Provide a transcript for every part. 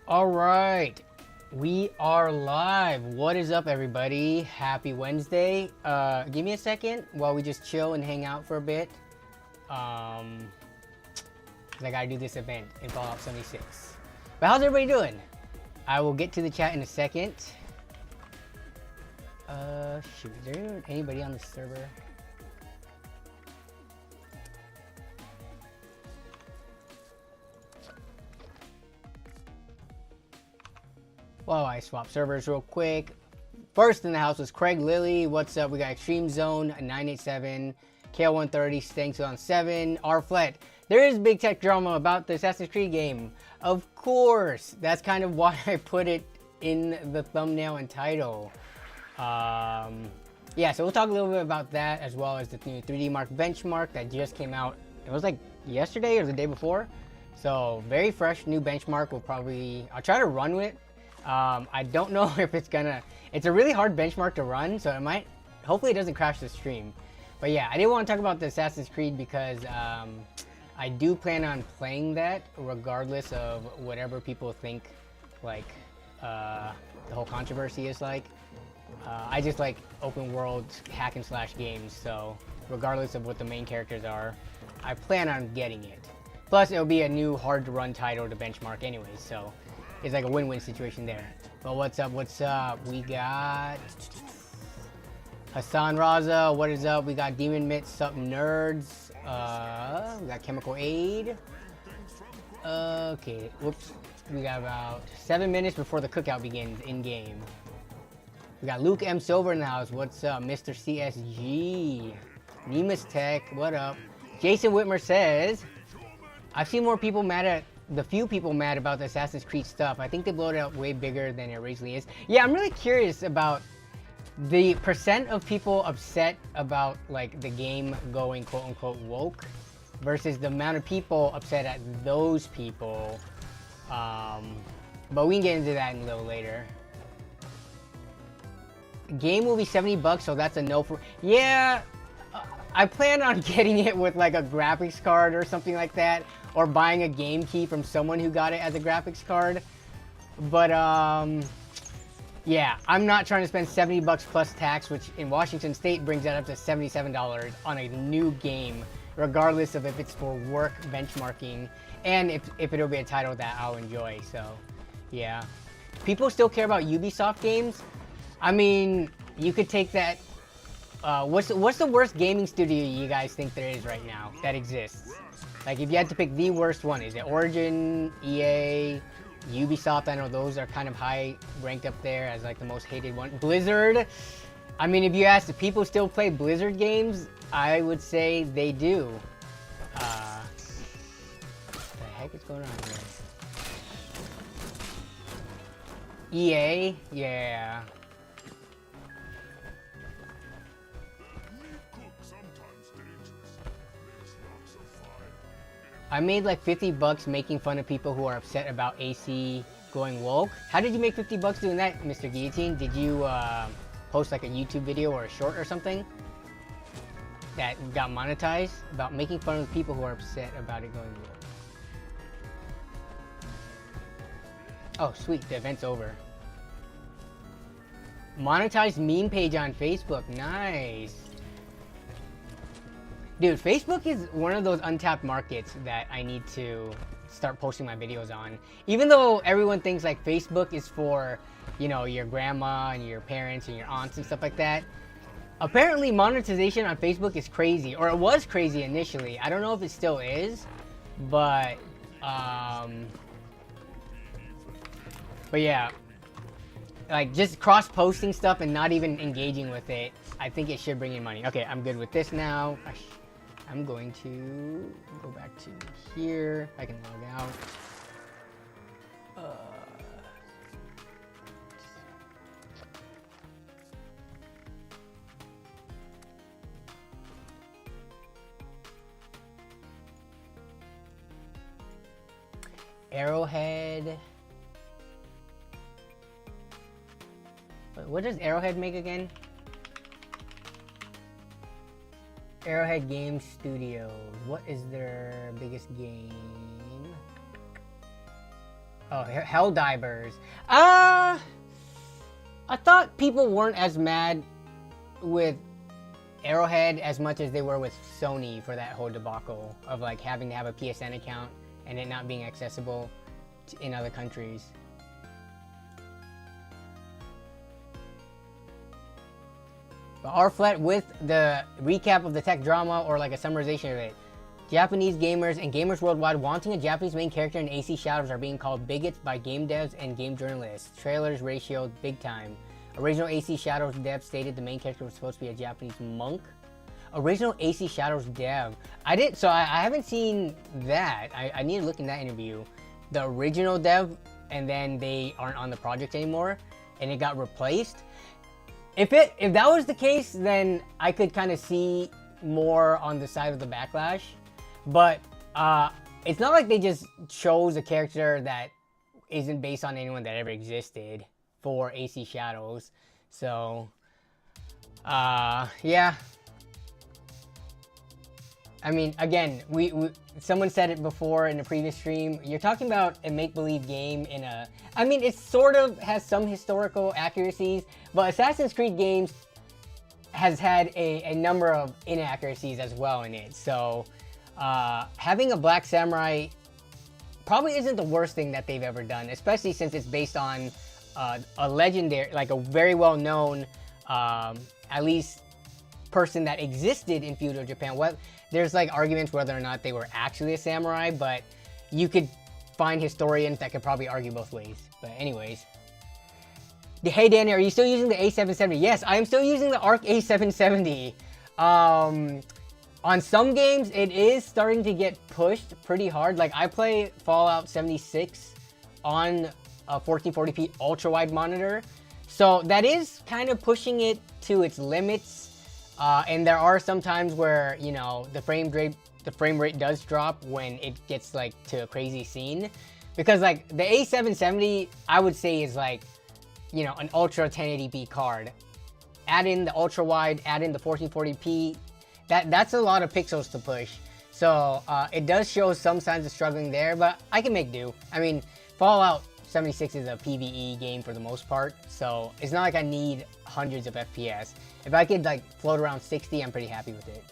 All right, we are live. What is up, everybody? Happy Wednesday. Give me a second while we just chill and hang out for a bit. 'Cause I gotta do this event in Fallout 76. But how's everybody doing? I will get to the chat in a second. Shoot, is there anybody on the server? Well, I swap servers real quick. First in the house was Craig Lilly. What's up? We got Extreme Zone 987, KL130, Stanks on 7, Rflet. There is big tech drama about the Assassin's Creed game. Of course. That's kind of why I put it in the thumbnail and title. Yeah, so we'll talk a little bit about that, as well as the new 3DMark benchmark that just came out. It was like yesterday or the day before. So very fresh new benchmark. I'll try to run with it. I don't know if it's a really hard benchmark to run, so hopefully it doesn't crash the stream. But yeah, I didn't want to talk about the Assassin's Creed because I do plan on playing that regardless of whatever people think, like, the whole controversy is like. I just like open world hack and slash games, so regardless of what the main characters are, I plan on getting it. Plus, it'll be a new hard to run title to benchmark anyways, so it's like a win-win situation there. But what's up? What's up? We got Hassan Raza. What is up? We got Demon Mitz. Sup, nerds? We got Chemical Aid. Okay. Whoops. We got about 7 minutes before the cookout begins in game. We got Luke M. Silver in the house. What's up, Mr. CSG? Nemus Tech. What up? Jason Whitmer says, I've seen more people mad at the few people mad about the Assassin's Creed stuff. I think they blow it out way bigger than it originally is. Yeah, I'm really curious about the percent of people upset about like the game going quote unquote woke versus the amount of people upset at those people. But we can get into that a little later. Game will be $70, so that's a no for. Yeah, I plan on getting it with like a graphics card or something like that, or buying a game key from someone who got it as a graphics card. But yeah, I'm not trying to spend $70 plus tax, which in Washington State brings that up to $77 on a new game, regardless of if it's for work benchmarking and if it'll be a title that I'll enjoy. So yeah, people still care about Ubisoft games. I mean, you could take that. What's the worst gaming studio you guys think there is right now that exists? Like, if you had to pick the worst one, is it Origin, EA, Ubisoft? I know those are kind of high ranked up there as like the most hated one. Blizzard. I mean, if you ask if people still play Blizzard games, I would say they do. What the heck is going on here? EA, yeah. I made like $50 making fun of people who are upset about AC going woke. How did you make $50 doing that, Mr. Guillotine? Did you post like a YouTube video or a short or something that got monetized about making fun of people who are upset about it going woke? Oh, sweet, the event's over. Monetized meme page on Facebook, nice. Dude, Facebook is one of those untapped markets that I need to start posting my videos on. Even though everyone thinks like Facebook is for, you know, your grandma and your parents and your aunts and stuff like that. Apparently monetization on Facebook is crazy, or it was crazy initially. I don't know if it still is, but yeah, like just cross-posting stuff and not even engaging with it, I think it should bring in money. Okay, I'm good with this now. I'm going to go back to here. I can log out. Arrowhead. What does Arrowhead make again? Arrowhead Game Studios. What is their biggest game? Oh, Helldivers. I thought people weren't as mad with Arrowhead as much as they were with Sony for that whole debacle of like having to have a PSN account and it not being accessible in other countries. But R-Flat with the recap of the tech drama or like a summarization of it. Japanese gamers and gamers worldwide wanting a Japanese main character in AC Shadows are being called bigots by game devs and game journalists. Trailers ratioed big time. Original AC Shadows dev stated the main character was supposed to be a Japanese monk. Original AC Shadows dev. I haven't seen that. I need to look in that interview. The original dev, and then they aren't on the project anymore, and it got replaced. If that was the case, then I could kind of see more on the side of the backlash. But it's not like they just chose a character that isn't based on anyone that ever existed for AC Shadows. So, yeah. I mean, again, someone said it before in a previous stream. You're talking about a make-believe game in a... I mean, it sort of has some historical accuracies, but Assassin's Creed games has had a number of inaccuracies as well in it. So, having a Black Samurai probably isn't the worst thing that they've ever done, especially since it's based on a legendary, like a very well-known, at least person that existed in feudal Japan. Well, there's like arguments whether or not they were actually a samurai, but you could find historians that could probably argue both ways. But anyways. Hey Danny, are you still using the A770? Yes, I am still using the ARC A770. On some games, it is starting to get pushed pretty hard. Like I play Fallout 76 on a 1440p ultra-wide monitor. So that is kind of pushing it to its limits. And there are some times where, you know, the frame rate does drop when it gets like to a crazy scene. Because like the A770, I would say is like, you know, an ultra 1080p card. Add in the ultra wide, add in the 1440p, that's a lot of pixels to push. So it does show some signs of struggling there, but I can make do. I mean, Fallout 76 is a PvE game for the most part, so it's not like I need hundreds of FPS. If I could like float around 60, I'm pretty happy with it.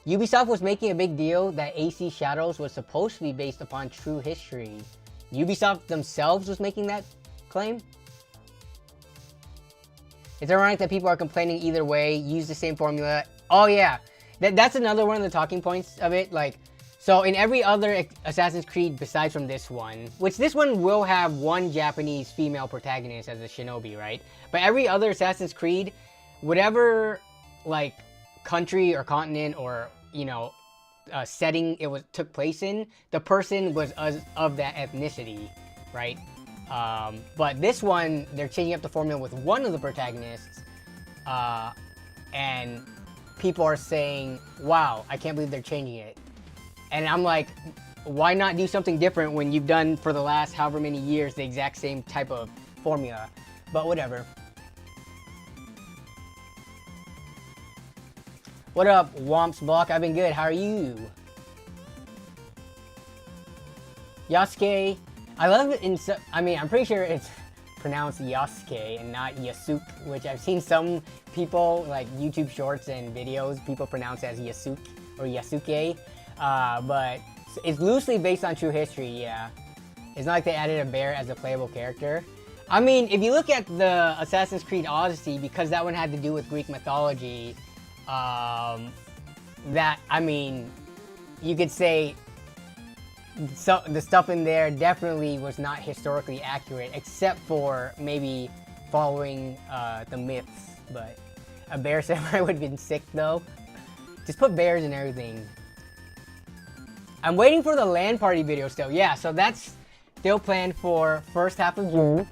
Ubisoft was making a big deal that AC Shadows was supposed to be based upon true history. Ubisoft themselves was making that claim? It's ironic that people are complaining either way, use the same formula. Oh yeah, that's another one of the talking points of it. Like, so in every other Assassin's Creed besides from this one, which this one will have one Japanese female protagonist as a shinobi, right? But every other Assassin's Creed, whatever like country or continent or, you know, setting it took place in, the person was of that ethnicity, right? But this one, they're changing up the formula with one of the protagonists, and people are saying, wow, I can't believe they're changing it. And I'm like, why not do something different when you've done for the last however many years the exact same type of formula? But whatever. What up, Womps Block? I've been good. How are you? Yasuke. I love it I mean, I'm pretty sure it's pronounced Yasuke and not Yasuke, which I've seen some people, like YouTube shorts and videos, people pronounce it as Yasuke or Yasuke. But it's loosely based on true history, yeah. It's not like they added a bear as a playable character. I mean, if you look at the Assassin's Creed Odyssey, because that one had to do with Greek mythology, that, I mean, you could say so the stuff in there definitely was not historically accurate, except for maybe following the myths. But a bear samurai would have been sick though. Just put bears and everything. I'm waiting for the LAN party video still. Yeah, so that's still planned for first half of June,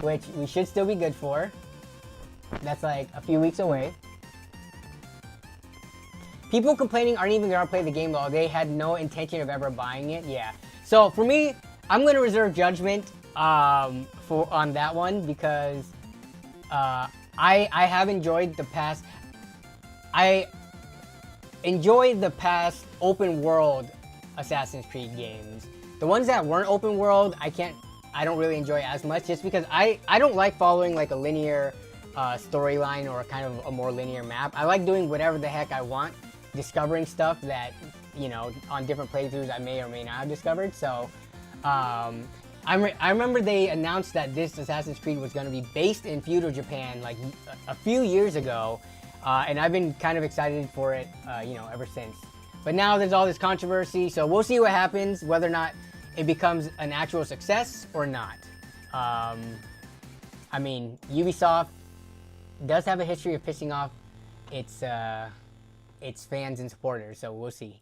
which we should still be good for. That's like a few weeks away. People complaining aren't even gonna play the game though. They had no intention of ever buying it. Yeah. So for me, I'm gonna reserve judgment on that one because I have enjoyed the past. I enjoyed the past open world Assassin's Creed games. The ones that weren't open world, I don't really enjoy as much, just because I don't like following like a linear storyline or kind of a more linear map. I like doing whatever the heck I want, discovering stuff that, you know, on different playthroughs I may or may not have discovered. So I remember they announced that this Assassin's Creed was going to be based in feudal Japan like a few years ago, and I've been kind of excited for it, you know, ever since. But now there's all this controversy, so we'll see what happens, whether or not it becomes an actual success or not. I mean, Ubisoft does have a history of pissing off its fans and supporters, so we'll see.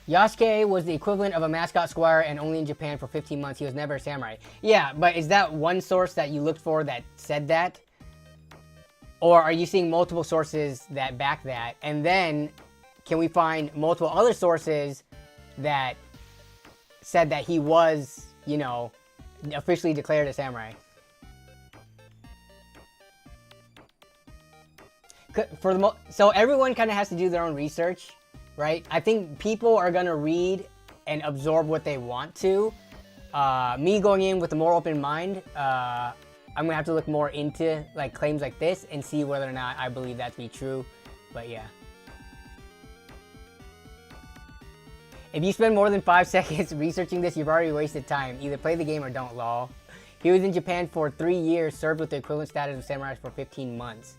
Yasuke was the equivalent of a mascot squire and only in Japan for 15 months. He was never a samurai. Yeah, but is that one source that you looked for that said that? Or are you seeing multiple sources that back that? And then can we find multiple other sources that said that he was, you know, officially declared a samurai? So everyone kind of has to do their own research, right? I think people are going to read and absorb what they want to. Me going in with a more open mind, I'm going to have to look more into like claims like this and see whether or not I believe that to be true. But yeah. If you spend more than 5 seconds researching this, you've already wasted time. Either play the game or don't, lol. He was in Japan for 3 years, served with the equivalent status of samurai for 15 months.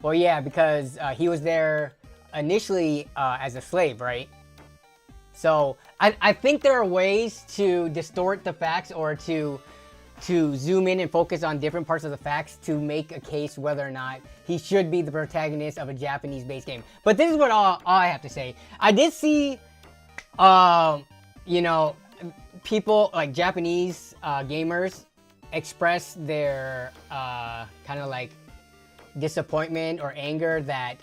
Well, yeah, because he was there initially as a slave, right? So I think there are ways to distort the facts or to zoom in and focus on different parts of the facts to make a case whether or not he should be the protagonist of a Japanese-based game. But this is what all I have to say. I did see, you know, people like Japanese gamers express their kind of like disappointment or anger that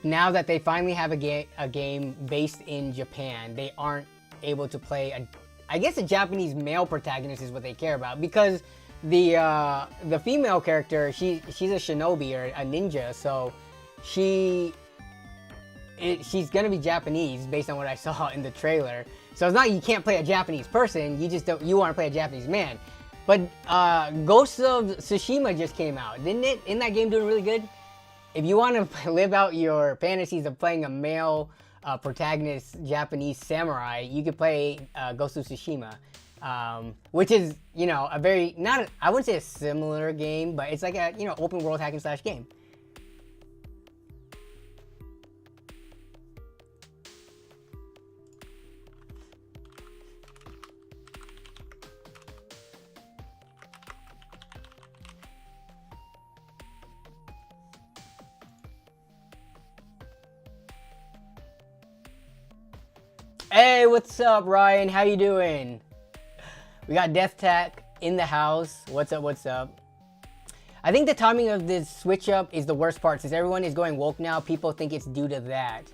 now that they finally have a game based in Japan, they aren't able to play I guess a Japanese male protagonist is what they care about, because the female character, she's a shinobi or a ninja, so she's gonna be Japanese based on what I saw in the trailer. So it's not you can't play a Japanese person, you want to play a Japanese man. But Ghost of Tsushima just came out, didn't it? Isn't that game doing really good? If you want to live out your fantasies of playing a male protagonist Japanese samurai, you could play Ghost of Tsushima, which is, you know, a very, I wouldn't say a similar game, but it's like a, you know, open world hack and slash game. Hey, what's up, Ryan? How you doing? We got Death Tack in the house. What's up, what's up? I think the timing of this switch up is the worst part. Since everyone is going woke now, people think it's due to that.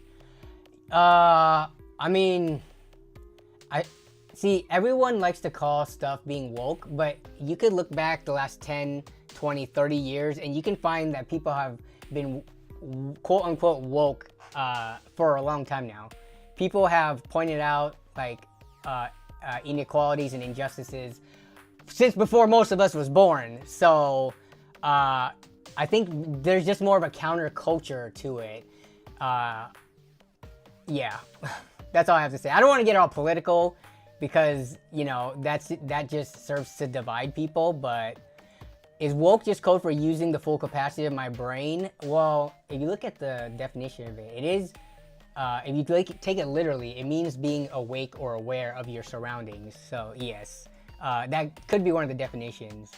I mean, see, everyone likes to call stuff being woke, but you could look back the last 10, 20, 30 years, and you can find that people have been quote-unquote woke for a long time now. People have pointed out like inequalities and injustices since before most of us was born. So I think there's just more of a counterculture to it. Yeah, that's all I have to say. I don't want to get all political because, you know, that just serves to divide people. But is woke just code for using the full capacity of my brain? Well, if you look at the definition of it, it is. If you take it literally, it means being awake or aware of your surroundings. So yes, that could be one of the definitions.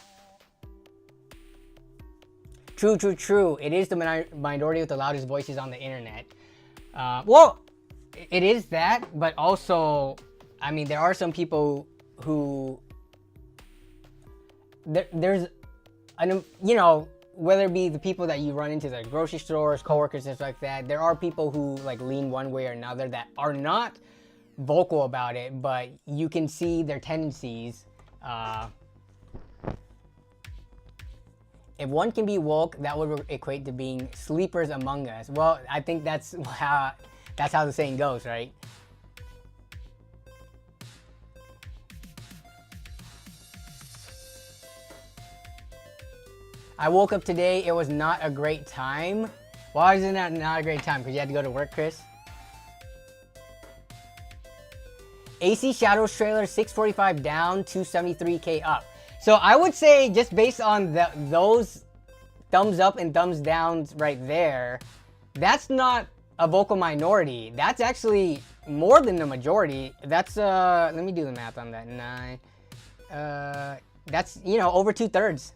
True, true, true. It is the minority with the loudest voices on the internet. Well, it is that, but also, I mean, there are some people who there's, you know, whether it be the people that you run into, like grocery stores, coworkers, stuff like that, there are people who like lean one way or another that are not vocal about it, but you can see their tendencies. If one can be woke, that would equate to being sleepers among us. Well, I think that's how the saying goes, right? I woke up today. It was not a great time. Why is it not a great time? Because you had to go to work, Chris? AC Shadows trailer, 645 down, 273K up. So I would say, just based on those thumbs up and thumbs downs right there, that's not a vocal minority. That's actually more than the majority. That's, let me do the math on that. 9. That's, you know, over 2/3.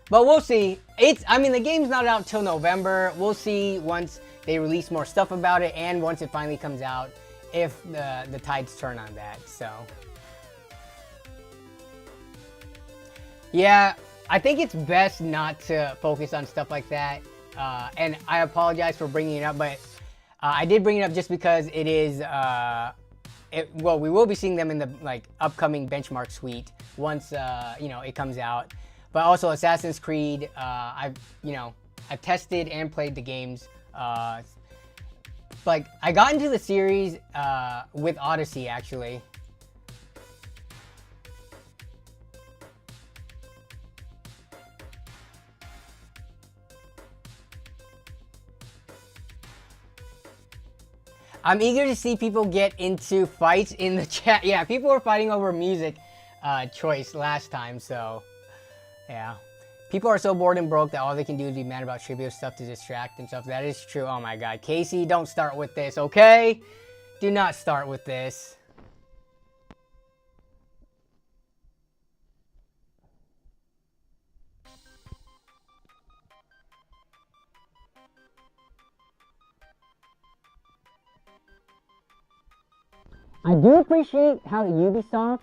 But we'll see. I mean, the game's not out till November. We'll see once they release more stuff about it and once it finally comes out, if the tides turn on that, so. Yeah, I think it's best not to focus on stuff like that. And I apologize for bringing it up, but I did bring it up just because it is, well, we will be seeing them in the upcoming benchmark suite once, you know, it comes out. But also Assassin's Creed, I've tested and played the games. Like, I got into the series with Odyssey, actually. I'm eager to see people get into fights in the chat. Yeah, people were fighting over music choice last time, so yeah. People are so bored and broke that all they can do is be mad about trivial stuff to distract themselves. That is true. Oh my god. Casey, don't start with this, okay? Do not start with this. I do appreciate how Ubisoft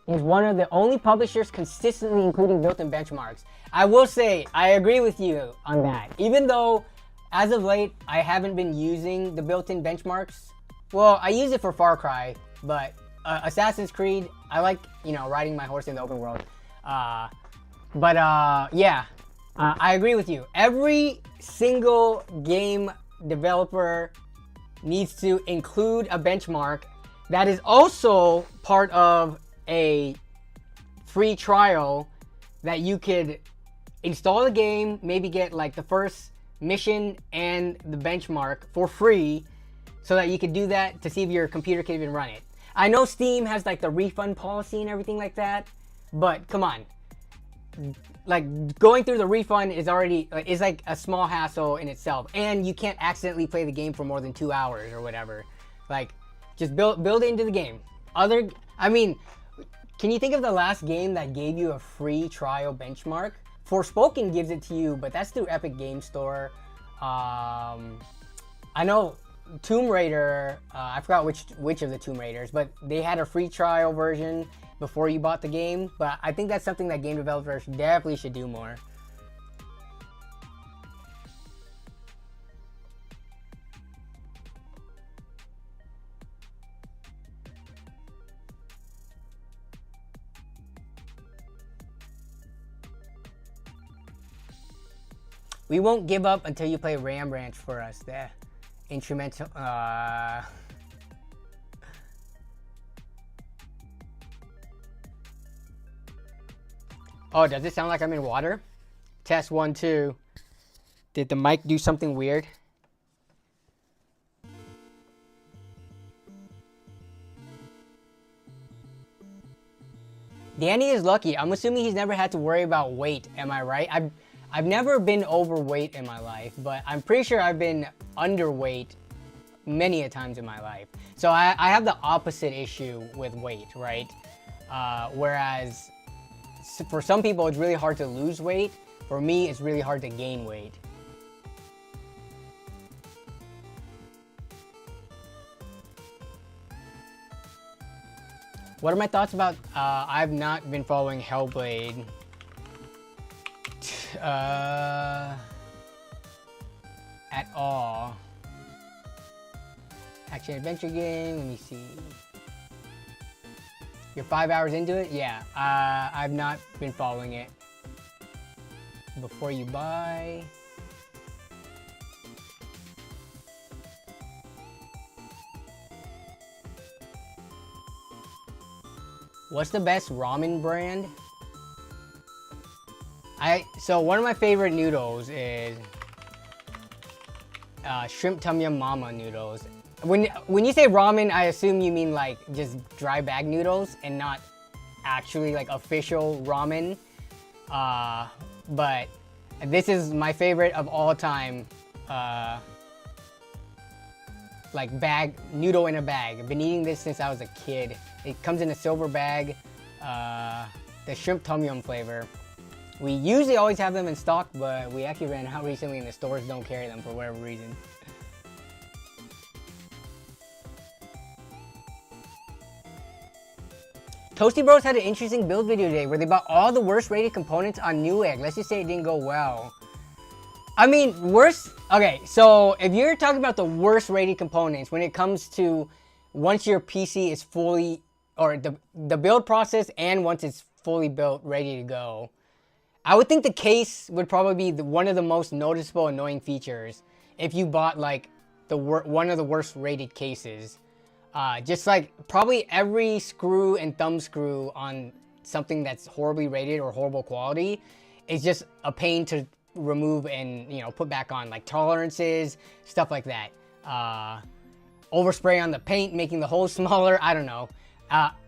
is one of the only publishers consistently including built-in benchmarks. I will say, I agree with you on that. Even though, as of late, I haven't been using the built-in benchmarks. Well, I use it for Far Cry, but Assassin's Creed, I like, you know, riding my horse in the open world. Yeah, I agree with you. Every single game developer needs to include a benchmark that is also part of a free trial that you could install the game, maybe get like the first mission and the benchmark for free so that you could do that to see if your computer can even run it. I know Steam has like the refund policy and everything like that, but come on. Like, going through the refund is already is like a small hassle in itself, and you can't accidentally play the game for more than 2 hours or whatever. Like, just build it into the game. I mean, can you think of the last game that gave you a free trial benchmark? Forspoken gives it to you, but that's through Epic Game Store. I know Tomb Raider, I forgot which of the Tomb Raiders, but they had a free trial version before you bought the game. But I think that's something that game developers definitely should do more. We won't give up until you play Ram Ranch for us. The instrumental. Oh, does it sound like I'm in water? Test 1, 2. Did the mic do something weird? Danny is lucky. I'm assuming he's never had to worry about weight. Am I right? I've never been overweight in my life, but I'm pretty sure I've been underweight many a times in my life. So I have the opposite issue with weight, right? Whereas for some people, it's really hard to lose weight. For me, it's really hard to gain weight. What are my thoughts about, I've not been following Hellblade. At all. Action adventure game. Let me see. You're 5 hours into it? Yeah. I've not been following it. Before you buy. What's the best ramen brand? So one of my favorite noodles is shrimp tom yum mama noodles. When you say ramen, I assume you mean like just dry bag noodles and not actually like official ramen. But this is my favorite of all time. Like bag noodle in a bag. I've been eating this since I was a kid. It comes in a silver bag. The shrimp tom yum flavor. We usually always have them in stock, but we actually ran out recently and the stores don't carry them for whatever reason. Toasty Bros had an interesting build video today where they bought all the worst rated components on Newegg. Let's just say it didn't go well. I mean, worst. Okay, so if you're talking about the worst rated components when it comes to once your PC is fully, or the build process and once it's fully built, ready to go, I would think the case would probably be one of the most noticeable annoying features if you bought like one of the worst rated cases. Just like probably every screw and thumb screw on something that's horribly rated or horrible quality is just a pain to remove and, you know, put back on, like tolerances, stuff like that. Overspray on the paint, making the holes smaller, I don't know.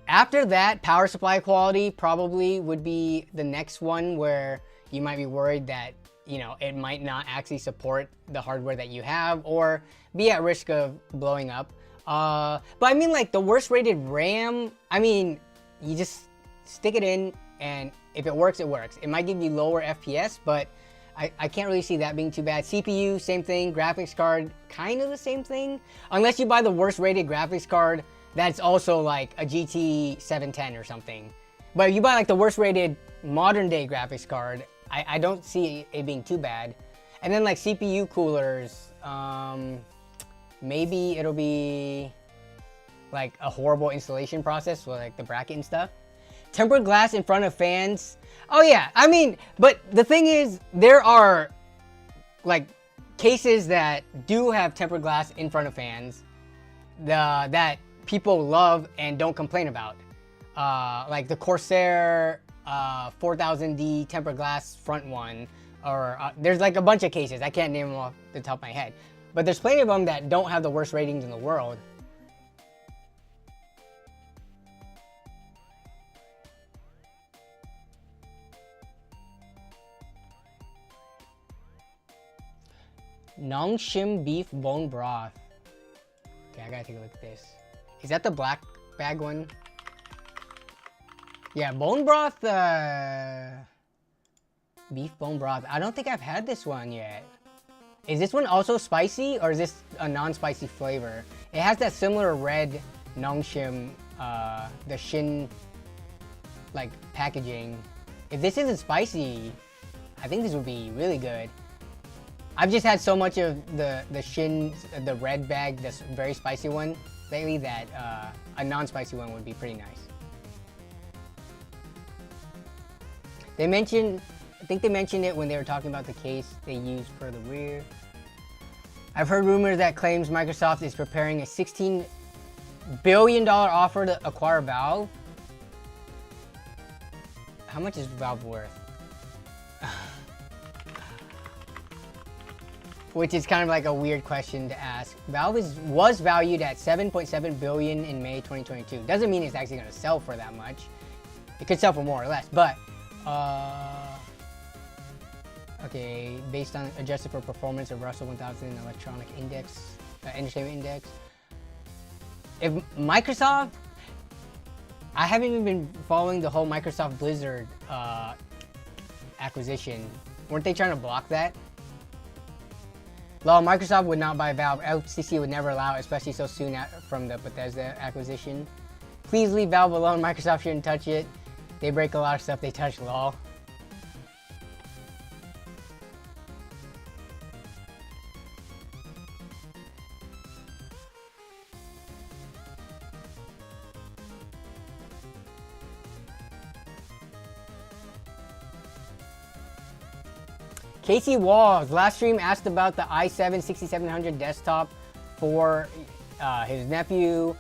After that, power supply quality probably would be the next one where you might be worried that, you know, it might not actually support the hardware that you have or be at risk of blowing up. But I mean, like the worst rated RAM, I mean, you just stick it in and if it works, it works. It might give you lower FPS, but I can't really see that being too bad. CPU, same thing. Graphics card, kind of the same thing. Unless you buy the worst rated graphics card that's also like a GT 710 or something. But if you buy like the worst rated modern day graphics card, I don't see it being too bad. And then like CPU coolers, maybe it'll be like a horrible installation process with like the bracket and stuff. Tempered glass in front of fans. Oh yeah, I mean, but the thing is, there are like cases that do have tempered glass in front of fans that people love and don't complain about. Like the Corsair 4000D tempered glass front one, or there's like a bunch of cases. I can't name them off the top of my head. But there's plenty of them that don't have the worst ratings in the world. Nongshim beef bone broth. Okay, I gotta take a look at this. Is that the black bag one? Yeah, bone broth, beef bone broth. I don't think I've had this one yet. Is this one also spicy or is this a non-spicy flavor? It has that similar red Nongshim, the Shin like packaging. If this isn't spicy, I think this would be really good. I've just had so much of the Shin, the red bag, this very spicy one lately that a non-spicy one would be pretty nice. They mentioned, I think they mentioned it when they were talking about the case they used for the rear. I've heard rumors that claims Microsoft is preparing a $16 billion offer to acquire Valve. How much is Valve worth? Which is kind of like a weird question to ask. Valve was valued at $7.7 billion in May 2022. Doesn't mean it's actually going to sell for that much. It could sell for more or less, but okay, based on adjusted for performance of Russell 1000 Electronic Index, Entertainment Index. If Microsoft, I haven't even been following the whole Microsoft Blizzard acquisition. Weren't they trying to block that? Well, Microsoft would not buy Valve. LCC would never allow it, especially so soon from the Bethesda acquisition. Please leave Valve alone. Microsoft shouldn't touch it. They break a lot of stuff they touch, lol. Casey Walls, last stream asked about the i7 6700 desktop for his nephew.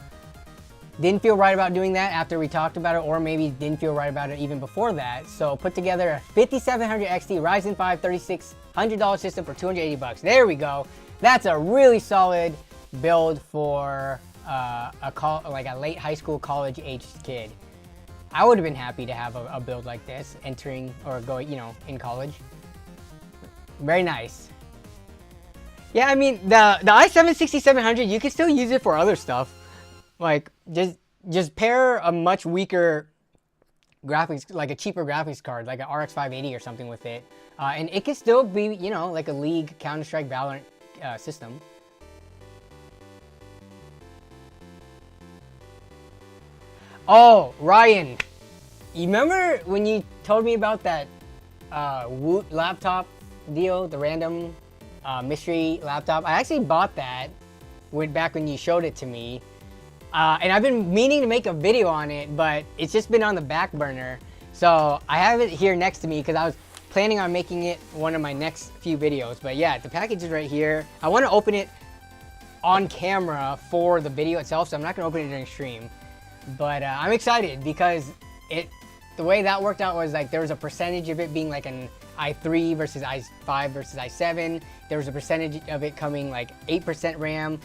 Didn't feel right about doing that after we talked about it, or maybe didn't feel right about it even before that. So put together a 5700 XT Ryzen 5 $3600 system for 280 bucks. There we go. That's a really solid build for like a late high school, college aged kid. I would have been happy to have a build like this entering or going, you know, in college. Very nice. Yeah, I mean, the i7 6700, you can still use it for other stuff. Like, just pair a much weaker graphics, like a cheaper graphics card, like an RX 580 or something with it. And it can still be, you know, like a League, Counter-Strike, Valorant system. Oh, Ryan, you remember when you told me about that Woot laptop deal, the random mystery laptop? I actually bought that back when you showed it to me. And I've been meaning to make a video on it, but it's just been on the back burner. So I have it here next to me because I was planning on making it one of my next few videos. But yeah, the package is right here. I want to open it on camera for the video itself, so I'm not going to open it during stream. But I'm excited because the way that worked out was like there was a percentage of it being like an i3 versus i5 versus i7. There was a percentage of it coming like 8% RAM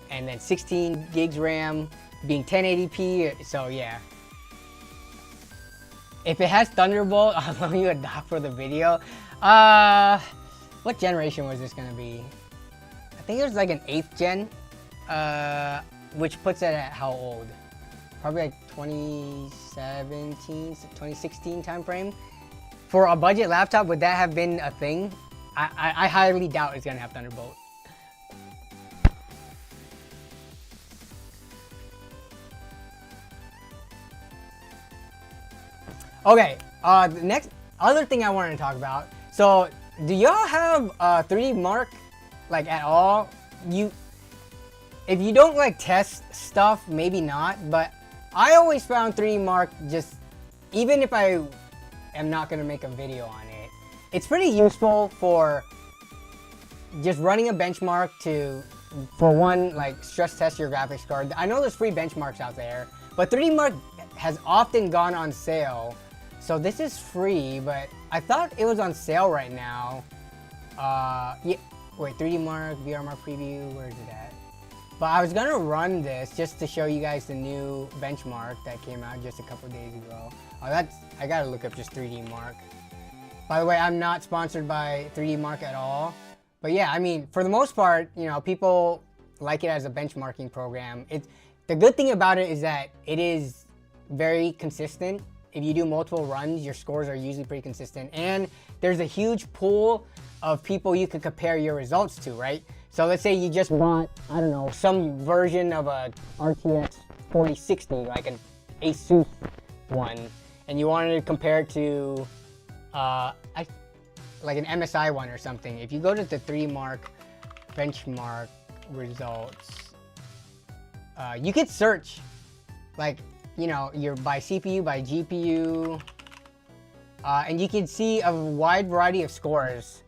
and then 16 gigs RAM being 1080p. So yeah. If it has Thunderbolt, I'll loan you a dock for the video. What generation was this gonna be? I think it was like an 8th gen, which puts it at how old? Probably like 2017, 2016 time frame. For a budget laptop, would that have been a thing? I highly doubt it's gonna have Thunderbolt. Okay, the next other thing I wanted to talk about. So, do y'all have 3DMark like at all? If you don't like test stuff, maybe not. But I always found 3DMark just, even if I am not gonna make a video on it, it's pretty useful for just running a benchmark for one, like stress test your graphics card. I know there's free benchmarks out there, but 3DMark has often gone on sale. So this is free, but I thought it was on sale right now. Yeah, wait, 3DMark, VRMark preview, where is it at? But I was gonna run this just to show you guys the new benchmark that came out just a couple days ago. Oh, I gotta look up just 3DMark. By the way, I'm not sponsored by 3DMark at all. But yeah, I mean, for the most part, you know, people like it as a benchmarking program. The good thing about it is that it is very consistent. If you do multiple runs, your scores are usually pretty consistent. And there's a huge pool of people you can compare your results to, right? So let's say you just want, I don't know, some version of a RTX 4060, like an Asus one, and you wanted to compare it to like an MSI one or something. If you go to the 3DMark benchmark results, you could search, like, you know, by CPU, by GPU, and you can see a wide variety of scores.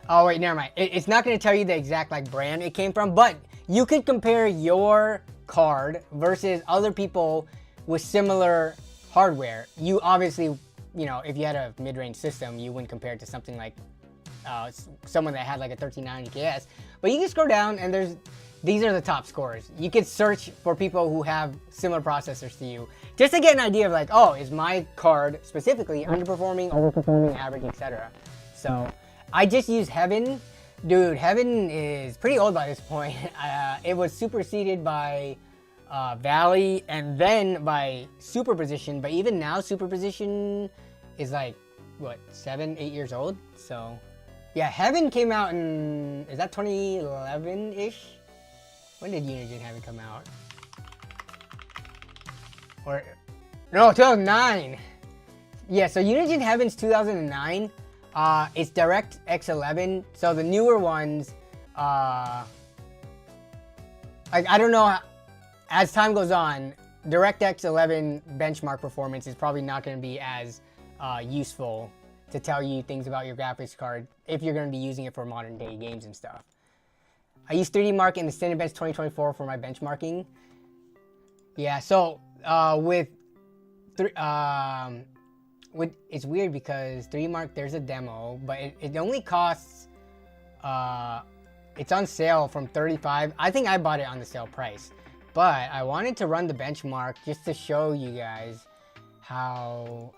Oh wait, never mind. It's not going to tell you the exact like brand it came from, but you could compare your card versus other people with similar hardware. You obviously, you know, if you had a mid-range system, you wouldn't compare it to something like someone that had like a 1390 KS. But you can scroll down and these are the top scores. You could search for people who have similar processors to you, just to get an idea of like, oh, is my card specifically underperforming, overperforming, average, etc. So I just use Heaven. Dude, Heaven is pretty old by this point. It was superseded by Valley and then by Superposition, but even now Superposition is like, what, 7, 8 years old? So yeah, Heaven came out in, is that 2011-ish? When did Unigine Heaven come out? Or, no, 2009. Yeah, so Unigine Heaven's 2009. It's DirectX 11. So the newer ones, like, I don't know, as time goes on, DirectX 11 benchmark performance is probably not going to be as useful to tell you things about your graphics card if you're going to be using it for modern day games and stuff. I use 3DMark in the Cinebench 2024 for my benchmarking. Yeah, so it's weird because 3DMark, there's a demo, but it only costs, it's on sale from $35. I think I bought it on the sale price, but I wanted to run the benchmark just to show you guys how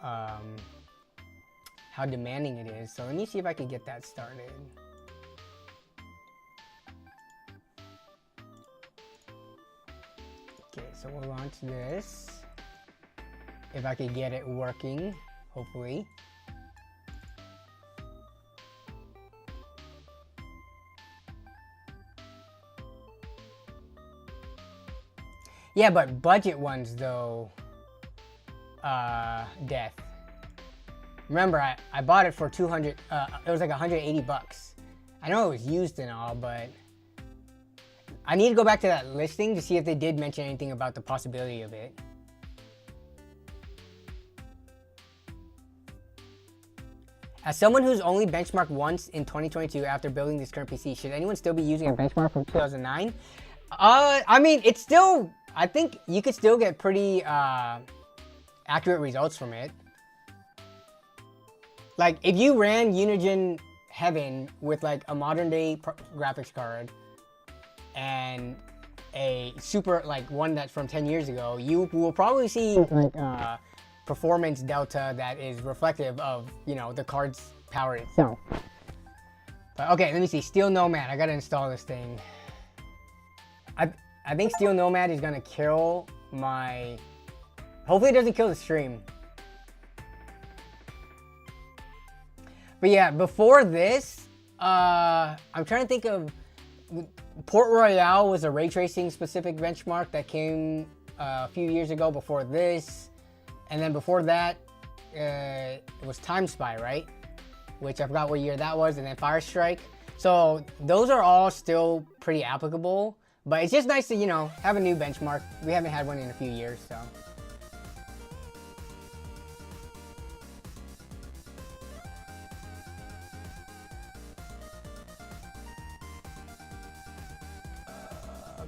demanding it is. So let me see if I can get that started. Okay, so we'll launch this. If I could get it working, hopefully. Yeah, but budget ones though, death. Remember, I bought it for 200, it was like 180 bucks. I know it was used and all, but I need to go back to that listing to see if they did mention anything about the possibility of it. As someone who's only benchmarked once in 2022 after building this current PC, should anyone still be using a benchmark from 2009? I mean, it's still, I think you could still get pretty accurate results from it. Like, if you ran Unigine Heaven with like a modern day graphics card and a super, like one that's from 10 years ago, you will probably see like performance delta that is reflective of, you know, the card's power itself. But okay, let me see. Steel Nomad, I gotta install this thing. I think Steel Nomad is gonna kill my, hopefully it doesn't kill the stream. But yeah, before this, I'm trying to think of, Port Royale was a ray tracing specific benchmark that came a few years ago before this. And then before that, it was Time Spy, right? Which I forgot what year that was, and then Firestrike. So those are all still pretty applicable, but it's just nice to, you know, have a new benchmark. We haven't had one in a few years, so.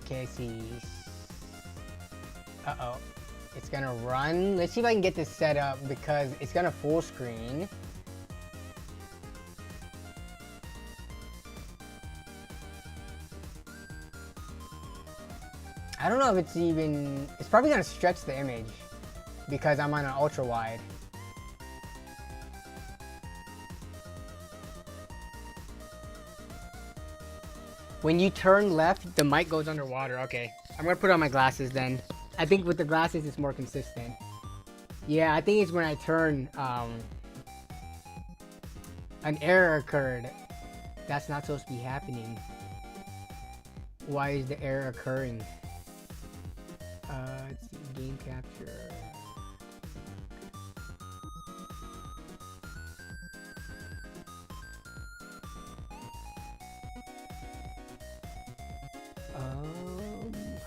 Okay, see. Uh-oh. It's gonna run. Let's see if I can get this set up because it's gonna full screen. I don't know if it's even, it's probably gonna stretch the image because I'm on an ultra wide. When you turn left, the mic goes underwater. Okay, I'm gonna put on my glasses then. I think with the glasses, it's more consistent. Yeah, I think it's when I turn, an error occurred. That's not supposed to be happening. Why is the error occurring? Let's see, game capture.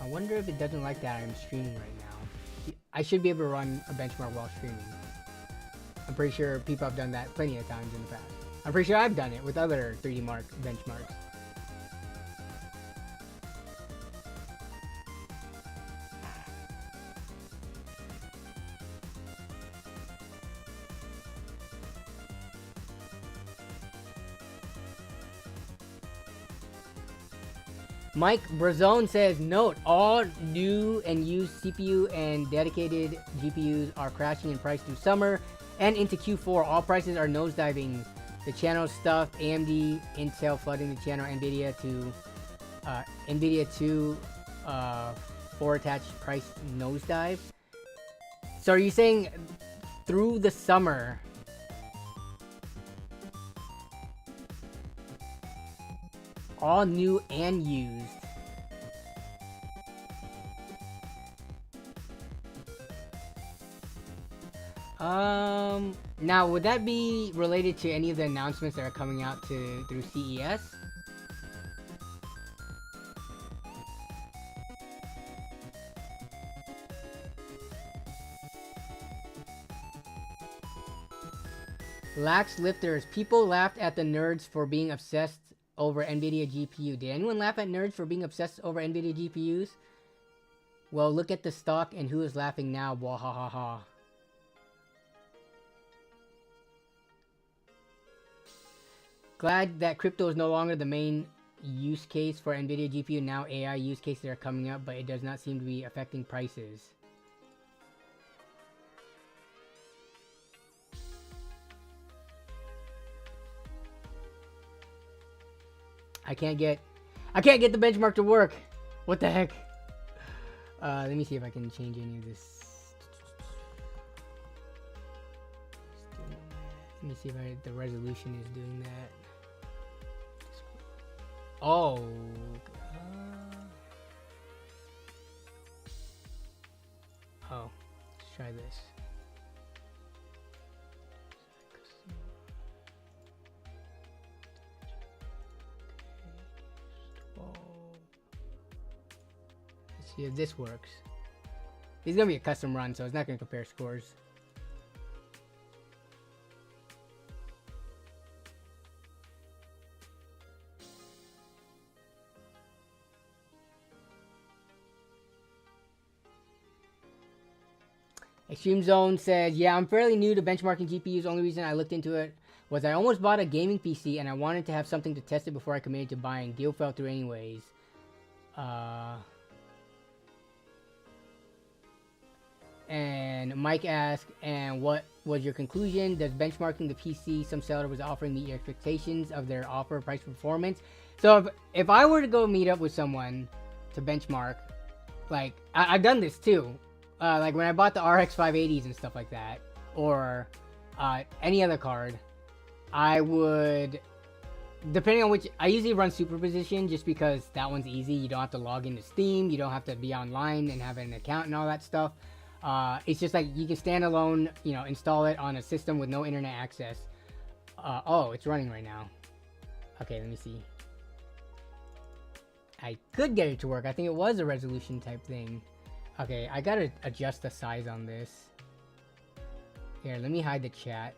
I wonder if it doesn't like that I'm streaming right now. I should be able to run a benchmark while streaming. I'm pretty sure people have done that plenty of times in the past. I'm pretty sure I've done it with other 3DMark benchmarks. Mike Brazone says, note, all new and used CPU and dedicated GPUs are crashing in price through summer and into Q4. All prices are nosediving. The channel stuff, AMD, Intel flooding the channel, NVIDIA 2 4 attached price nosedive. So are you saying through the summer, all new and used? Now would that be related to any of the announcements that are coming out through CES? Lax lifters. People laughed at the nerds for being obsessed over NVIDIA GPU. Did anyone laugh at nerds for being obsessed over NVIDIA GPUs? Well, look at the stock and who is laughing now. Wahahaha. Glad that crypto is no longer the main use case for NVIDIA GPU. Now AI use cases are coming up, but it does not seem to be affecting prices. I can't get the benchmark to work. What the heck? Let me see if I can change any of this. Let me see if the resolution is doing that. Oh. Oh. Let's try this. Let's see if this works. It's gonna be a custom run, so it's not gonna compare scores. Extreme Zone says, yeah, I'm fairly new to benchmarking GPUs. Only reason I looked into it was I almost bought a gaming PC and I wanted to have something to test it before I committed to buying. Deal fell through anyways. And Mike asked, and what was your conclusion? Does benchmarking the PC some seller was offering meet your expectations of their offer, price, performance? So if I were to go meet up with someone to benchmark, like I've done this too. Like when I bought the RX 580s and stuff like that, or any other card, I would, depending on which, I usually run superposition just because that one's easy. You don't have to log into Steam, you don't have to be online and have an account and all that stuff. It's just like you can stand alone, you know, install it on a system with no internet access. Oh, it's running right now. Okay, let me see. I could get it to work. I think it was a resolution type thing. Okay, I gotta adjust the size on this. Here, let me hide the chat.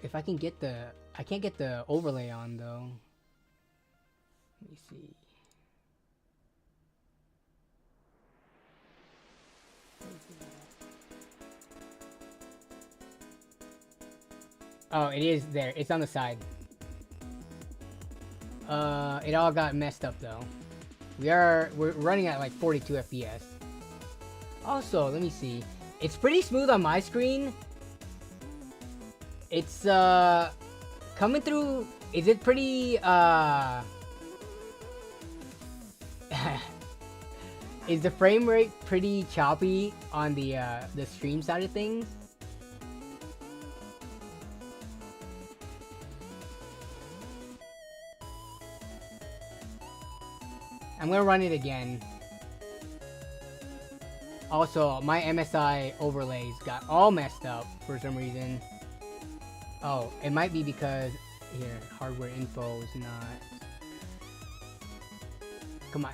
If I can get the... I can't get the overlay on, though. Let me see. Oh, it is there. It's on the side. It all got messed up, though. We're running at like 42 FPS. Also, let me see. It's pretty smooth on my screen. It's coming through. Is it pretty is the frame rate pretty choppy on the stream side of things? I'm gonna run it again. Also, my MSI overlays got all messed up for some reason. Oh, it might be because here, hardware info is not. Come on.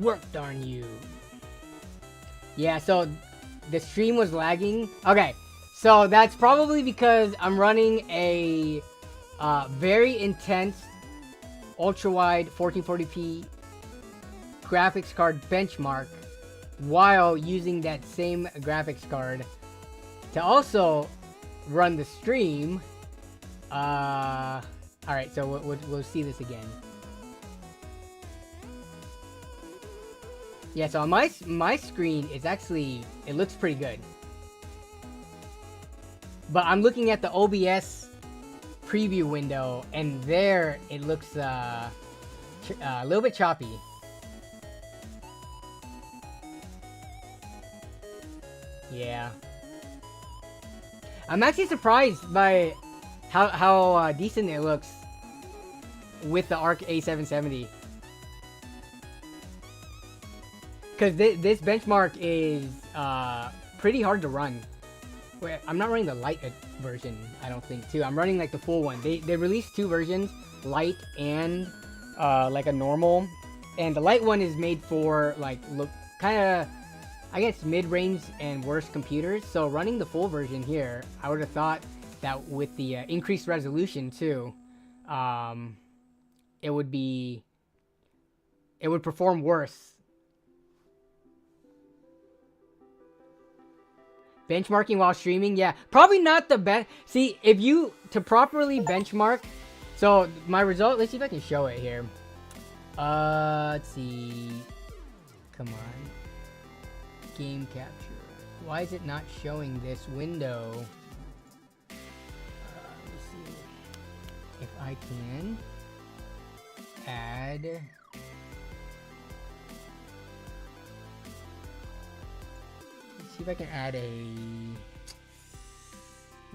Work, darn you. Yeah, so the stream was lagging. Okay, so that's probably because I'm running a very intense ultra-wide 1440p graphics card benchmark while using that same graphics card to also run the stream. Alright, so we'll see this again. Yeah, so on my screen, it's actually, it looks pretty good. But I'm looking at the OBS preview window, and there it looks a little bit choppy. Yeah. I'm actually surprised by how decent it looks with the ARC A770. Because this benchmark is pretty hard to run. Wait, I'm not running the light version, I don't think, too. I'm running like the full one. They released two versions, light and like a normal. And the light one is made for like look kind of I guess, mid-range and worse computers. So running the full version here, I would have thought that with the increased resolution too, it would perform worse. Benchmarking while streaming, yeah, probably not the best. See, if you to properly benchmark, so my result, let's see if I can show it here. Let's see. Come on. Game capture. Why is it not showing this window? Let me see if I can add. Let's see if I can add a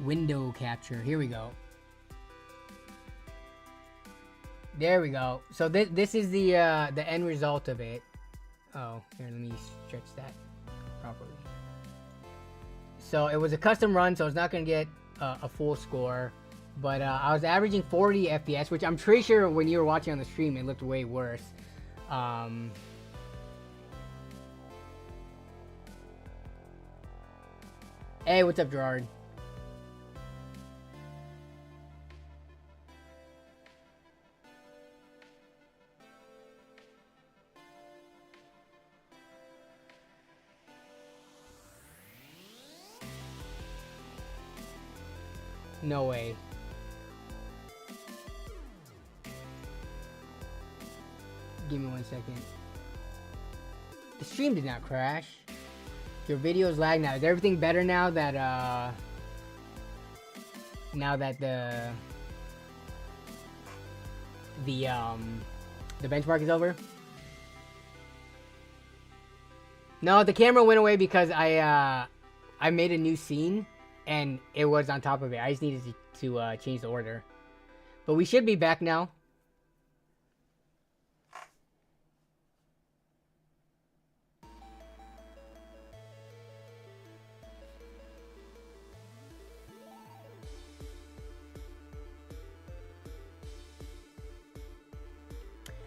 window capture. Here we go. There we go. So this is the end result of it. Oh, here, let me stretch that properly. So it was a custom run, so it's not going to get a full score. But I was averaging 40 FPS, which I'm pretty sure when you were watching on the stream, it looked way worse. Hey, what's up, Gerard? No way. Give me 1 second. The stream did not crash. Your videos lag now. Is everything better now that the benchmark is over? No, the camera went away because I made a new scene and it was on top of it. I just needed to change the order. But we should be back now.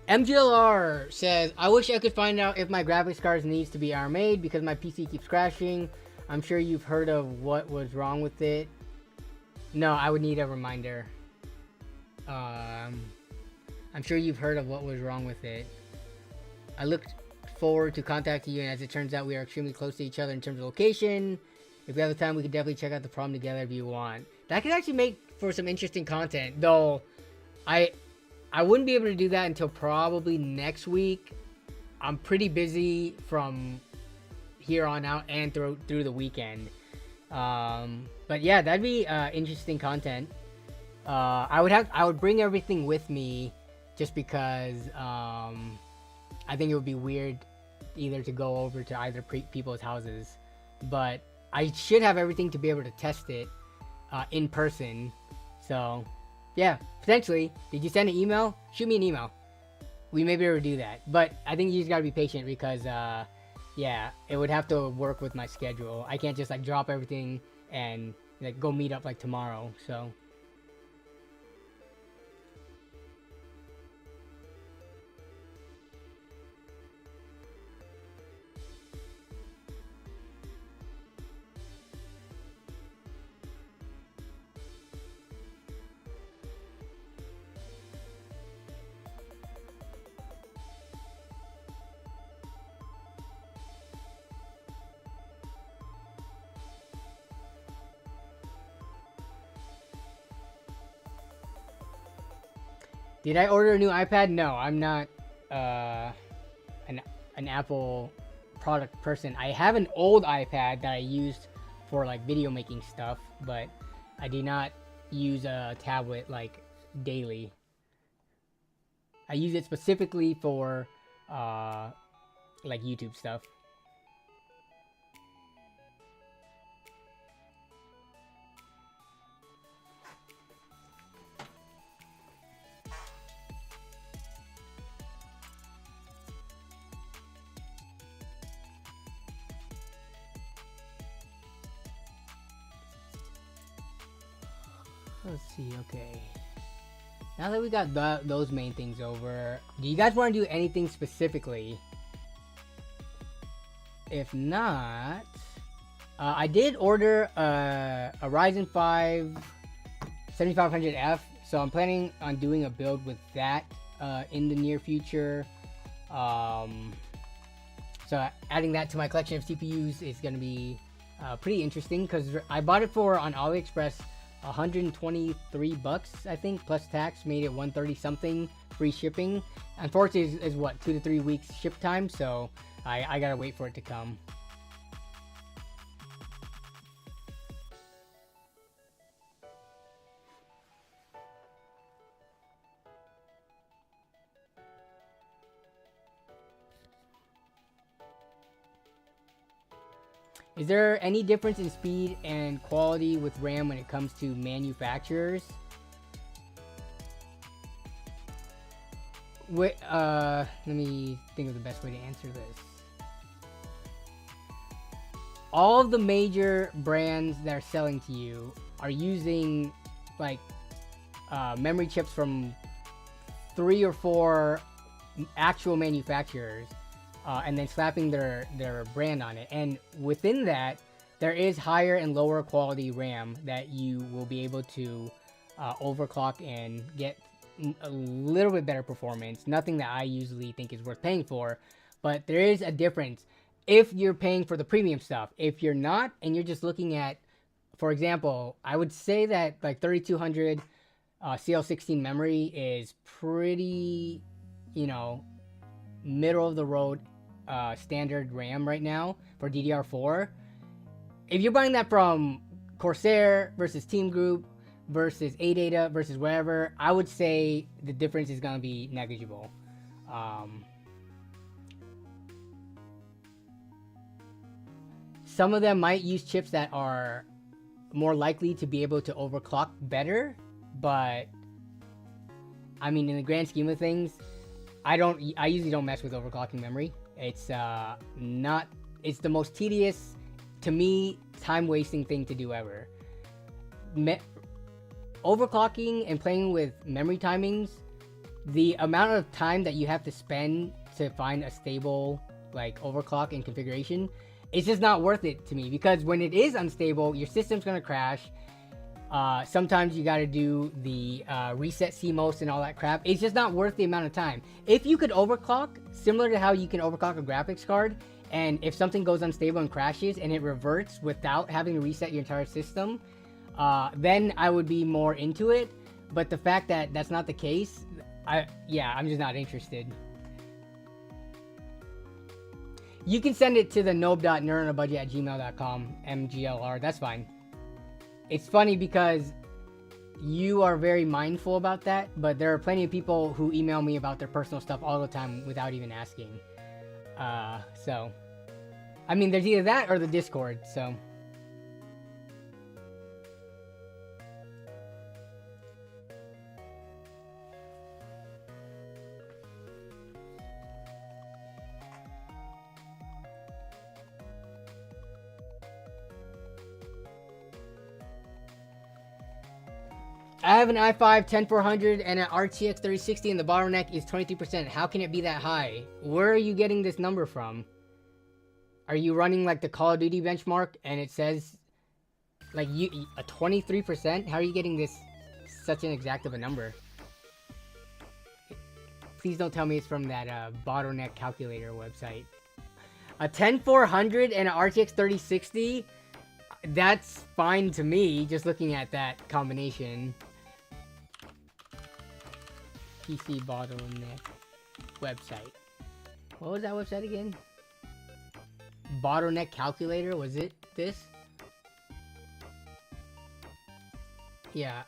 MGLR says, I wish I could find out if my graphics card needs to be ARM made because my PC keeps crashing. I'm sure you've heard of what was wrong with it. No, I would need a reminder. I'm sure you've heard of what was wrong with it. I looked forward to contacting you, and as it turns out, we are extremely close to each other in terms of location. If we have the time, we could definitely check out the problem together if you want. That could actually make for some interesting content, though I wouldn't be able to do that until probably next week. I'm pretty busy from here on out and through the weekend. But yeah, that'd be interesting content. I would bring everything with me just because I think it would be weird either to go over to either people's houses. But I should have everything to be able to test it in person. So yeah, potentially. Did you send an email? Shoot me an email. We may be able to do that. But I think you just gotta be patient because, yeah, it would have to work with my schedule. I can't just, like, drop everything and, like, go meet up, like, tomorrow. So did I order a new iPad? No, I'm not an Apple product person. I have an old iPad that I used for like video making stuff, but I do not use a tablet like daily. I use it specifically for like YouTube stuff. Let's see, okay. Now that we got those main things over, do you guys want to do anything specifically? If not, I did order a Ryzen 5 7500F, so I'm planning on doing a build with that in the near future. So adding that to my collection of CPUs is going to be pretty interesting, because I bought it for on AliExpress 123 bucks, I think, plus tax, made it 130 something, free shipping. Unfortunately, is what, 2 to 3 weeks ship time, so I gotta wait for it to come. Is there any difference in speed and quality with RAM when it comes to manufacturers? Let me think of the best way to answer this. All of the major brands that are selling to you are using like memory chips from 3 or 4 actual manufacturers. And then slapping their brand on it. And within that, there is higher and lower quality RAM that you will be able to overclock and get a little bit better performance. Nothing that I usually think is worth paying for, but there is a difference if you're paying for the premium stuff. If you're not, and you're just looking at, for example, I would say that like 3200 CL16 memory is pretty, you know, middle of the road standard RAM right now for DDR4. If you're buying that from Corsair versus Team Group versus ADATA versus wherever, I would say the difference is going to be negligible. Some of them might use chips that are more likely to be able to overclock better, but I mean, in the grand scheme of things, I usually don't mess with overclocking memory. It's it's the most tedious, to me, time-wasting thing to do ever. Overclocking and playing with memory timings, the amount of time that you have to spend to find a stable like overclock and configuration, it's just not worth it to me, because when it is unstable, your system's gonna crash. Sometimes you gotta do the reset CMOS and all that crap. It's just not worth the amount of time. If you could overclock, similar to how you can overclock a graphics card, and if something goes unstable and crashes and it reverts without having to reset your entire system, then I would be more into it. But the fact that that's not the case, I'm just not interested. You can send it to the nobe.nerdonabudget@gmail.com, MGLR, that's fine. It's funny because you are very mindful about that, but there are plenty of people who email me about their personal stuff all the time without even asking. So, I mean, there's either that or the Discord, so. I have an i5 10400 and an RTX 3060 and the bottleneck is 23%. How can it be that high? Where are you getting this number from? Are you running like the Call of Duty benchmark and it says like a 23%? How are you getting this such an exact of a number? Please don't tell me it's from that bottleneck calculator website. A 10400 and an RTX 3060? That's fine to me, just looking at that combination. PC bottleneck website. What was that website again? Bottleneck calculator, was it this? Yeah.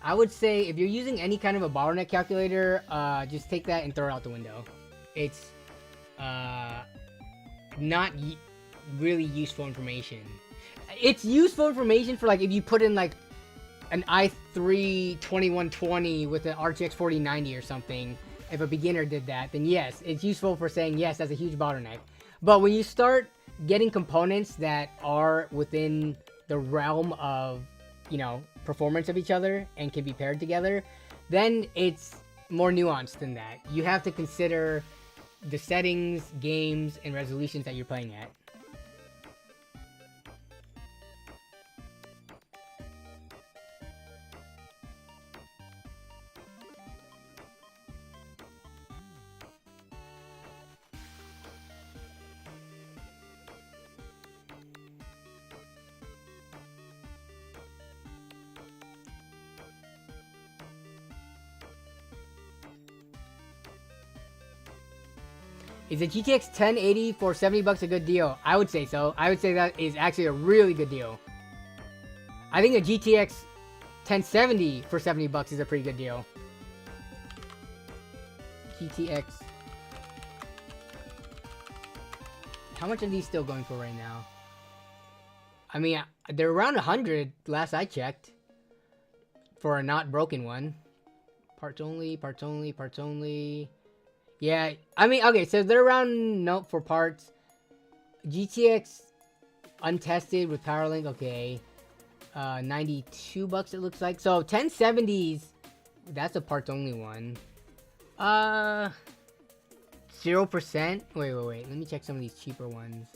I would say if you're using any kind of a bottleneck calculator, just take that and throw it out the window. It's not really useful information. It's useful information for like if you put in like an i3 2120 with an RTX 4090 or something. If a beginner did that, then yes, it's useful for saying yes, that's a huge bottleneck. But when you start getting components that are within the realm of, you know, performance of each other and can be paired together, then it's more nuanced than that. You have to consider the settings, games, and resolutions that you're playing at. Is the GTX 1080 for 70 bucks a good deal? I would say so. I would say that is actually a really good deal. I think a GTX 1070 for 70 bucks is a pretty good deal. GTX. How much are these still going for right now? I mean, they're around 100 last I checked. For a not broken one. Parts only, parts only, parts only. Yeah, I mean, okay, so they're around, nope, for parts. GTX untested with PowerLink, okay. 92 bucks it looks like. So 1070s, that's a parts only one. 0%. Wait. Let me check some of these cheaper ones.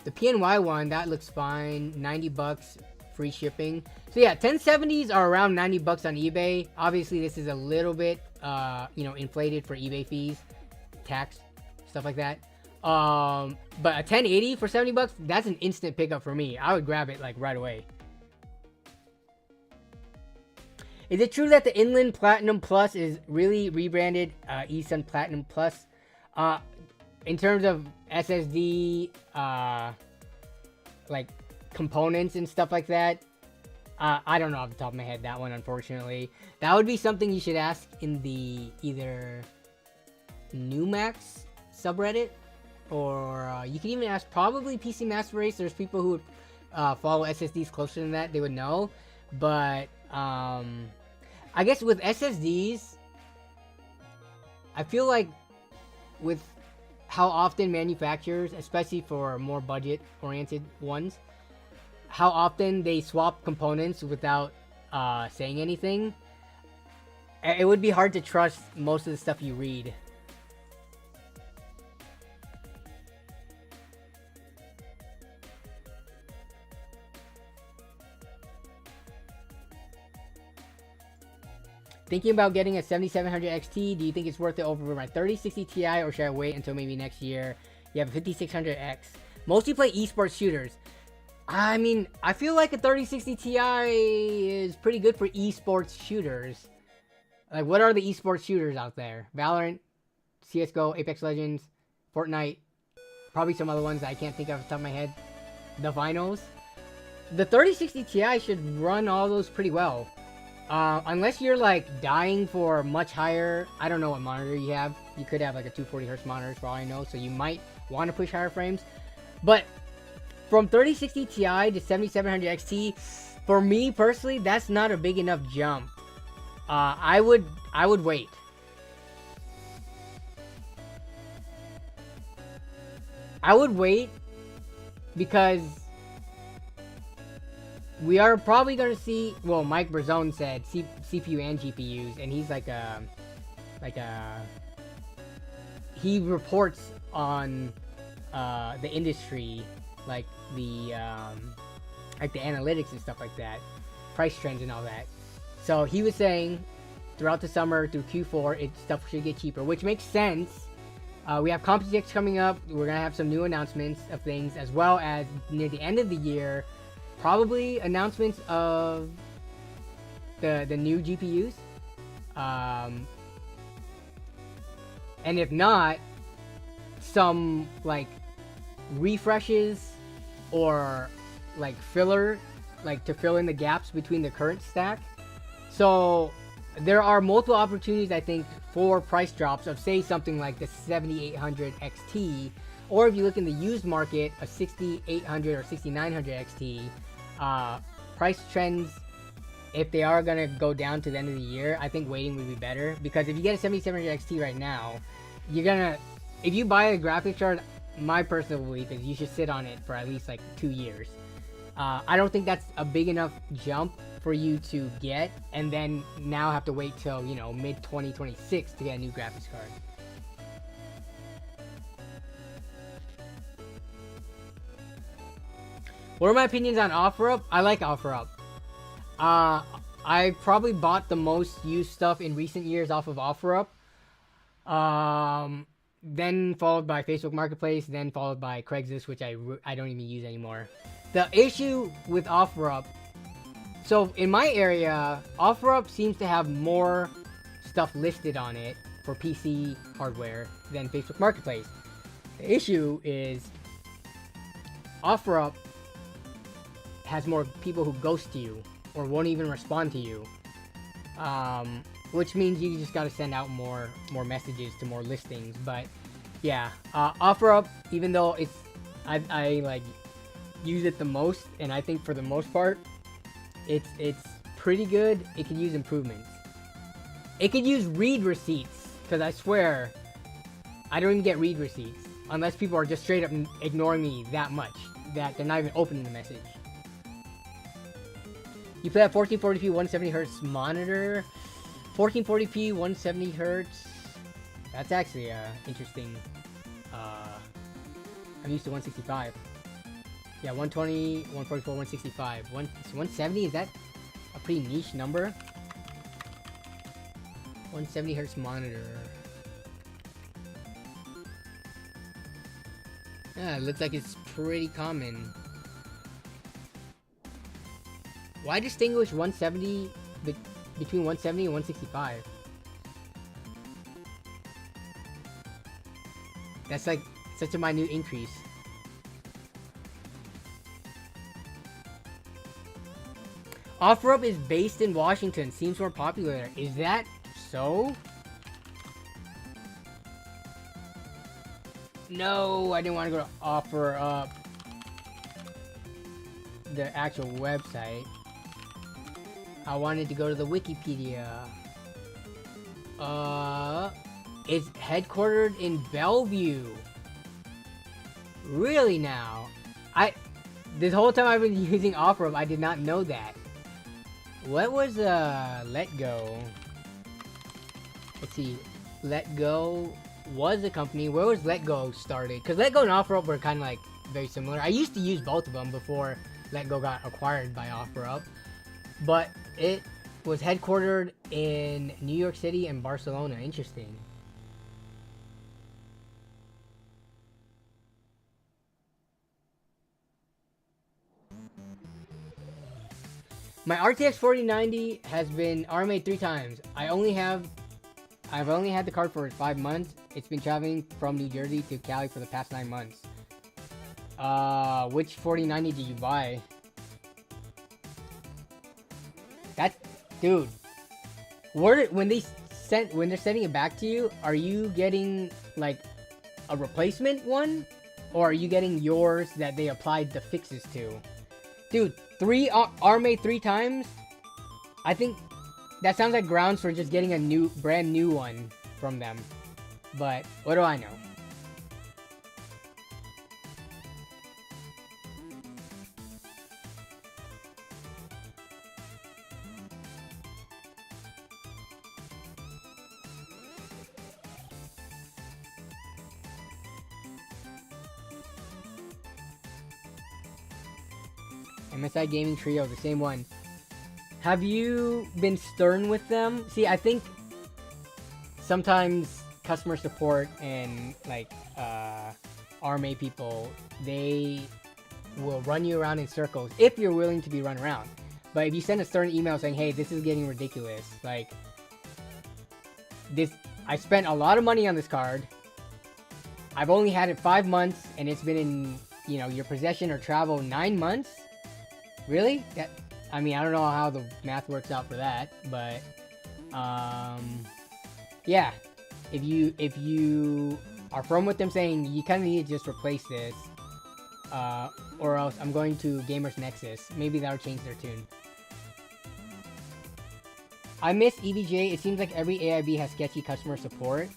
The PNY one, that looks fine. 90 bucks, free shipping. So yeah, 1070s are around 90 bucks on eBay. Obviously, this is a little bit, you know, inflated for eBay fees, tax, stuff like that. But a 1080 for 70 bucks, that's an instant pickup for me. I would grab it like right away. Is it true that the Inland Platinum Plus is really rebranded eSun Platinum Plus? In terms of SSD, like components and stuff like that, I don't know off the top of my head that one, unfortunately. That would be something you should ask in the either Numax subreddit, or you can even ask probably PC Master Race. There's people who would follow SSDs closer than that. They would know. But I guess with SSDs, I feel like with how often manufacturers, especially for more budget-oriented ones, how often they swap components without saying anything, it would be hard to trust most of the stuff you read. Thinking about getting a 7700 XT, do you think it's worth it over my 3060 Ti, or should I wait until maybe next year? You have a 5600X. Mostly play esports shooters. I mean, I feel like a 3060 Ti is pretty good for esports shooters. Like, what are the esports shooters out there? Valorant, CSGO, Apex Legends, Fortnite, probably some other ones that I can't think of off the top of my head. The finals. The 3060 Ti should run all those pretty well. Unless you're like dying for much higher, I don't know what monitor you have. You could have like a 240Hz monitor for all I know, so you might want to push higher frames. But from 3060 Ti to 7700 XT, for me personally, that's not a big enough jump. I would wait. I would wait because we are probably going to see, well, Mike Brazone said CPU and GPUs, and he's he reports on the industry, like the analytics and stuff like that, price trends and all that. So he was saying throughout the summer through Q4, stuff should get cheaper, which makes sense. We have Computex coming up. We're going to have some new announcements of things, as well as near the end of the year, probably announcements of the new GPUs. And if not, some like refreshes or like filler, like to fill in the gaps between the current stack. So there are multiple opportunities, I think, for price drops of, say, something like the 7800 XT, or if you look in the used market, a 6800 or 6900 XT. Price trends, if they are gonna go down to the end of the year, I think waiting would be better, because if you get a 7700 XT right now, you're gonna, if you buy a graphics card, my personal belief is you should sit on it for at least like 2 years. I don't think that's a big enough jump for you to get, and then now have to wait till, you know, mid 2026 to get a new graphics card. What are my opinions on OfferUp? I like OfferUp. I probably bought the most used stuff in recent years off of OfferUp. Then followed by Facebook Marketplace, then followed by Craigslist, which I don't even use anymore. The issue with OfferUp, so in my area, OfferUp seems to have more stuff listed on it for PC hardware than Facebook Marketplace. The issue is OfferUp has more people who ghost you or won't even respond to you, which means you just got to send out more messages to more listings. But yeah, OfferUp, even though it's I like use it the most, and I think for the most part it's pretty good. It could use improvements. It could use read receipts, because I swear I don't even get read receipts unless people are just straight up ignoring me that much that they're not even opening the message. You play at 1440p 170Hz monitor. 1440p 170Hz. That's actually interesting. I'm used to 165. Yeah, 120, 144, 165. 170, is that a pretty niche number? 170Hz monitor. Yeah, it looks like it's pretty common. Why distinguish 170 between 170 and 165? That's like such a minute increase. OfferUp is based in Washington. Seems more popular there. Is that so? No, I didn't want to go to OfferUp, the actual website. I wanted to go to the Wikipedia. It's headquartered in Bellevue. Really now? This whole time I've been using OfferUp, I did not know that. What was Let Go? Let's see. Let Go was a company. Where was Let Go started? Because Let Go and OfferUp were kind of like very similar. I used to use both of them before Let Go got acquired by OfferUp. But it was headquartered in New York City and Barcelona. Interesting. My RTX 4090 has been RMA 3 times. I've only had the card for 5 months. It's been traveling from New Jersey to Cali for the past 9 months. Which 4090 did you buy? Dude. When they're sending it back to you, are you getting like a replacement one, or are you getting yours that they applied the fixes to? Dude, RMA 3 times? I think that sounds like grounds for just getting a brand new one from them. But what do I know? MSI Gaming Trio, the same one. Have you been stern with them? See, I think sometimes customer support and like RMA people, they will run you around in circles if you're willing to be run around. But if you send a stern email saying, hey, this is getting ridiculous, like this, I spent a lot of money on this card. I've only had it 5 months and it's been in, your possession or travel 9 months. Really? I mean, I don't know how the math works out for that, but yeah. If you are firm with them saying you kind of need to just replace this, or else I'm going to Gamers Nexus, maybe that'll change their tune. I miss EVJ. It seems like every AIB has sketchy customer support.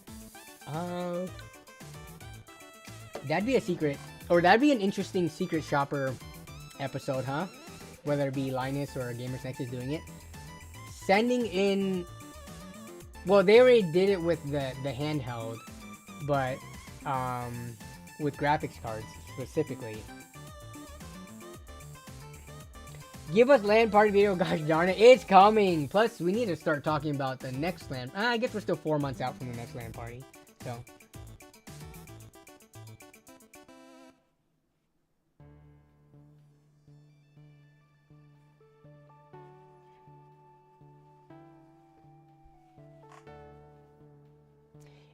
That'd be a secret, or that'd be an interesting secret shopper episode, huh? Whether it be Linus or Gamers Nexus doing it. Sending in... Well, they already did it with the handheld, but with graphics cards specifically. Give us LAN party video, gosh darn it. It's coming. Plus, we need to start talking about the next LAN. I guess we're still 4 months out from the next LAN party. So.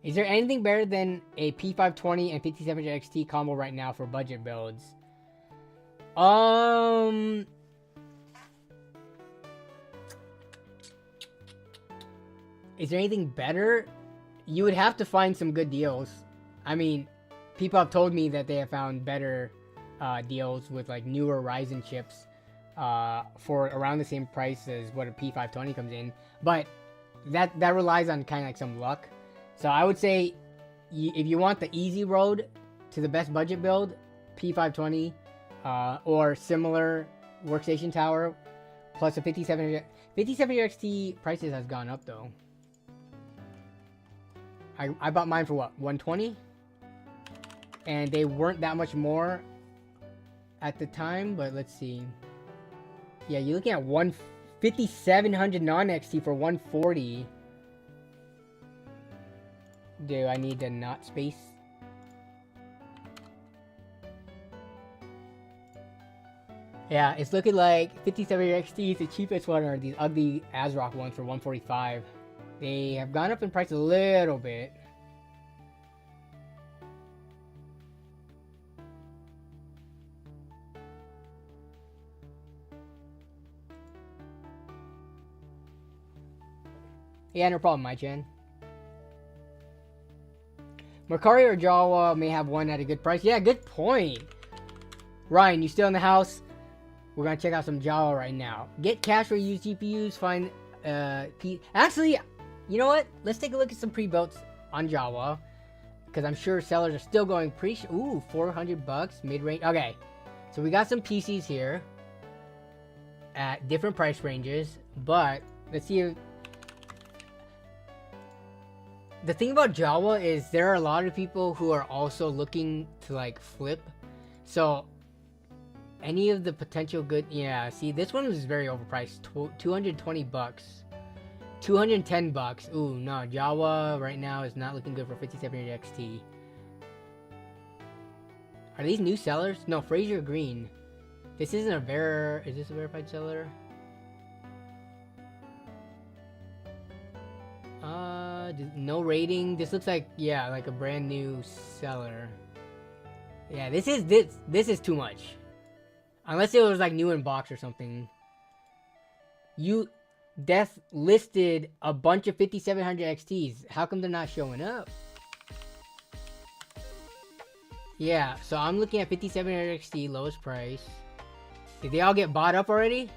Is there anything better than a P520 and 5700 XT combo right now for budget builds? Is there anything better? You would have to find some good deals. I mean, people have told me that they have found better deals with like newer Ryzen chips for around the same price as what a P520 comes in. But that relies on kind of like some luck. So I would say if you want the easy road to the best budget build, P520 or similar workstation tower plus a 5700 XT prices has gone up though. I bought mine for what, 120? And they weren't that much more at the time, but let's see. Yeah, you're looking at 5700 non-XT for 140. Do I need the not space? Yeah, it's looking like 5700 XT is the cheapest one, or these ugly ASRock ones for 145. They have gone up in price a little bit. Yeah, no problem, my Jen. Mercari or Jawa may have one at a good price. Yeah, good point. Ryan, you still in the house? We're gonna check out some Jawa right now. Get cash for used GPUs. Find actually, you know what? Let's take a look at some pre-builts on Jawa, because I'm sure sellers are still going ooh, $400 mid-range. Okay, so we got some PCs here at different price ranges, but let's see if the thing about Jawa is there are a lot of people who are also looking to like flip. So any of the potential good, yeah, see this one was very overpriced, $220, $210. Ooh, no, Jawa right now is not looking good for 5700 XT. Are these new sellers? No, Fraser Green. This isn't a is this a verified seller? No rating. This looks like, yeah, like a brand new seller. Yeah, this is too much. Unless it was like new in box or something. Death listed a bunch of 5700 XTs. How come they're not showing up? Yeah, so I'm looking at 5700 XT, lowest price. Did they all get bought up already?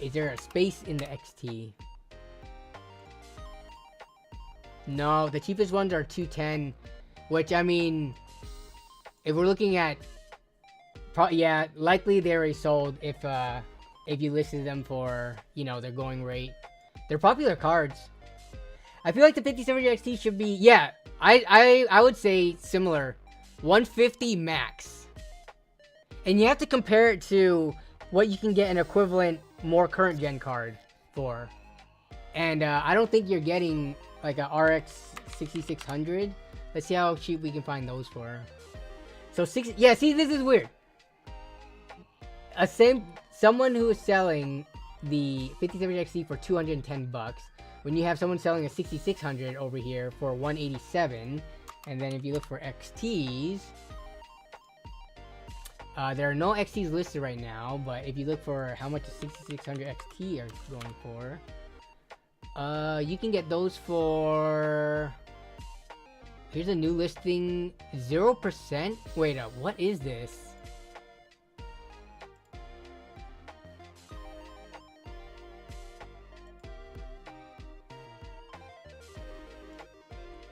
Is there a space in the XT? No, the cheapest ones are 210, which, I mean, if we're looking at, yeah, likely they already sold if you listed them for, you know, their going rate. They're popular cards. I feel like the 5700 XT should be, yeah, I would say similar, 150 max. And you have to compare it to what you can get an equivalent more current gen card for. And I don't think you're getting like a RX 6600. Let's see how cheap we can find those for. So yeah, see, this is weird. Someone who is selling the 5700 XT for $210 when you have someone selling a 6600 over here for 187. And then if you look for XTs, there are no XTs listed right now, but if you look for how much a 6600 XT are going for, you can get those for, here's a new listing, 0%. Wait up, what is this?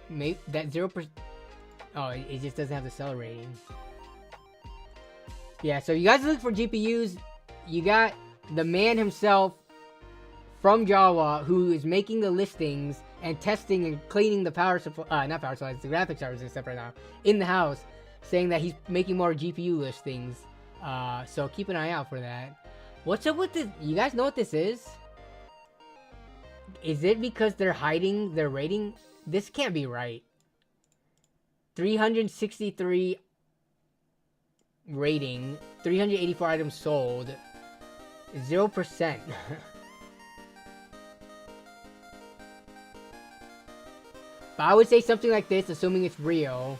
Maybe that 0%. Oh, it just doesn't have the seller rating. Yeah, so you guys look for GPUs. You got the man himself from Jawa who is making the listings and testing and cleaning the power supply, not power supplies, the graphics cards and stuff right now in the house. saying that he's making more GPU listings. So keep an eye out for that. What's up with this? You guys know what this is? Is it because they're hiding their rating? This can't be right. 363 rating, 384 items sold, 0%. But I would say something like this, assuming it's real.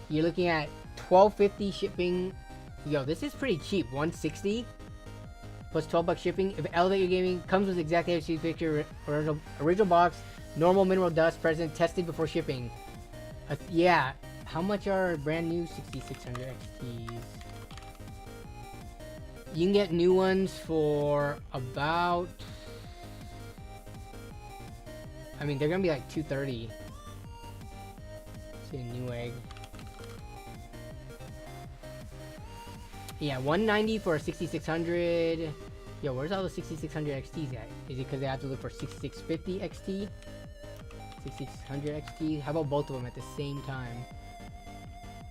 You're looking at $12.50 shipping. Yo, this is pretty cheap. $160 plus $12 shipping. If Elevate Your Gaming comes with exact HC picture, original box, normal mineral dust present, tested before shipping. Yeah. How much are brand new 6600 XTs? You can get new ones for about, I mean, they're gonna be like $230. See a new egg. Yeah, $190 for a 6600. Yo, where's all the 6600 XTs at? Is it because they have to look for 6650 XT? 6600 XT? How about both of them at the same time?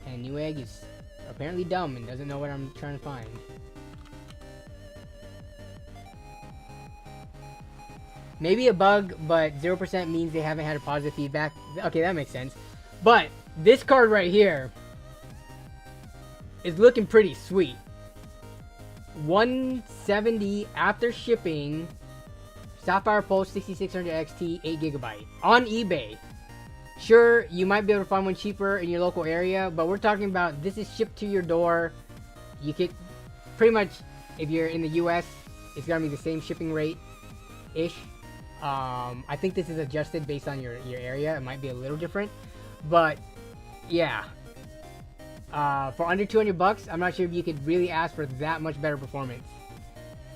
And new egg is apparently dumb and doesn't know what I'm trying to find. Maybe a bug, but 0% means they haven't had a positive feedback. Okay, that makes sense. But this card right here is looking pretty sweet. $170 after shipping. Sapphire Pulse 6600 XT 8GB on eBay. Sure, you might be able to find one cheaper in your local area, but we're talking about this is shipped to your door. You could pretty much, if you're in the US, it's gonna be the same shipping rate ish. I think this is adjusted based on your area. It might be a little different, but yeah. For under 200 bucks, I'm not sure if you could really ask for that much better performance.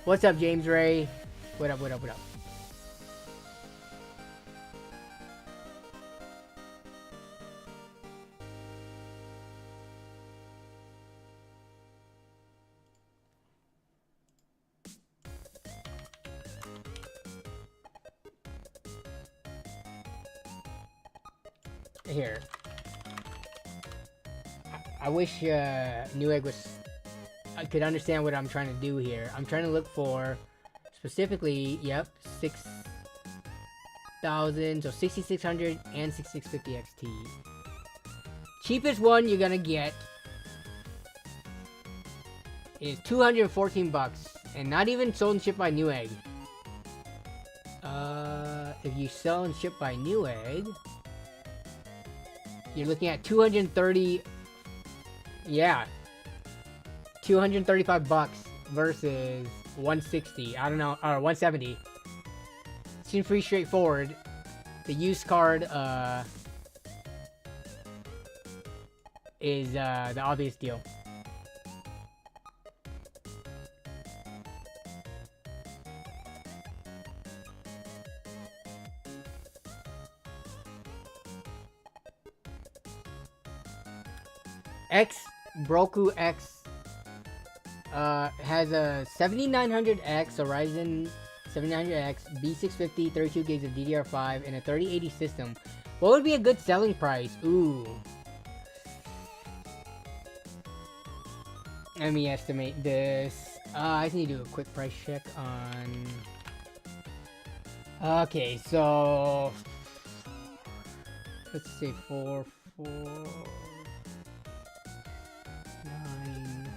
What's up, James Ray? What up, what up, what up? Here. I wish Newegg was could understand what I'm trying to do here. I'm trying to look for specifically, yep, 6,000, so 6600 and 6650 XT. Cheapest one you're gonna get is 214 bucks, and not even sold and shipped by Newegg. If you sell and ship by Newegg, you're looking at 230. Yeah, 235 bucks versus 160. I don't know, or 170. Seems pretty straightforward. The used card is the obvious deal. Broku X has a 7900X, a Ryzen 7900X, B650, 32 gigs of DDR5, and a 3080 system. What would be a good selling price? Ooh. Let me estimate this. I just need to do a quick price check on... Okay, so... Let's say 4, 4... 9.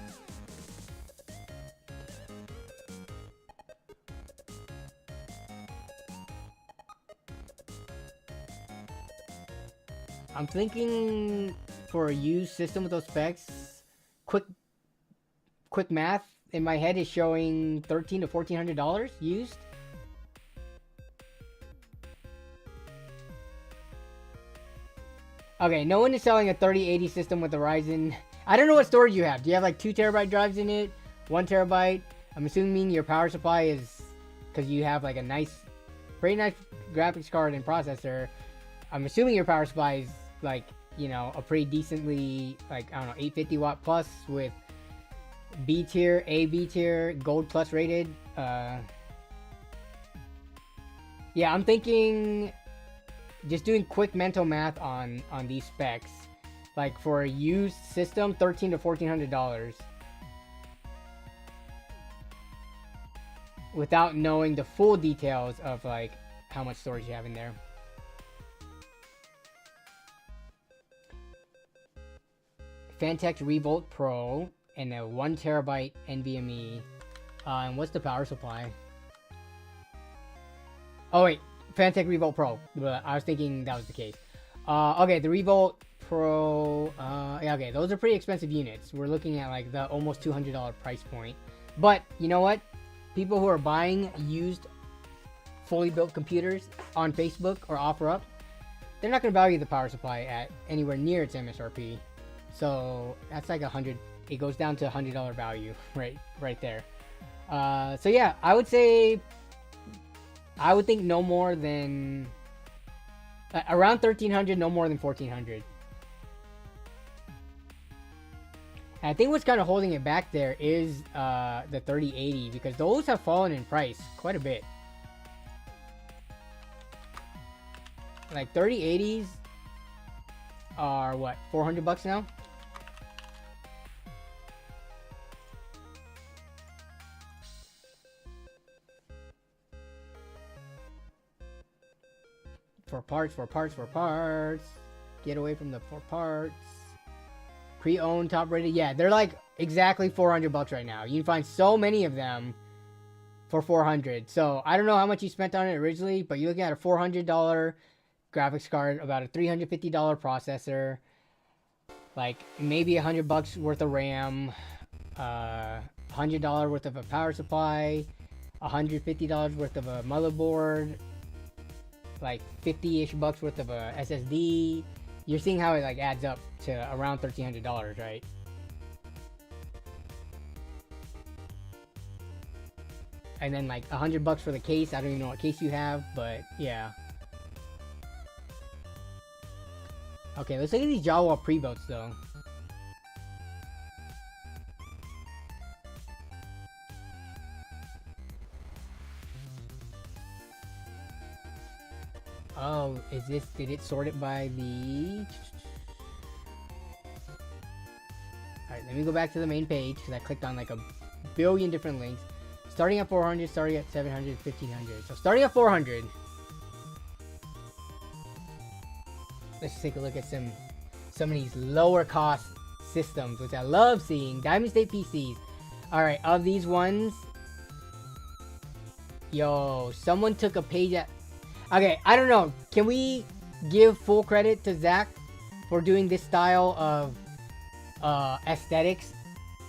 I'm thinking for a used system with those specs, quick math in my head is showing $1,300 to $1,400 used. Okay, no one is selling a 3080 system with a Ryzen. I don't know what storage you have. Do you have like 2 terabyte drives in it? 1 terabyte? I'm assuming your power supply is because you have like a nice, pretty nice graphics card and processor. I'm assuming your power supply is like, you know, a pretty decently, like, I don't know, 850 watt plus with B tier, B tier, gold plus rated. Yeah, I'm thinking, just doing quick mental math on these specs. Like for a used system, $1,300 to $1,400. Without knowing the full details of like how much storage you have in there. Fantex Revolt Pro and a 1 terabyte NVMe. And what's the power supply? Oh wait, Fantex Revolt Pro. I was thinking that was the case. Okay, the Revolt Pro. Yeah, okay, those are pretty expensive units. We're looking at like the almost $200 price point. But you know what? People who are buying used, fully built computers on Facebook or OfferUp, they're not going to value the power supply at anywhere near its MSRP. So that's like it goes down to $100 value right there. So yeah, I would think no more than around $1,300, no more than $1,400. I think what's kind of holding it back there is the 3080, because those have fallen in price quite a bit. Like 3080s are what, $400 now? For parts. Get away from the for parts. Pre-owned, top rated. Yeah, they're like exactly $400 right now. You can find so many of them for $400. So I don't know how much you spent on it originally, but you're looking at a $400 graphics card, about a $350 processor, like maybe $100 worth of RAM, $100 worth of a power supply, $150 worth of a motherboard, like 50-ish bucks worth of a SSD. You're seeing how it like adds up to around $1,300, right? And then like $100 for the case. I don't even know what case you have, but yeah. Okay, let's look at these Jawa pre-builts though. Oh, did it sort it by the... Alright, let me go back to the main page, because I clicked on like a billion different links. Starting at 400, starting at 700, 1500. So starting at 400. Let's take a look at some of these lower cost systems, which I love seeing. Diamond State PCs. Alright, of these ones... Yo, someone took a page at... Okay, I don't know. Can we give full credit to Zach for doing this style of aesthetics?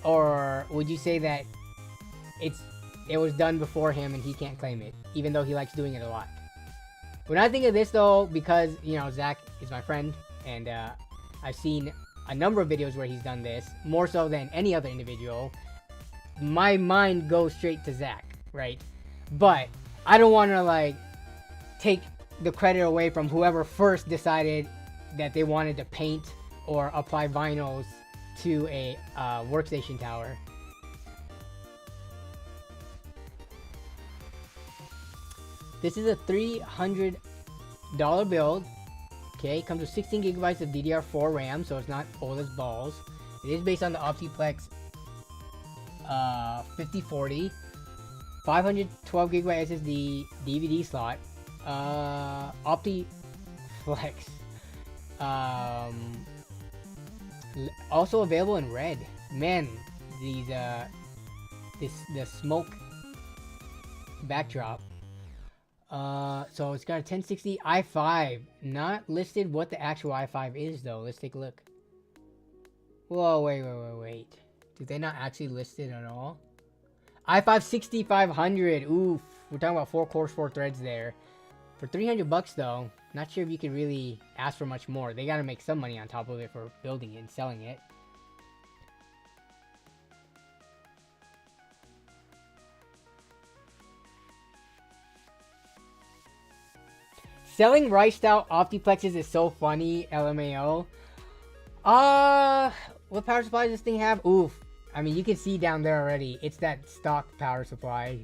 Or would you say that it was done before him and he can't claim it, even though he likes doing it a lot? When I think of this though, because, you know, Zach is my friend, and I've seen a number of videos where he's done this, more so than any other individual, my mind goes straight to Zach, right? But I don't want to, like, take the credit away from whoever first decided that they wanted to paint or apply vinyls to a workstation tower. This is a $300 build. Okay, comes with 16 gigabytes of DDR4 RAM, so it's not old as balls. It is based on the Optiplex 5040, 512 gigabyte SSD, DVD slot, Optiplex. Also available in red. Man, these the smoke backdrop. So it's got a 1060 i5. Not listed what the actual i5 is though. Let's take a look. Whoa, wait. Did they not actually list it at all? i5 6500. Oof. We're talking about 4 cores, 4 threads there. For $300 though, not sure if you could really ask for much more. They gotta make some money on top of it for building it and selling it. Selling riced out Optiplexes is so funny, LMAO. What power supply does this thing have? Oof. I mean, you can see down there already. It's that stock power supply.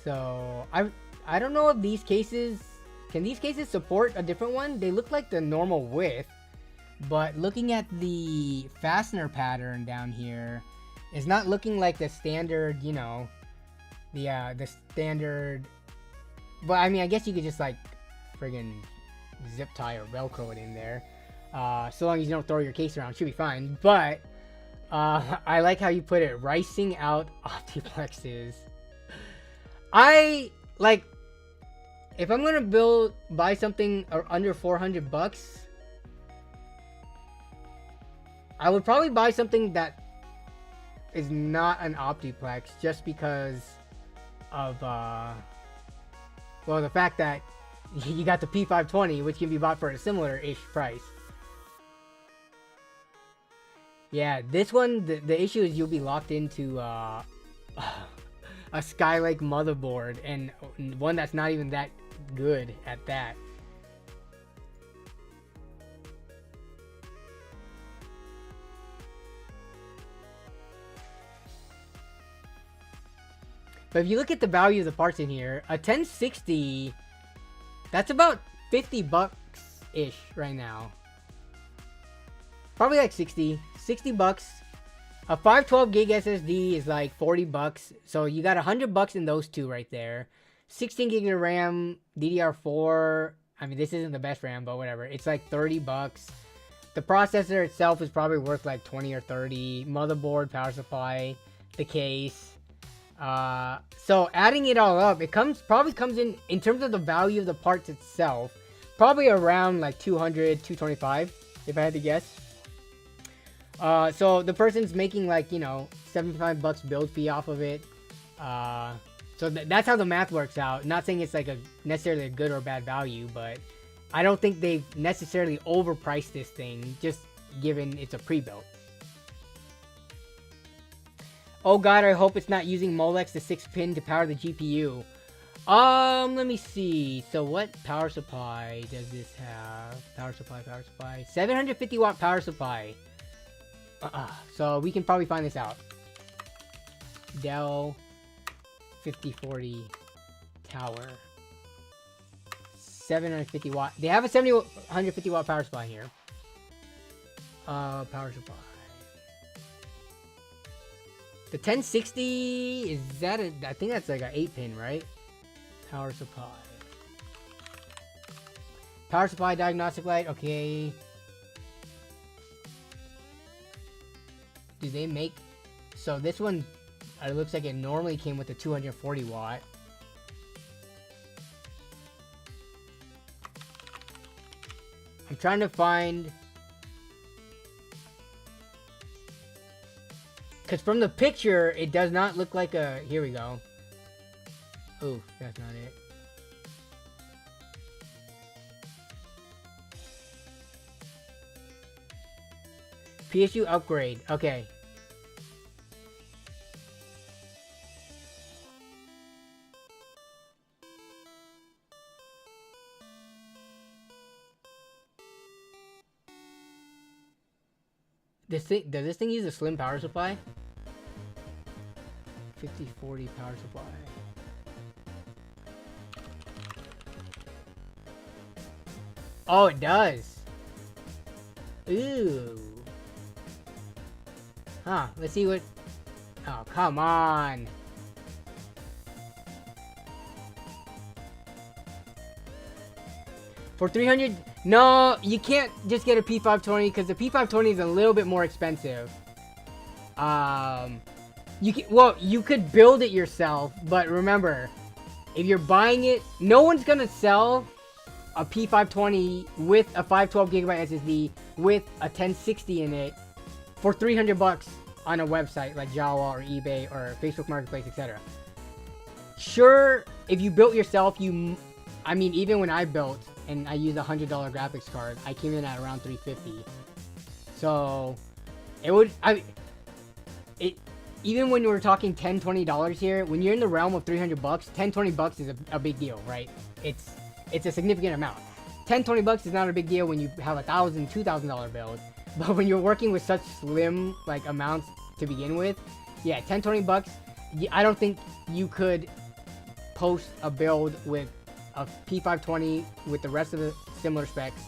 So, I don't know if these cases... Can these cases support a different one? They look like the normal width. But looking at the fastener pattern down here, it's not looking like the standard, you know, the standard. But I mean, I guess you could just like friggin' zip tie or Velcro it in there. So long as you don't throw your case around, should be fine. But I like how you put it, ricing out optiplexes. I like, if I'm gonna buy something under 400 bucks, I would probably buy something that is not an optiplex, just because of well, the fact that you got the P520, which can be bought for a similar-ish price. Yeah, this one, the issue is you'll be locked into a Skylake motherboard, and one that's not even that good at that. But if you look at the value of the parts in here, a 1060, that's about 50 bucks-ish right now. Probably like 60 bucks. A 512 gig SSD is like 40 bucks. So you got 100 bucks in those two right there. 16 gig of RAM, DDR4. I mean, this isn't the best RAM, but whatever. It's like 30 bucks. The processor itself is probably worth like 20 or 30. Motherboard, power supply, the case. So adding it all up, it probably comes in terms of the value of the parts itself, probably around like 200, 225, if I had to guess. So the person's making like, you know, 75 bucks build fee off of it. So that's how the math works out. Not saying it's like necessarily a good or bad value, but I don't think they've necessarily overpriced this thing, just given it's a pre-built. Oh god, I hope it's not using Molex, the 6-pin, to power the GPU. Let me see. So what power supply does this have? Power supply. 750 watt power supply. So we can probably find this out. Dell 5040 tower. 750 watt. They have a 750 watt power supply here. Power supply. The 1060, is that I think that's like an 8-pin, right? Power supply. Power supply diagnostic light, okay. Do they make... So this one, it looks like it normally came with a 240 watt. I'm trying to find... Because from the picture, it does not look like a... Here we go. Oh, that's not it. PSU upgrade. Okay. Does this thing use a slim power supply? 5040 power supply. Oh, it does. Ooh. Huh, let's see what... Oh, come on. For 300... No, you can't just get a P520 because the P520 is a little bit more expensive. You could build it yourself, but remember, if you're buying it, no one's gonna sell a P520 with a 512 gigabyte SSD with a 1060 in it for 300 bucks on a website like Jawa or eBay or Facebook Marketplace, etc. Sure, if you built yourself, I mean, even when I built and I used a $100 graphics card, I came in at around 350. So it would, even when we're talking $10, $20 here, when you're in the realm of 300 bucks, 10, 20 bucks is a big deal, right? It's a significant amount. 10, 20 bucks is not a big deal when you have a $1,000, $2,000 build. But when you're working with such slim like amounts to begin with, yeah, 10, 20 bucks, I don't think you could post a build with a P520 with the rest of the similar specs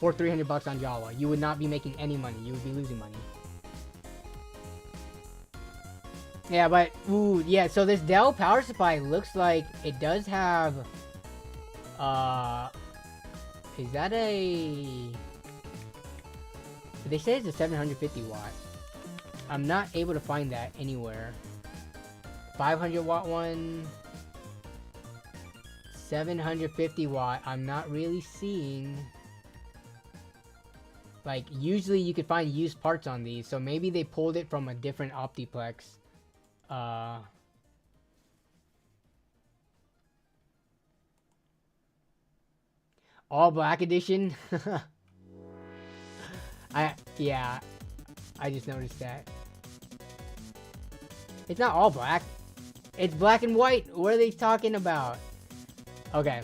for 300 bucks on Java. You would not be making any money. You would be losing money. Yeah, but ooh, yeah. So this Dell power supply looks like it does have. Is that a? They say it's a 750 watt. I'm not able to find that anywhere. 500 watt one. 750 watt. I'm not really seeing. Like, usually you could find used parts on these, so maybe they pulled it from a different Optiplex. All black edition. Yeah, I just noticed that. It's not all black. It's black and white. What are they talking about? Okay.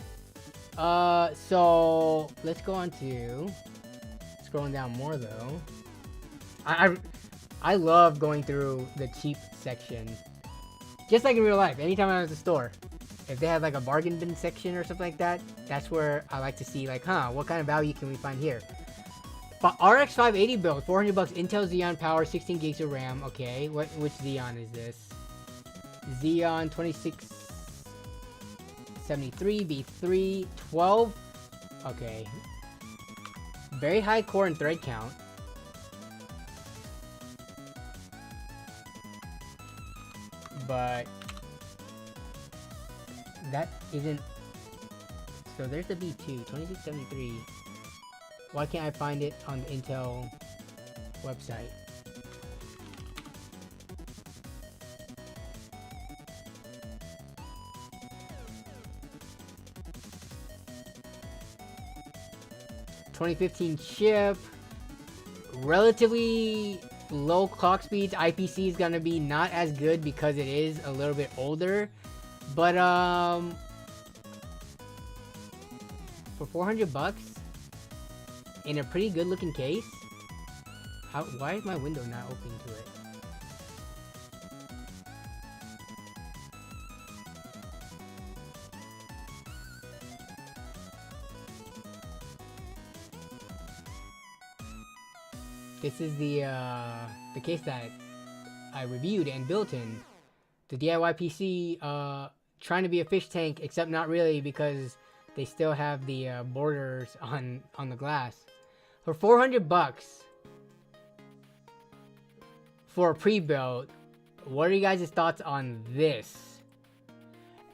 So let's go on to scrolling down more though. I love going through the cheap section. Just like in real life, anytime I'm at the store, if they have like a bargain bin section or something like that, that's where I like to see like, what kind of value can we find here? But RX 580 build, 400 bucks, Intel Xeon power, 16 gigs of RAM. Okay, which Xeon is this? Xeon 2673 V3 12. Okay. Very high core and thread count. But that isn't. So there's the B2 2673. Why can't I find it on the Intel website? ...2015 chip... ...relatively low clock speeds. IPC is gonna be not as good because it is a little bit older. But for 400 bucks... ...in a pretty good looking case... Why is my window not open to it? This is the case that I reviewed and built in. The DIY PC trying to be a fish tank, except not really because they still have the borders on the glass. For 400 bucks for a pre-built, what are you guys' thoughts on this?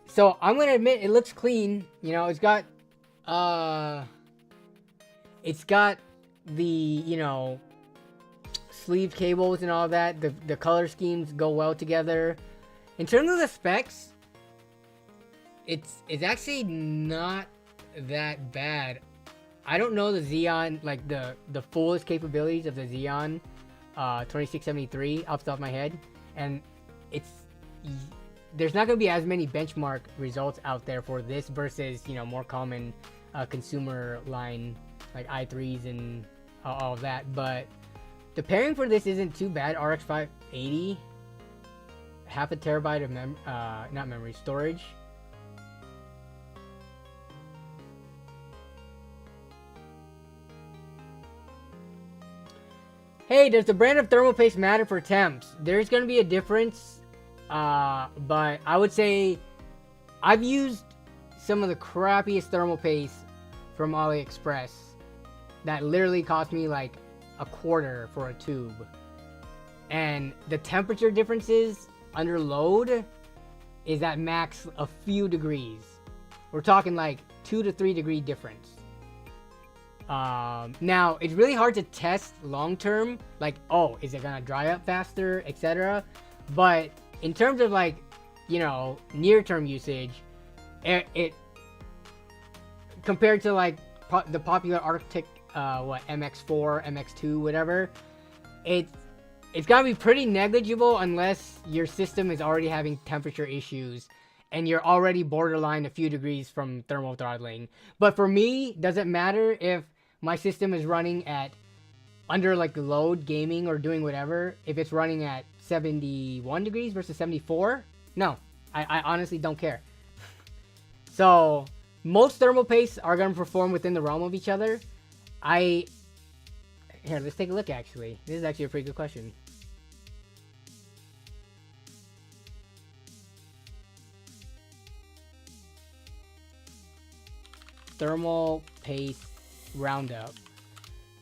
So I'm gonna admit it looks clean. You know, it's got the, you know, sleeve cables and all that. The color schemes go well together. In terms of the specs, it's actually not that bad. I don't know the Xeon, like the fullest capabilities of the Xeon 2673 off the top of my head, and there's not going to be as many benchmark results out there for this versus, you know, more common consumer line like i3s and all of that. But the pairing for this isn't too bad. RX 580, half a terabyte of not memory, storage. Hey, does the brand of thermal paste matter for temps? There's going to be a difference, but I would say I've used some of the crappiest thermal paste from AliExpress that literally cost me like a quarter for a tube. And the temperature differences under load is at max a few degrees. We're talking like 2 to 3 degree difference. Now it's really hard to test long term, like, oh, is it gonna dry up faster, etc. But in terms of, like, you know, near term usage, it compared to like the popular Arctic MX4, MX2, whatever, it's gotta be pretty negligible unless your system is already having temperature issues and you're already borderline a few degrees from thermal throttling. But for me, doesn't matter if my system is running at under like load gaming or doing whatever. If it's running at 71 degrees versus 74, no, I honestly don't care. So most thermal pastes are going to perform within the realm of each other. Here, let's take a look actually. This is actually a pretty good question. Thermal paste roundup.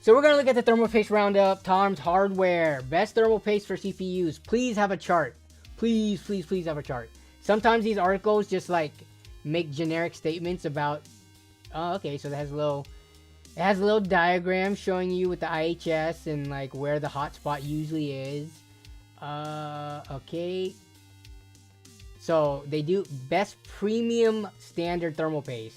So we're gonna look at the thermal paste roundup. Tom's Hardware. Best thermal paste for CPUs. Please have a chart. Please, please, please have a chart. Sometimes these articles just like make generic statements about. Oh, okay, so it has a little diagram showing you with the IHS and like where the hotspot usually is. Okay. So they do best premium standard thermal paste.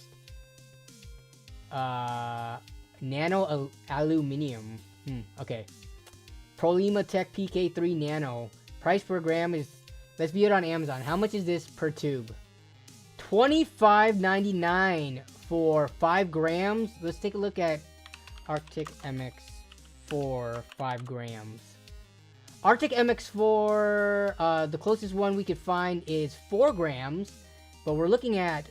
Nano aluminum. Okay. ProLimaTech PK3 Nano. Price per gram is, let's view it on Amazon. How much is this per tube? $25.99 for 5 grams. Let's take a look at Arctic MX4 5 grams. Arctic MX4, the closest one we could find is 4 grams, but we're looking at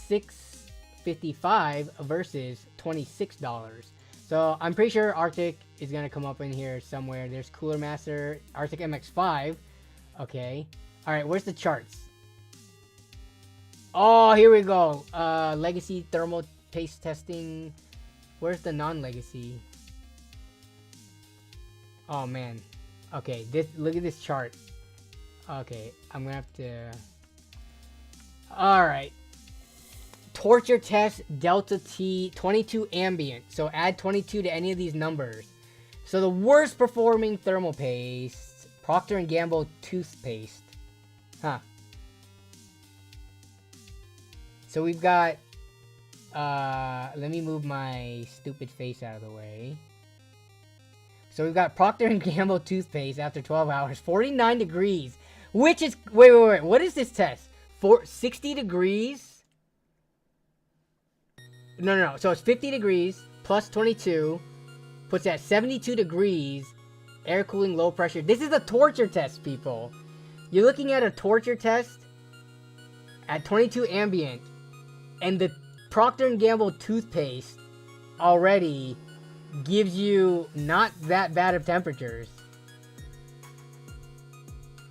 $6.55 versus $26. So I'm pretty sure Arctic is gonna come up in here somewhere. There's Cooler Master, Arctic MX5. Okay. Alright, where's the charts? Oh, here we go. Legacy thermal paste testing. Where's the non-legacy? Oh man. Okay, look at this chart. Okay, I'm gonna have to. Alright. Torture test Delta T 22 ambient. So add 22 to any of these numbers. So the worst performing thermal paste, Procter & Gamble toothpaste. Huh. So we've got, let me move my stupid face out of the way. So we've got Procter & Gamble toothpaste after 12 hours, 49 degrees, which is, wait, what is this test? 60 degrees? No, so it's 50 degrees plus 22, puts at 72 degrees, air cooling, low pressure. This is a torture test, people. You're looking at a torture test at 22 ambient, and the Procter & Gamble toothpaste already gives you not that bad of temperatures.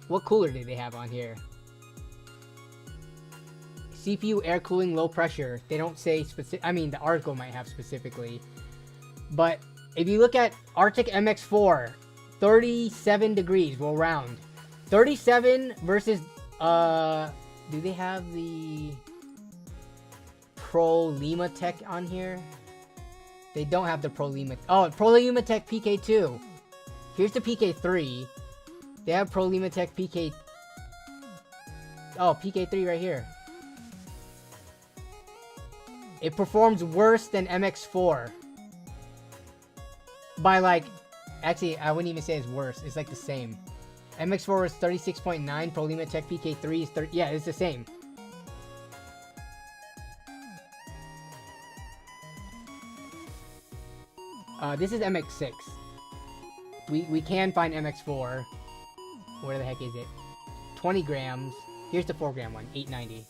What cooler do they have on here? CPU air cooling, low pressure. They don't say specific. I mean, the article might have specifically. But if you look at Arctic MX4, 37 degrees, we'll round. 37 versus, do they have the ProLimaTech on here? They don't have the ProLimaTech. Oh, ProLimaTech PK2. Here's the PK3. They have ProLimaTech PK. Oh, PK3 right here. It performs worse than MX4. By like, actually, I wouldn't even say it's worse. It's like the same. MX4 is 36.9. ProLimaTech PK3 is 30. Yeah, it's the same. This is MX6. We can find MX4. Where the heck is it? 20 grams. Here's the 4 gram one. 890.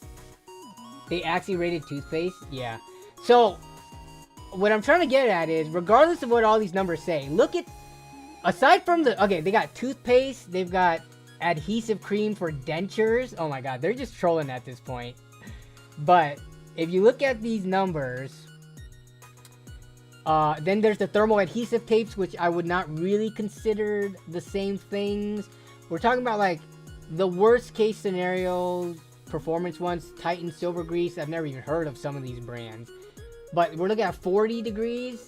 They actually rated toothpaste? Yeah. So, what I'm trying to get at is, regardless of what all these numbers say, look at, aside from the, okay, they got toothpaste, they've got adhesive cream for dentures. Oh my god, they're just trolling at this point. But, if you look at these numbers, then there's the thermal adhesive tapes, which I would not really consider the same things. We're talking about, like, the worst case scenarios, performance ones, Titan Silver Grease. I've never even heard of some of these brands. But we're looking at 40 degrees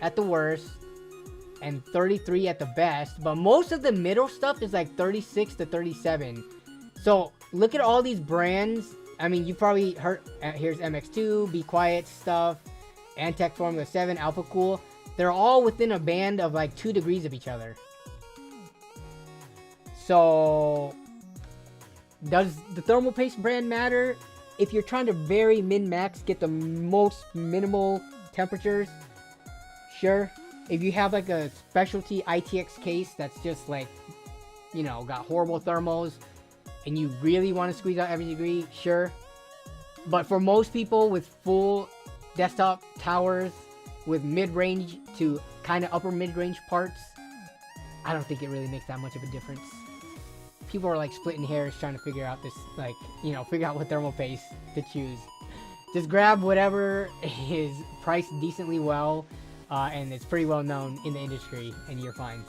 at the worst and 33 at the best. But most of the middle stuff is like 36 to 37. So look at all these brands. I mean, you probably heard, here's MX2, Be Quiet stuff, Antec Formula 7, Alpha Cool. They're all within a band of like 2 degrees of each other. So does the thermal paste brand matter? If you're trying to very min-max, get the most minimal temperatures, sure. If you have like a specialty ITX case that's just like, you know, got horrible thermals, and you really want to squeeze out every degree, sure. But for most people with full desktop towers, with mid-range to kind of upper mid-range parts, I don't think it really makes that much of a difference. People are like splitting hairs trying to figure out this, like, you know, figure out what thermal paste to choose. Just grab whatever is priced decently well, and it's pretty well known in the industry, and you're fine.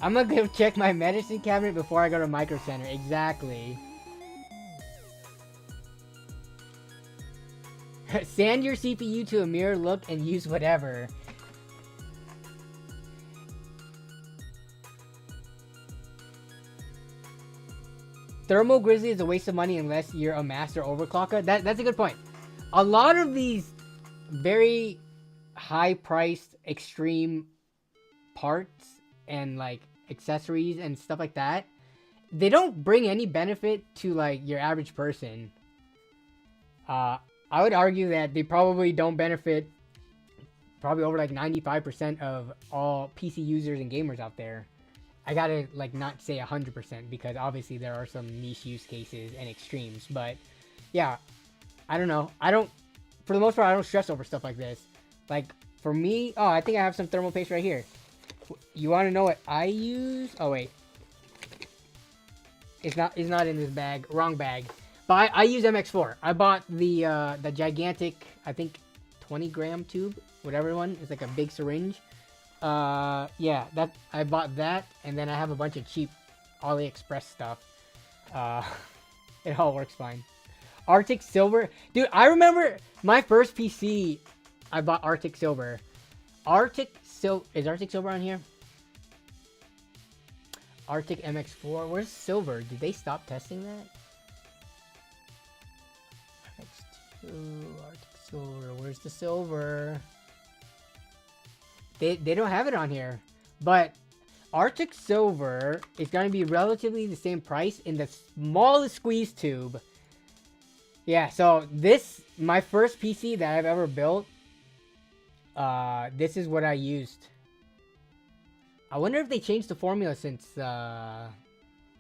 I'm gonna go check my medicine cabinet before I go to Micro Center. Exactly. Sand your CPU to a mirror look and use whatever. Thermal Grizzly is a waste of money unless you're a master overclocker. That's a good point. A lot of these very high-priced extreme parts and like accessories and stuff like that, they don't bring any benefit to like your average person. I would argue that they probably don't benefit probably over like 95% of all PC users and gamers out there. I gotta like not say 100% because obviously there are some niche use cases and extremes, but yeah, I don't know. For the most part, I don't stress over stuff like this. Like for me, oh, I think I have some thermal paste right here. You want to know what I use? Oh wait, it's not in this bag. Wrong bag. But I use MX4. I bought the gigantic, I think 20-gram tube, whatever one. It's like a big syringe. Yeah, that I bought that, and then I have a bunch of cheap AliExpress stuff. It all works fine. Arctic Silver, dude. I remember my first PC. I bought Arctic Silver. Is Arctic Silver on here? Arctic MX4. Where's Silver? Did they stop testing that? Arctic Silver. Where's the Silver? They don't have it on here. But Arctic Silver is going to be relatively the same price in the smallest squeeze tube. Yeah, so this, my first PC that I've ever built, this is what I used. I wonder if they changed the formula since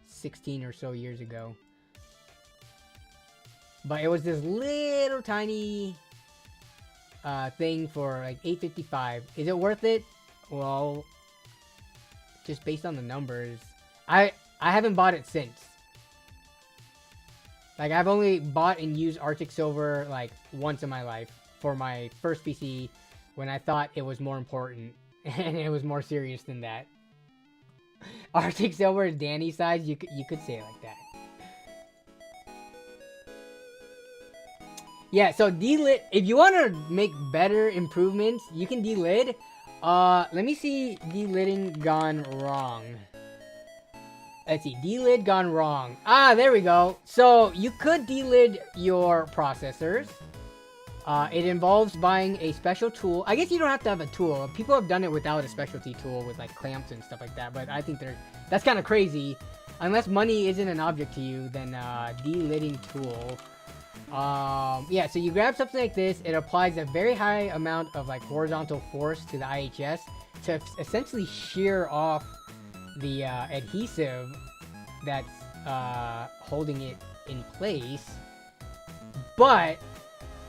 16 or so years ago. But it was this little tiny thing for like $8.55. Is it worth it? Well, just based on the numbers, I haven't bought it since. Like I've only bought and used Arctic Silver like once in my life for my first PC when I thought it was more important and it was more serious than that. Arctic Silver is Danny size. You could say it like that. Yeah, so delid, if you want to make better improvements, you can delid. Let me see delidding gone wrong. Let's see, delid gone wrong. Ah, there we go. So you could delid your processors. It involves buying a special tool. I guess you don't have to have a tool. People have done it without a specialty tool with like clamps and stuff like that, but I think that's kind of crazy. Unless money isn't an object to you, then delidding tool. Yeah, so you grab something like this. It applies a very high amount of like horizontal force to the IHS to essentially shear off the adhesive that's holding it in place. But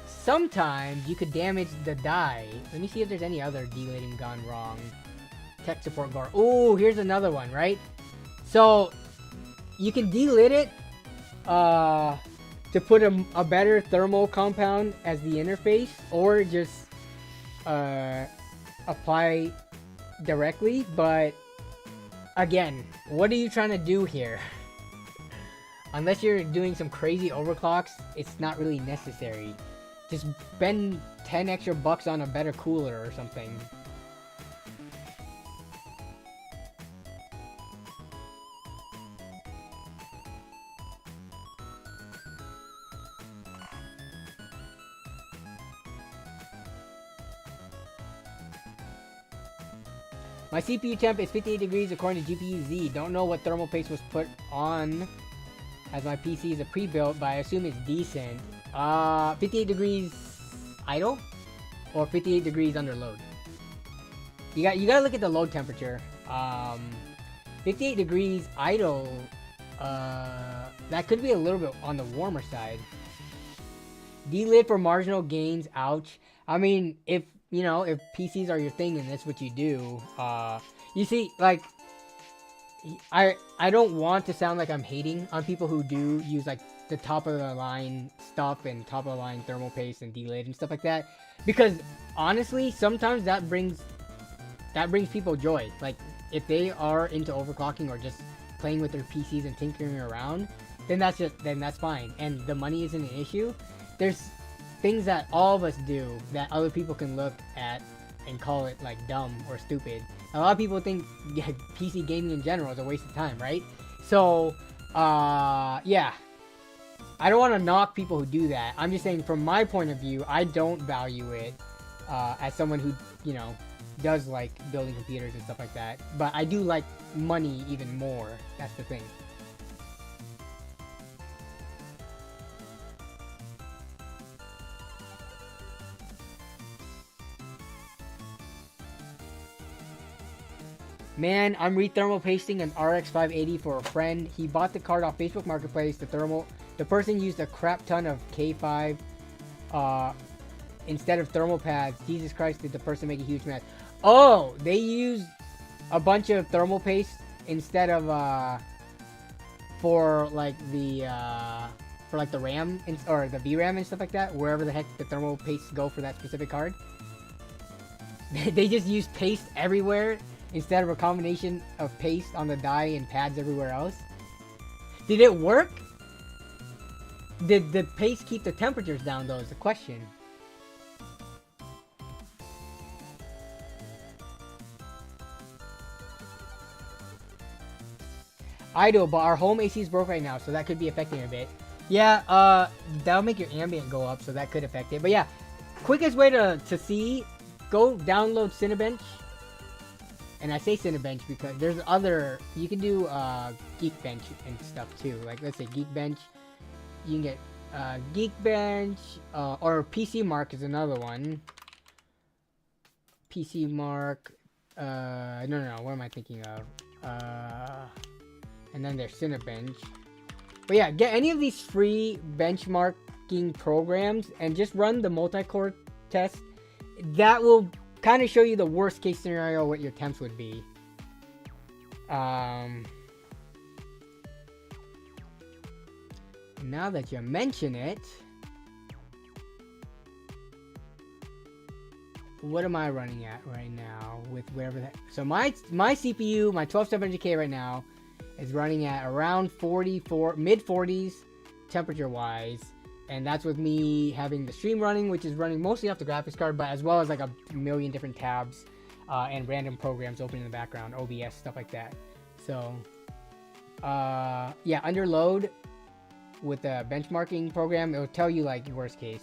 sometimes you could damage the die. Let me see if there's any other delidding gone wrong. Tech support bar. Oh, here's another one, right? So you can delid it to put a better thermal compound as the interface, or just apply directly. But again, what are you trying to do here? Unless you're doing some crazy overclocks, it's not really necessary. Just spend 10 extra bucks on a better cooler or something. My CPU temp is 58 degrees according to GPU Z. Don't know what thermal paste was put on, as my PC is a pre-built, but I assume it's decent. 58 degrees idle, or 58 degrees under load. You gotta look at the load temperature. 58 degrees idle, that could be a little bit on the warmer side. delid for marginal gains. Ouch. I mean, if you know, if PCs are your thing and that's what you do, you see, like, I don't want to sound like I'm hating on people who do use like the top of the line stuff and top of the line thermal paste and delid and stuff like that, because honestly, sometimes that brings people joy. Like, if they are into overclocking or just playing with their PCs and tinkering around, then that's fine, and the money isn't an issue. There's things that all of us do that other people can look at and call it like dumb or stupid. A lot of people think PC gaming in general is a waste of time, right? So, yeah. I don't want to knock people who do that. I'm just saying, from my point of view, I don't value it as someone who, you know, does like building computers and stuff like that. But I do like money even more. That's the thing. Man, I'm re-thermal pasting an RX 580 for a friend. He bought the card off Facebook Marketplace. The person used a crap ton of K5 instead of thermal pads. Jesus Christ, did the person make a huge mess? Oh, they used a bunch of thermal paste instead of for like the RAM or the VRAM and stuff like that. Wherever the heck the thermal pastes go for that specific card, they just use paste everywhere instead of a combination of paste on the die and pads everywhere else. Did it work? Did the paste keep the temperatures down, though, is the question. Idle, but our home AC is broke right now, so that could be affecting it a bit. Yeah, that'll make your ambient go up, so that could affect it. But yeah, quickest way to see, go download Cinebench. And I say Cinebench because there's other, you can do Geekbench and stuff too. Like, let's say Geekbench, you can get Geekbench, or PCMark is another one. PCMark, no, what am I thinking of? And then there's Cinebench. But yeah, get any of these free benchmarking programs and just run the multi-core test. That will kind of show you the worst case scenario what your temps would be. Now that you mention it, what am I running at right now with whatever that? So my CPU, my 12700K right now is running at around 44, mid 40s temperature wise. And that's with me having the stream running, which is running mostly off the graphics card, but as well as like a million different tabs and random programs open in the background, OBS, stuff like that. So, yeah, under load with the benchmarking program, it'll tell you like worst case.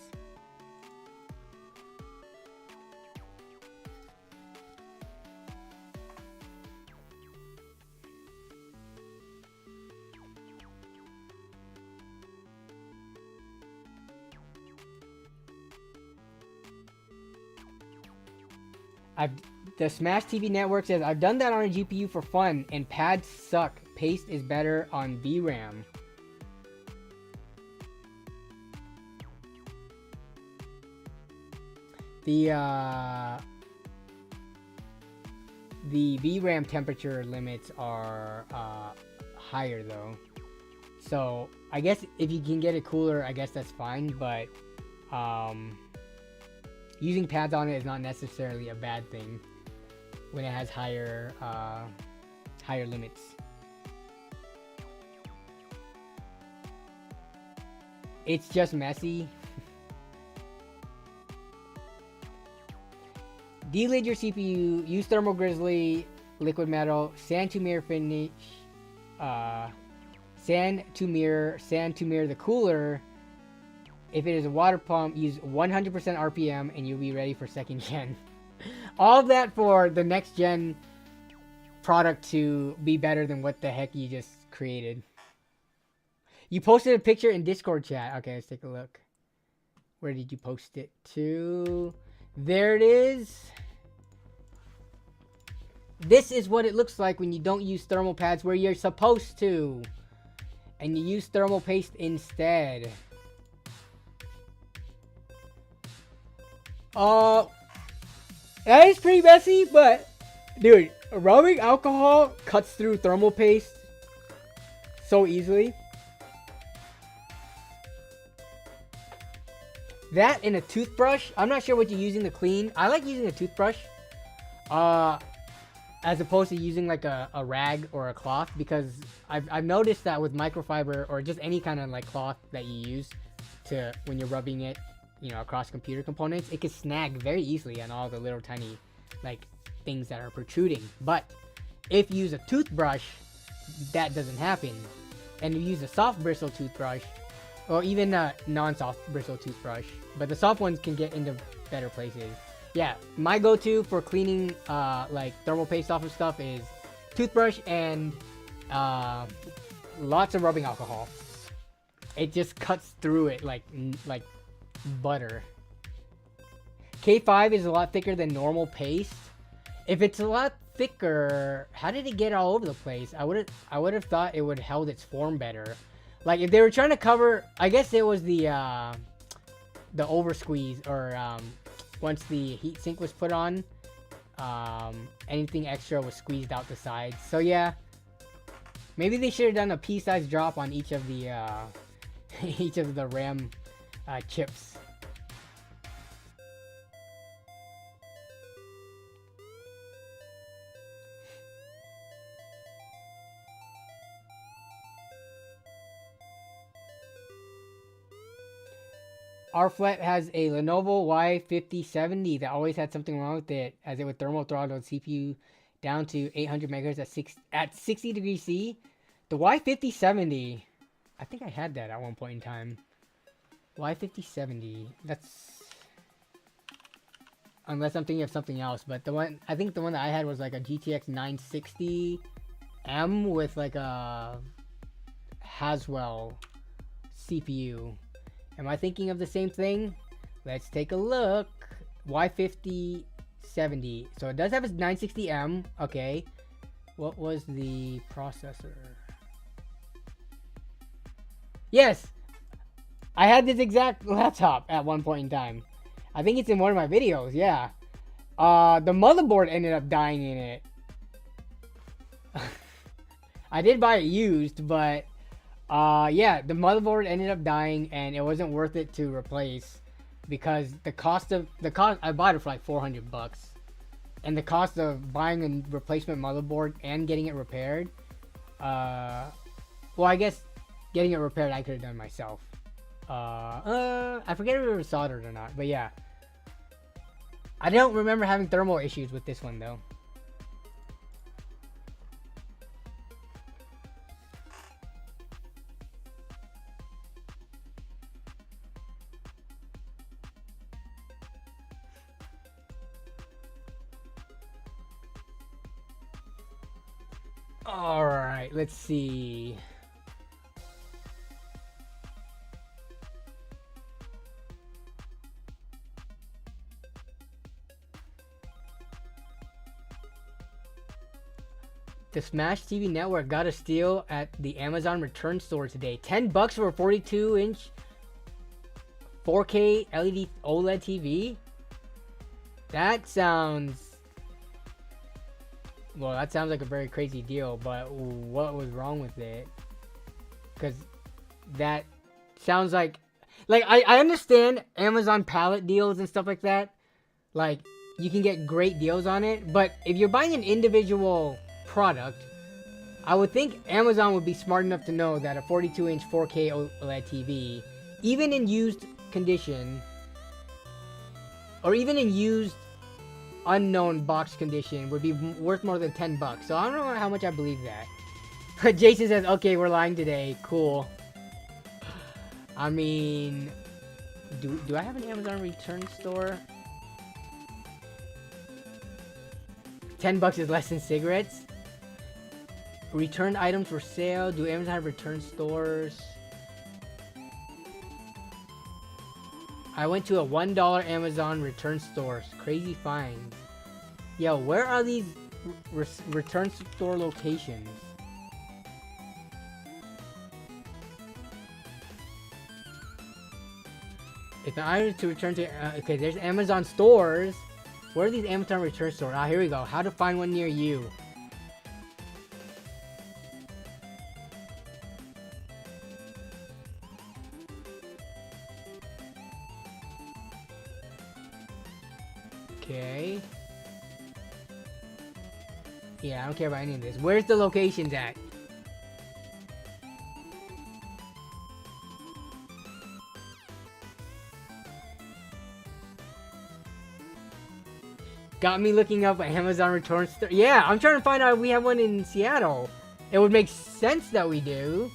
The Smash TV Network says, I've done that on a GPU for fun, and pads suck. Paste is better on VRAM. The VRAM temperature limits are higher though. So I guess if you can get it cooler, I guess that's fine, but using pads on it is not necessarily a bad thing when it has higher limits. It's just messy. Delid your CPU, use Thermal Grizzly, liquid metal, sand to mirror finish, sand to mirror the cooler. If it is a water pump, use 100% RPM and you'll be ready for second gen. All of that for the next gen product to be better than what the heck you just created. You posted a picture in Discord chat. Okay, let's take a look. Where did you post it to? There it is. This is what it looks like when you don't use thermal pads where you're supposed to. And you use thermal paste instead. That is pretty messy, but dude, rubbing alcohol cuts through thermal paste so easily. That and a toothbrush. I'm not sure what you're using to clean. I like using a toothbrush, as opposed to using like a rag or a cloth, because I've noticed that with microfiber or just any kind of like cloth that you use to when you're rubbing it, you know, across computer components, it can snag very easily on all the little tiny like things that are protruding. But if you use a toothbrush, that doesn't happen. And you use a soft bristle toothbrush, or even a non-soft bristle toothbrush, but the soft ones can get into better places. Yeah, my go-to for cleaning like thermal paste off of stuff is toothbrush and lots of rubbing alcohol. It just cuts through it like butter. K5 is a lot thicker than normal paste. If it's a lot thicker, how did it get all over the place? I would have thought it would have held its form better. Like if they were trying to cover, I guess it was the over squeeze, or once the heat sink was put on, anything extra was squeezed out the sides. So yeah, maybe they should have done a pea-sized drop on each of the RAM chips. Our flat has a Lenovo Y5070 that always had something wrong with it, as it would thermal throttle the CPU down to 800 megahertz at 60 degrees C. The Y5070, I think I had that at one point in time. Y5070, that's... Unless I'm thinking of something else, but I think the one that I had was like a GTX 960M with like a Haswell CPU. Am I thinking of the same thing? Let's take a look. Y5070. So it does have a 960M. Okay. What was the processor? Yes! I had this exact laptop at one point in time. I think it's in one of my videos, yeah. The motherboard ended up dying in it. I did buy it used, but... yeah, the motherboard ended up dying, and it wasn't worth it to replace, because I bought it for like $400, and the cost of buying a replacement motherboard and getting it repaired, well, I guess getting it repaired I could have done myself. I forget if it was soldered or not, but yeah, I don't remember having thermal issues with this one though. Alright, let's see. The Smash TV Network got a steal at the Amazon return store today. $10 for a 42-inch 4K LED OLED TV? That sounds... Well, that sounds like a very crazy deal, but what was wrong with it? Because that sounds like I understand Amazon pallet deals and stuff like that. Like, you can get great deals on it, but if you're buying an individual product, I would think Amazon would be smart enough to know that a 42-inch 4K OLED TV, even in used condition, or even in used unknown box condition, would be worth more than $10. So I don't know how much I believe that. Jason says, okay, we're lying today. Cool. I mean, do I have an Amazon return store? $10 is less than cigarettes. Returned items for sale. Do Amazon have return stores? I went to a $1 Amazon return store. Crazy finds. Yo, where are these return store locations? If an item is to return to... okay, there's Amazon stores. Where are these Amazon return stores? Ah, here we go. How to find one near you. Okay. Yeah, I don't care about any of this. Where's the locations at? Got me looking up Amazon return store. Yeah, I'm trying to find out if we have one in Seattle. It would make sense that we do,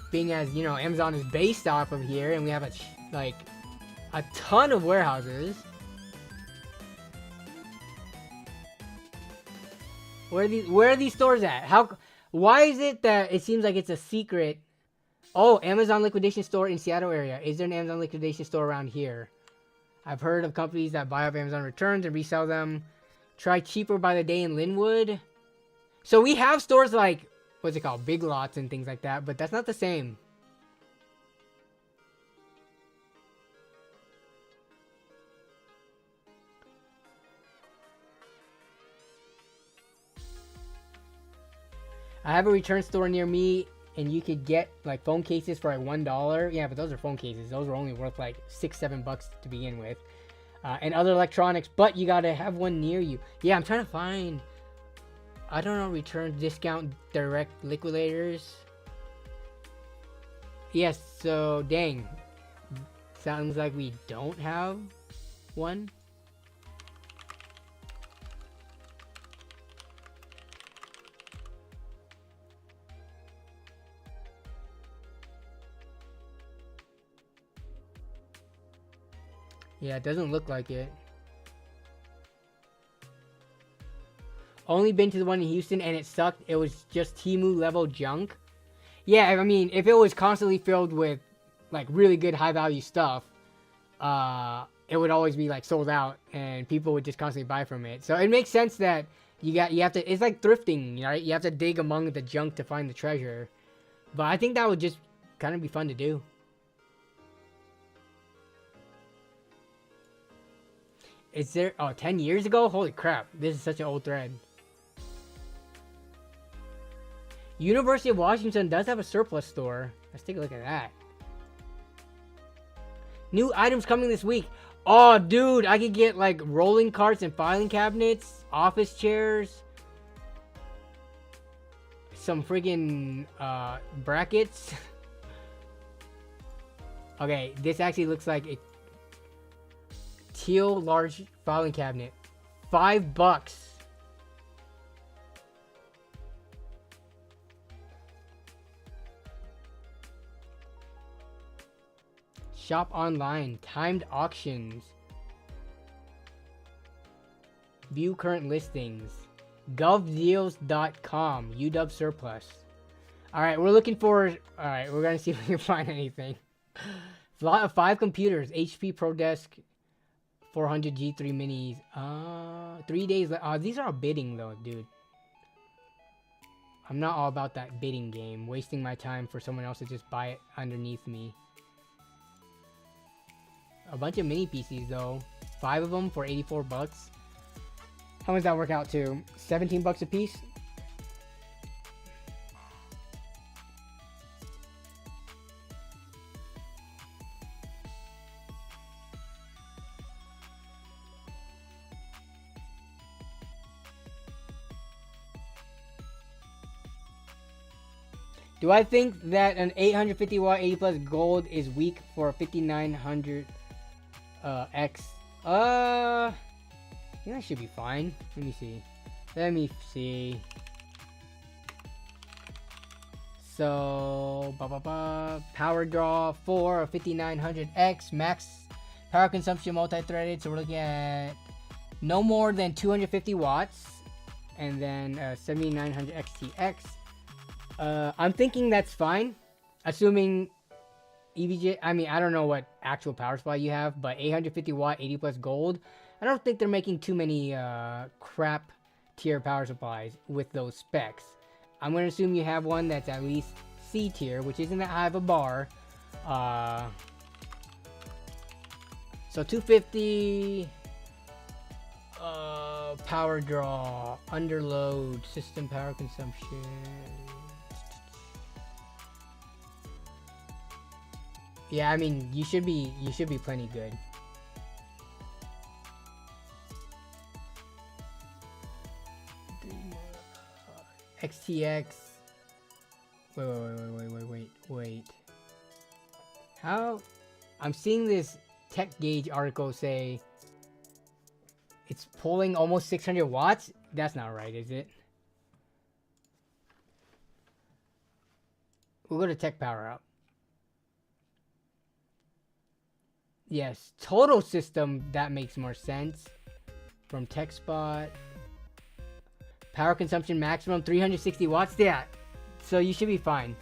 being as, you know, Amazon is based off of here, and we have a ton of warehouses. Where are these stores at? Why is it that it seems like it's a secret? Oh, Amazon liquidation store in Seattle area. Is there an Amazon liquidation store around here? I've heard of companies that buy up Amazon returns and resell them. Try cheaper by the day in Lynnwood. So we have stores like, what's it called? Big Lots and things like that, but that's not the same. I have a return store near me, and you could get like phone cases for like $1. Yeah, but those are phone cases. Those are only worth like $6-7 to begin with. And other electronics, but you gotta have one near you. Yeah, I'm trying to find, I don't know, return discount direct liquidators. Yes, so dang. Sounds like we don't have one. Yeah, it doesn't look like it. Only been to the one in Houston and it sucked. It was just Temu level junk. Yeah, I mean, if it was constantly filled with like really good high value stuff, it would always be like sold out and people would just constantly buy from it. So it makes sense that you have to, it's like thrifting, right? You have to dig among the junk to find the treasure. But I think that would just kind of be fun to do. Is there... oh, 10 years ago? Holy crap. This is such an old thread. University of Washington does have a surplus store. Let's take a look at that. New items coming this week. Oh, dude. I could get, like, rolling carts and filing cabinets. Office chairs. Some friggin' brackets. Okay, this actually looks like a teal large filing cabinet. $5. Shop online. Timed auctions. View current listings. govdeals.com. UW surplus. Alright, we're looking for... alright, we're gonna see if we can find anything. 5 computers. HP ProDesk 400 G3 minis. 3 days. These are all bidding though, dude. I'm not all about that bidding game. Wasting my time for someone else to just buy it underneath me. A bunch of mini PCs though. 5 of them for $84. How much does that work out to? $17 a piece? Do I think that an 850 watt 80 plus gold is weak for a 5900 X? I think that should be fine. Let me see. So, power draw for a 5900X, max power consumption multi-threaded. So we're looking at no more than 250 watts, and then 7900 XTX. I'm thinking that's fine, assuming EVGA. I mean, I don't know what actual power supply you have, but 850 watt 80 plus gold. I don't think they're making too many crap tier power supplies with those specs. I'm going to assume you have one that's at least C tier, which isn't that high of a bar. So 250 power draw, underload, system power consumption. Yeah, I mean, you should be plenty good. XTX. Wait. How? I'm seeing this Tech Gauge article say it's pulling almost 600 watts. That's not right, is it? We'll go to Tech Power Up. Yes, total system, that makes more sense. From TechSpot. Power consumption maximum 360 watts. Yeah, so you should be fine.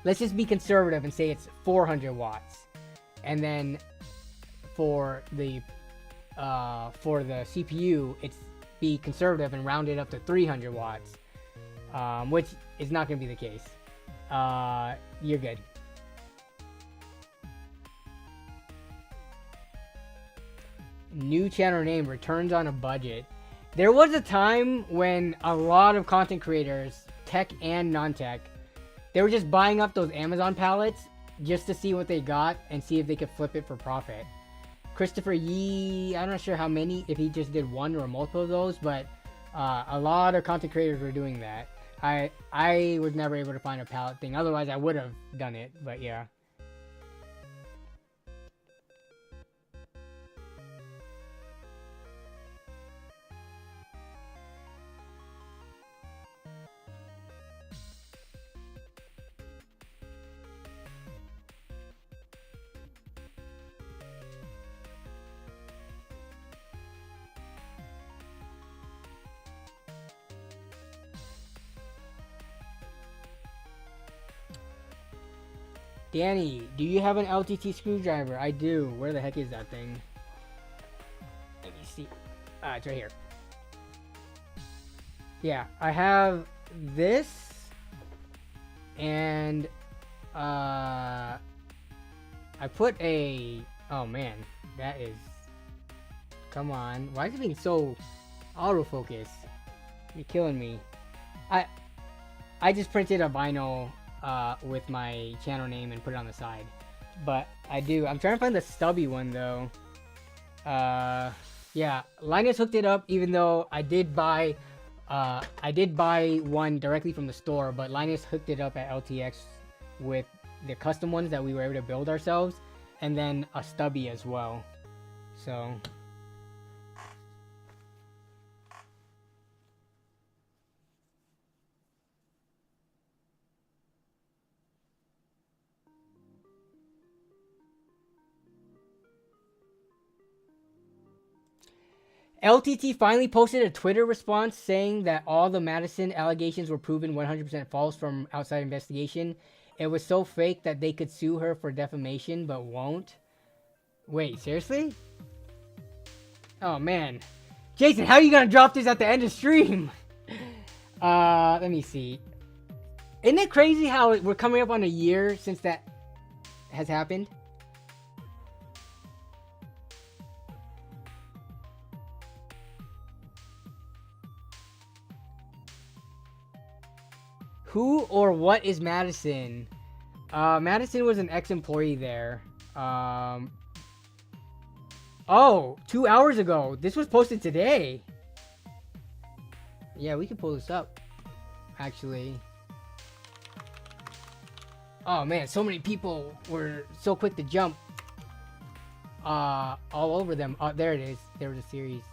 Let's just be conservative and say it's 400 watts. And then for the CPU, it's be conservative and round it up to 300 watts, which is not going to be the case. You're good. New channel name, returns on a budget. There was a time when a lot of content creators, tech and non-tech, they were just buying up those Amazon pallets just to see what they got and see if they could flip it for profit. Christopher Yee, I'm not sure how many, if he just did one or multiple of those, but a lot of content creators were doing that. I was never able to find a pallet thing, otherwise I would have done it, but yeah. Danny, do you have an LTT screwdriver? I do. Where the heck is that thing? Let me see. It's right here. Yeah, I have this. And, I put a... Oh, man. That is... Come on. Why is it being so autofocus? You're killing me. I just printed a vinyl... with my channel name and put it on the side, but I'm trying to find the stubby one though. Yeah, Linus hooked it up, even though I did buy one directly from the store, but Linus hooked it up at LTX with the custom ones that we were able to build ourselves, and then a stubby as well. So LTT finally posted a Twitter response saying that all the Madison allegations were proven 100% false from outside investigation. It was so fake that they could sue her for defamation, but won't. Wait, seriously? Oh, man. Jason, how are you going to drop this at the end of stream? Let me see. Isn't it crazy how we're coming up on a year since that has happened? Who or what is Madison? Madison was an ex-employee there. Oh, 2 hours ago. This was posted today. Yeah, we can pull this up, actually. Oh, man, so many people were so quick to jump all over them. Oh, there it is. There was a series.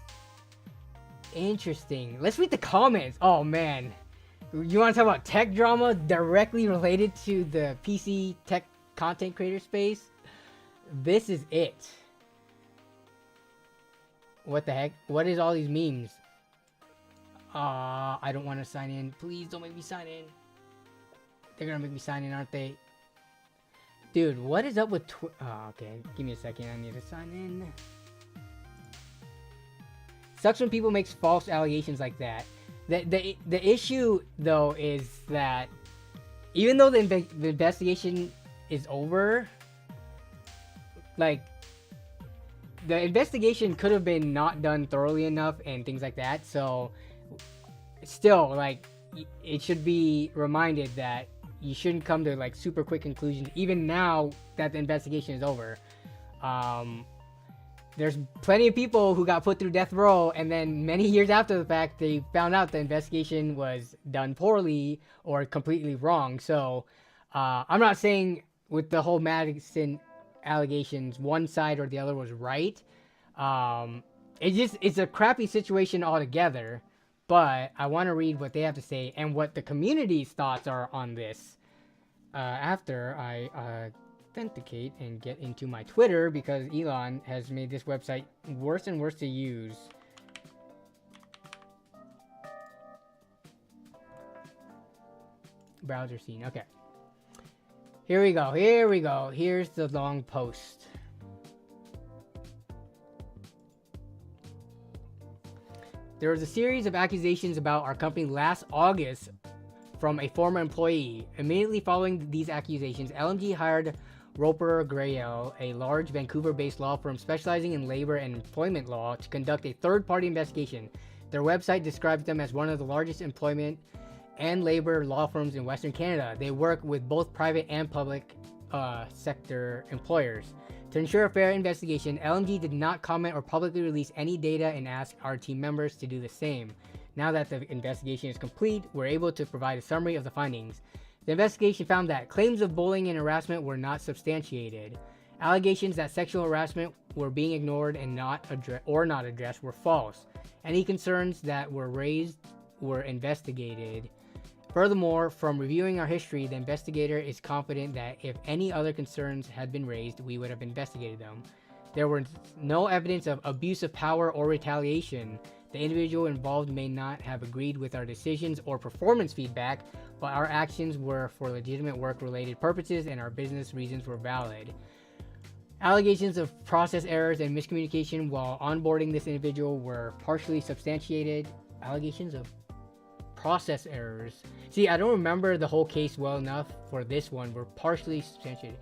Interesting. Let's read the comments. Oh, man. You want to talk about tech drama directly related to the PC tech content creator space? This is it. What the heck? What is all these memes? I don't want to sign in. Please don't make me sign in. They're going to make me sign in, aren't they? Dude, what is up with oh, okay. Give me a second. I need to sign in. Sucks when people make false allegations like that. The issue, though, is that even though the investigation is over, like, the investigation could have been not done thoroughly enough and things like that. So still, like, it should be reminded that you shouldn't come to like super quick conclusions even now that the investigation is over. There's plenty of people who got put through death row, and then many years after the fact, they found out the investigation was done poorly or completely wrong. So I'm not saying with the whole Madison allegations, one side or the other was right. It's a crappy situation altogether, but I want to read what they have to say and what the community's thoughts are on this after I authenticate and get into my Twitter, because Elon has made this website worse and worse to use. Browser scene. Okay. Here we go. Here we go. Here's the long post. There was a series of accusations about our company last August from a former employee. Immediately following these accusations, LMG hired Roper Grayel, a large Vancouver-based law firm specializing in labor and employment law, to conduct a third-party investigation. Their website describes them as one of the largest employment and labor law firms in Western Canada. They work with both private and public sector employers. To ensure a fair investigation, LMG did not comment or publicly release any data and asked our team members to do the same. Now that the investigation is complete, we're able to provide a summary of the findings. The investigation found that claims of bullying and harassment were not substantiated. Allegations that sexual harassment were being ignored and not addressed were false. Any concerns that were raised were investigated. Furthermore, from reviewing our history, the investigator is confident that if any other concerns had been raised, we would have investigated them. There was no evidence of abuse of power or retaliation. The individual involved may not have agreed with our decisions or performance feedback, but our actions were for legitimate work-related purposes and our business reasons were valid. Allegations of process errors and miscommunication while onboarding this individual were partially substantiated. Allegations of process errors. See, I don't remember the whole case well enough for this one. Were partially substantiated.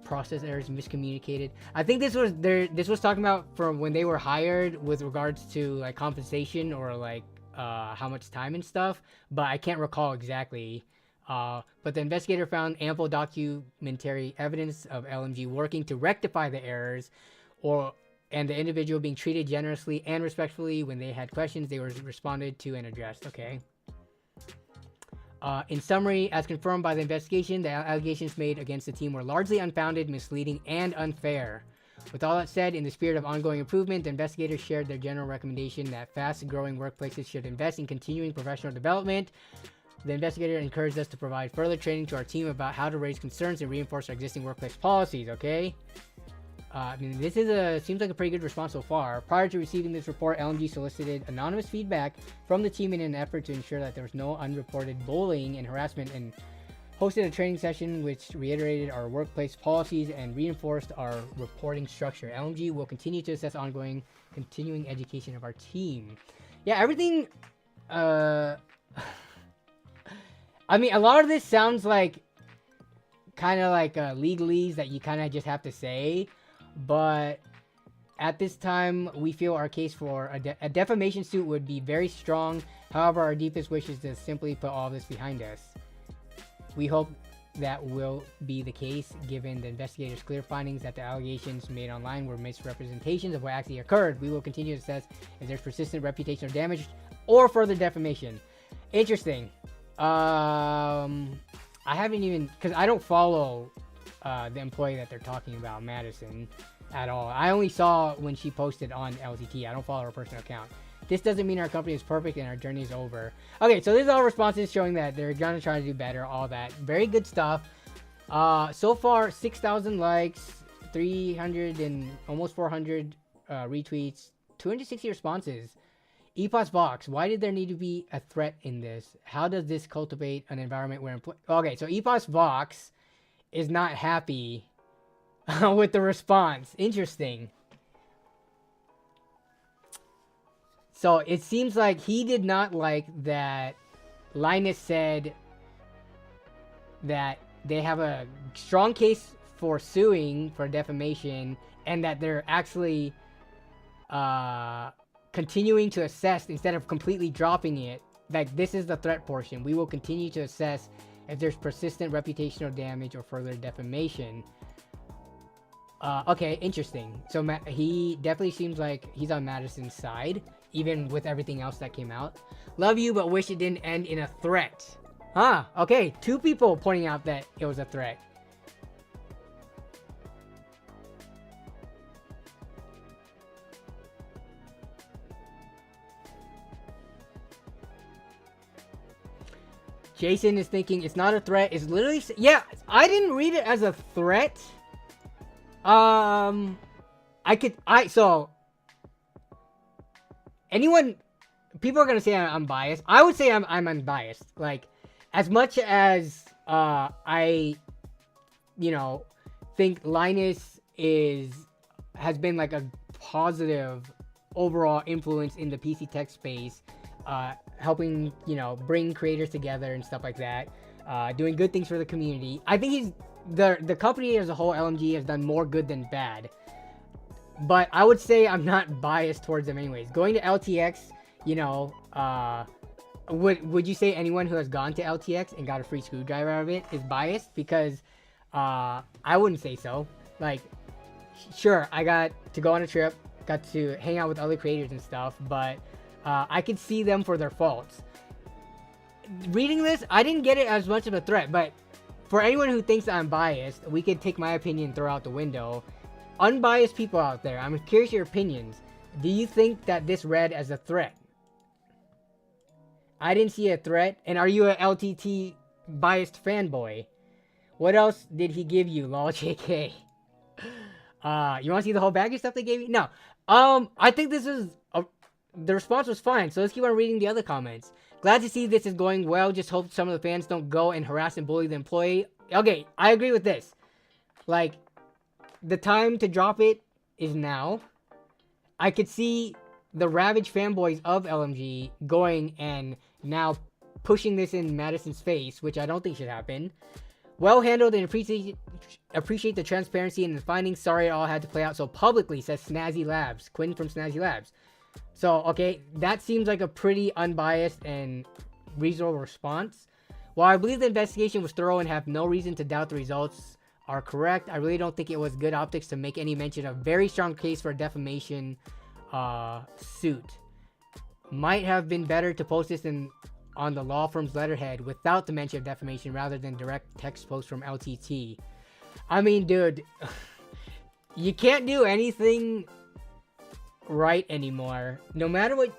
Process errors, miscommunicated. I think this was talking about from when they were hired with regards to like compensation or like how much time and stuff, but I can't recall exactly. But the investigator found ample documentary evidence of LMG working to rectify the errors, and the individual being treated generously and respectfully when they had questions. They were responded to and addressed. Okay. In summary, as confirmed by the investigation, the allegations made against the team were largely unfounded, misleading, and unfair. With all that said, in the spirit of ongoing improvement, the investigators shared their general recommendation that fast-growing workplaces should invest in continuing professional development. The investigator encouraged us to provide further training to our team about how to raise concerns and reinforce our existing workplace policies. Okay. I mean, this seems like a pretty good response so far. Prior to receiving this report, LMG solicited anonymous feedback from the team in an effort to ensure that there was no unreported bullying and harassment, and hosted a training session which reiterated our workplace policies and reinforced our reporting structure. LMG will continue to assess continuing education of our team. Yeah, everything, I mean, a lot of this sounds like kind of like legalese that you kind of just have to say. But at this time, we feel our case for a defamation suit would be very strong. However, our deepest wish is to simply put all this behind us. We hope that will be the case, given the investigators' clear findings that the allegations made online were misrepresentations of what actually occurred. We will continue to assess if there's persistent reputational damage or further defamation. Interesting. I haven't even, because I don't follow the employee that they're talking about, Madison, at all. I only saw when she posted on LTT. I don't follow her personal account. This doesn't mean our company is perfect and our journey is over. Okay, so this is all responses showing that they're gonna try to do better, all that. Very good stuff. So far, 6,000 likes, 300 and almost 400 retweets, 260 responses. EPOS Vox, why did there need to be a threat in this? How does this cultivate an environment where okay, so EPOS Vox is not happy with the response. Interesting. So it seems like he did not like that Linus said that they have a strong case for suing for defamation, and that they're actually continuing to assess instead of completely dropping it. Like, this is the threat portion. We will continue to assess if there's persistent reputational damage or further defamation. Okay, interesting. So he definitely seems like he's on Madison's side, even with everything else that came out. Love you, but wish it didn't end in a threat. Huh, okay, 2 people pointing out that it was a threat. Jason is thinking it's not a threat. It's literally... Yeah, I didn't read it as a threat. So... Anyone... People are going to say I'm biased. I would say I'm unbiased. Like, as much as I, you know, think Linus has been like a positive overall influence in the PC tech space, helping, you know, bring creators together and stuff like that, doing good things for the community. I think the company as a whole, LMG, has done more good than bad. But I would say I'm not biased towards them anyways. Going to LTX, you know, would you say anyone who has gone to LTX and got a free screwdriver out of it is biased? Because I wouldn't say so. Like, sure, I got to go on a trip, got to hang out with other creators and stuff, but I could see them for their faults. Reading this, I didn't get it as much of a threat, but for anyone who thinks I'm biased, we could take my opinion and throw out the window. Unbiased people out there, I'm curious your opinions. Do you think that this read as a threat? I didn't see a threat. And are you a LTT biased fanboy? What else did he give you, lol, JK? You want to see the whole bag of stuff they gave you? No. I think this is... the response was fine, so let's keep on reading the other comments. Glad to see this is going well. Just hope some of the fans don't go and harass and bully the employee. Okay, I agree with this. Like, the time to drop it is now. I could see the ravaged fanboys of LMG going and now pushing this in Madison's face, which I don't think should happen. Well handled and appreciate the transparency in the findings. Sorry it all had to play out so publicly, says Snazzy Labs. Quinn from Snazzy Labs. So, okay, that seems like a pretty unbiased and reasonable response. While I believe the investigation was thorough and have no reason to doubt the results are correct, I really don't think it was good optics to make any mention of a very strong case for a defamation suit. Might have been better to post this on the law firm's letterhead without the mention of defamation rather than direct text post from LTT. I mean, dude, you can't do anything right anymore. No matter what,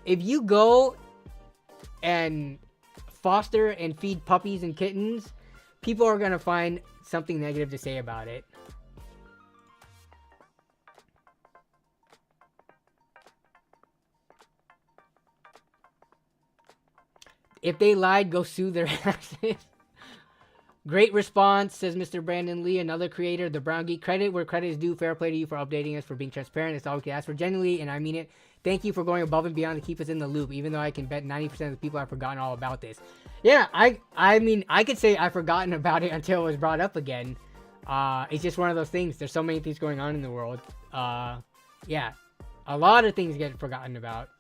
if you go and foster and feed puppies and kittens, people are gonna find something negative to say about it. If they lied, go sue their asses. Great response, says Mr. Brandon Lee, another creator, the Brown Geek. Credit where credit is due. Fair play to you for updating us, for being transparent. It's all we can ask for. Genuinely, and I mean it, thank you for going above and beyond to keep us in the loop, even though I can bet 90% of the people have forgotten all about this. Yeah, I mean, I could say I've forgotten about it until it was brought up again. It's just one of those things. There's so many things going on in the world. Yeah, a lot of things get forgotten about.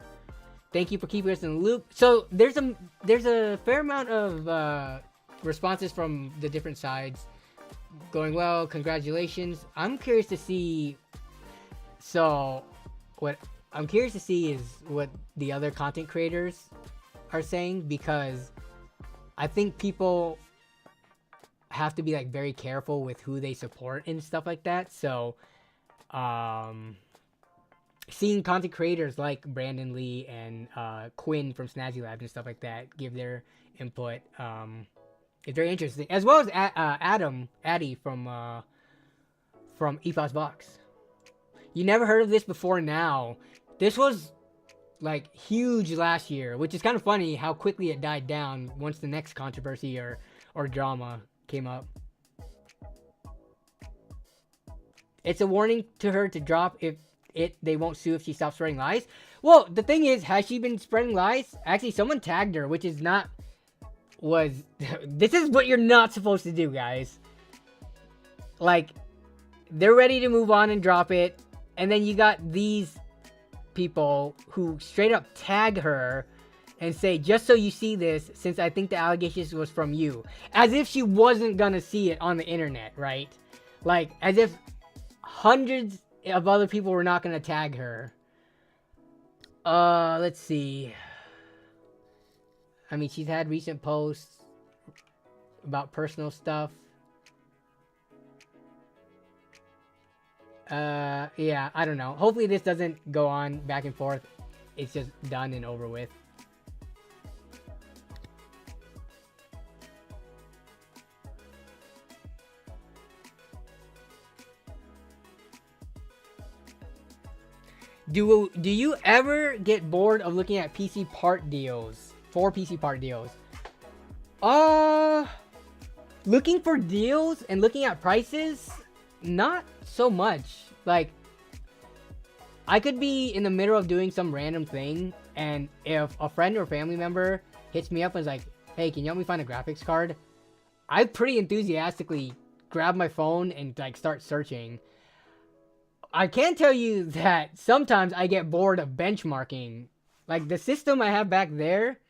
Thank you for keeping us in the loop. So there's a fair amount of responses from the different sides going well. Congratulations. I'm curious to see. So what I'm curious to see is what the other content creators are saying, because I think people have to be like very careful with who they support and stuff like that. So seeing content creators like Brandon Lee and Quinn from Snazzy Labs and stuff like that give their input, it's very interesting. As well as Addy from Ethos Box. You never heard of this before now. This was like huge last year, which is kind of funny how quickly it died down once the next controversy or drama came up. It's a warning to her to drop they won't sue if she stops spreading lies. Well, the thing is, has she been spreading lies? Actually, someone tagged her, which is not... this is what you're not supposed to do, guys. like, they're ready to move on and drop it. And then you got these people who straight up tag her and say, just so you see this, since I think the allegations was from you. As if she wasn't gonna see it on the internet, right? Like, as if hundreds of other people were not gonna tag her. Let's see. I mean, she's had recent posts about personal stuff. Yeah, I don't know. Hopefully this doesn't go on back and forth. It's just done and over with. Do you ever get bored of looking at PC part deals? For PC part deals? Looking for deals and looking at prices? Not so much. Like, I could be in the middle of doing some random thing, and if a friend or family member hits me up and is like, hey, can you help me find a graphics card? I pretty enthusiastically grab my phone and like start searching. I can tell you that sometimes I get bored of benchmarking. Like, the system I have back there,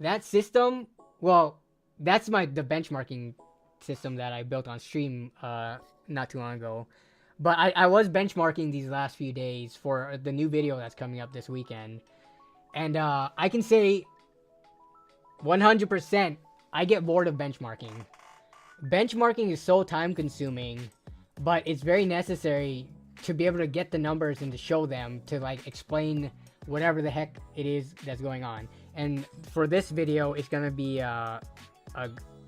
that system, well, that's the benchmarking system that I built on stream not too long ago. But I was benchmarking these last few days for the new video that's coming up this weekend. And I can say 100% I get bored of benchmarking. Benchmarking is so time consuming, but it's very necessary to be able to get the numbers and to show them, to like explain whatever the heck it is that's going on. And for this video, it's gonna be a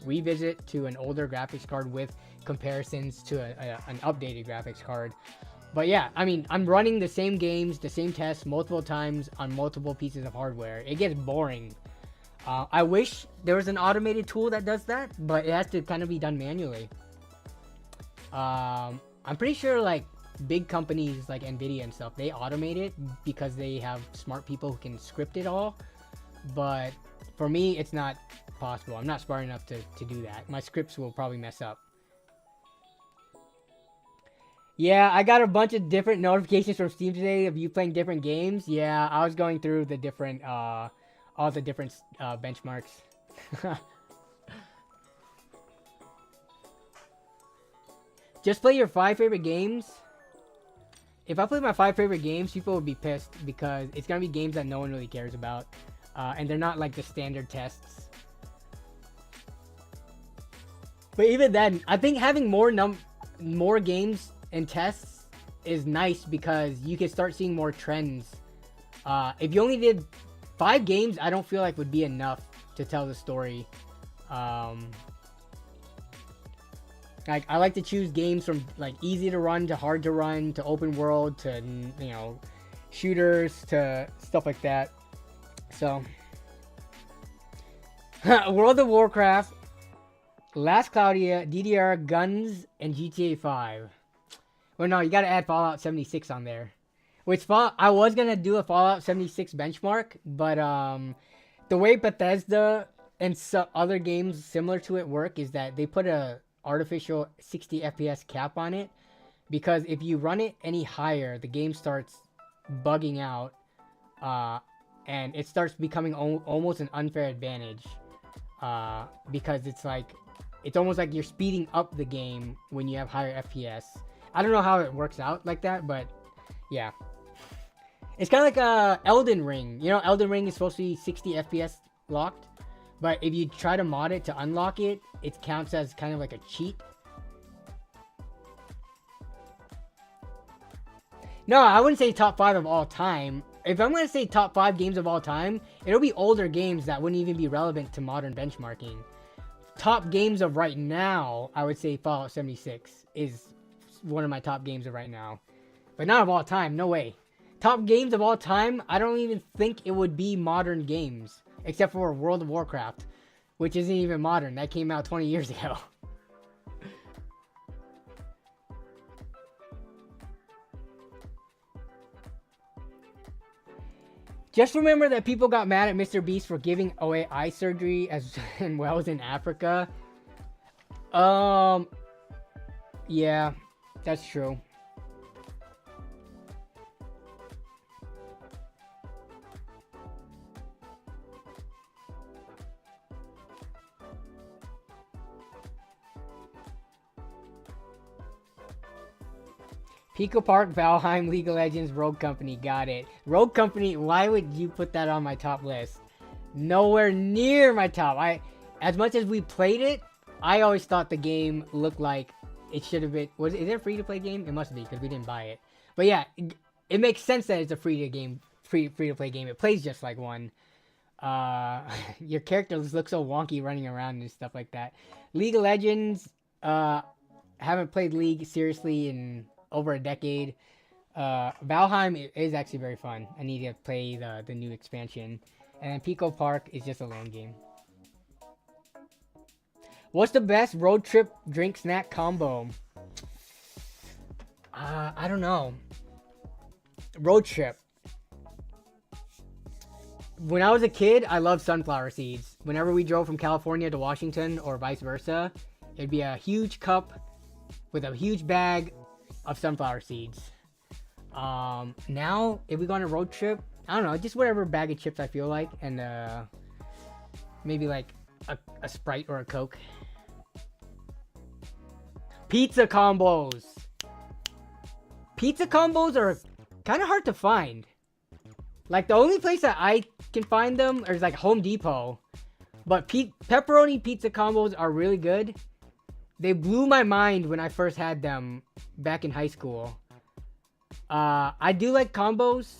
revisit to an older graphics card with comparisons to an updated graphics card. But yeah, I mean, I'm running the same games, the same tests multiple times on multiple pieces of hardware. It gets boring. I wish there was an automated tool that does that, but it has to kind of be done manually. I'm pretty sure like big companies like Nvidia and stuff, they automate it because they have smart people who can script it all. But for me, it's not possible. I'm not smart enough to do that. My scripts will probably mess up. Yeah, I got a bunch of different notifications from Steam today of you playing different games. Yeah, I was going through the different, all the different benchmarks. Just play your 5 favorite games. If I play my 5 favorite games, people would be pissed because it's gonna be games that no one really cares about. And they're not like the standard tests. But even then, I think having more games and tests is nice because you can start seeing more trends. If you only did 5 games, I don't feel like would be enough to tell the story. Like, I like to choose games from like easy to run to hard to run to open world to, you know, shooters to stuff like that. So, World of Warcraft, Last Claudia, DDR, Guns, and GTA 5. Well, no, you gotta add Fallout 76 on there. Which, I was gonna do a Fallout 76 benchmark, but the way Bethesda and other games similar to it work is that they put a artificial 60 FPS cap on it, because if you run it any higher, the game starts bugging out, and it starts becoming almost an unfair advantage, because it's almost like you're speeding up the game when you have higher FPS. I don't know how it works out like that, but yeah. It's kind of like Elden Ring. You know, Elden Ring is supposed to be 60 FPS locked, but if you try to mod it to unlock it, it counts as kind of like a cheat. No, I wouldn't say top 5 of all time. If I'm going to say top 5 games of all time, it'll be older games that wouldn't even be relevant to modern benchmarking. Top games of right now, I would say Fallout 76 is one of my top games of right now. But not of all time, no way. Top games of all time, I don't even think it would be modern games. Except for World of Warcraft, which isn't even modern. That came out 20 years ago. Just remember that people got mad at Mr. Beast for giving away eye surgery as well as in Africa. Yeah, that's true. Pico Park, Valheim, League of Legends, Rogue Company. Got it. Rogue Company, why would you put that on my top list? Nowhere near my top. As much as we played it, I always thought the game looked like it should have been. Is it a free-to-play game? It must be, because we didn't buy it. But yeah, it makes sense that it's a free-to-play game. It plays just like one. Your characters look so wonky running around and stuff like that. League of Legends, haven't played League seriously in over a decade. Valheim is actually very fun. I need to play the new expansion. And then Pico Park is just a lone game. What's the best road trip drink snack combo? I don't know. Road trip. When I was a kid, I loved sunflower seeds. Whenever we drove from California to Washington or vice versa, it'd be a huge cup with a huge bag of sunflower seeds. Now, if we go on a road trip, I don't know, just whatever bag of chips I feel like, and maybe like a Sprite or a Coke. Pizza combos. Pizza combos are kind of hard to find. Like, the only place that I can find them is like Home Depot. But pepperoni pizza combos are really good. They blew my mind when I first had them back in high school. I do like combos,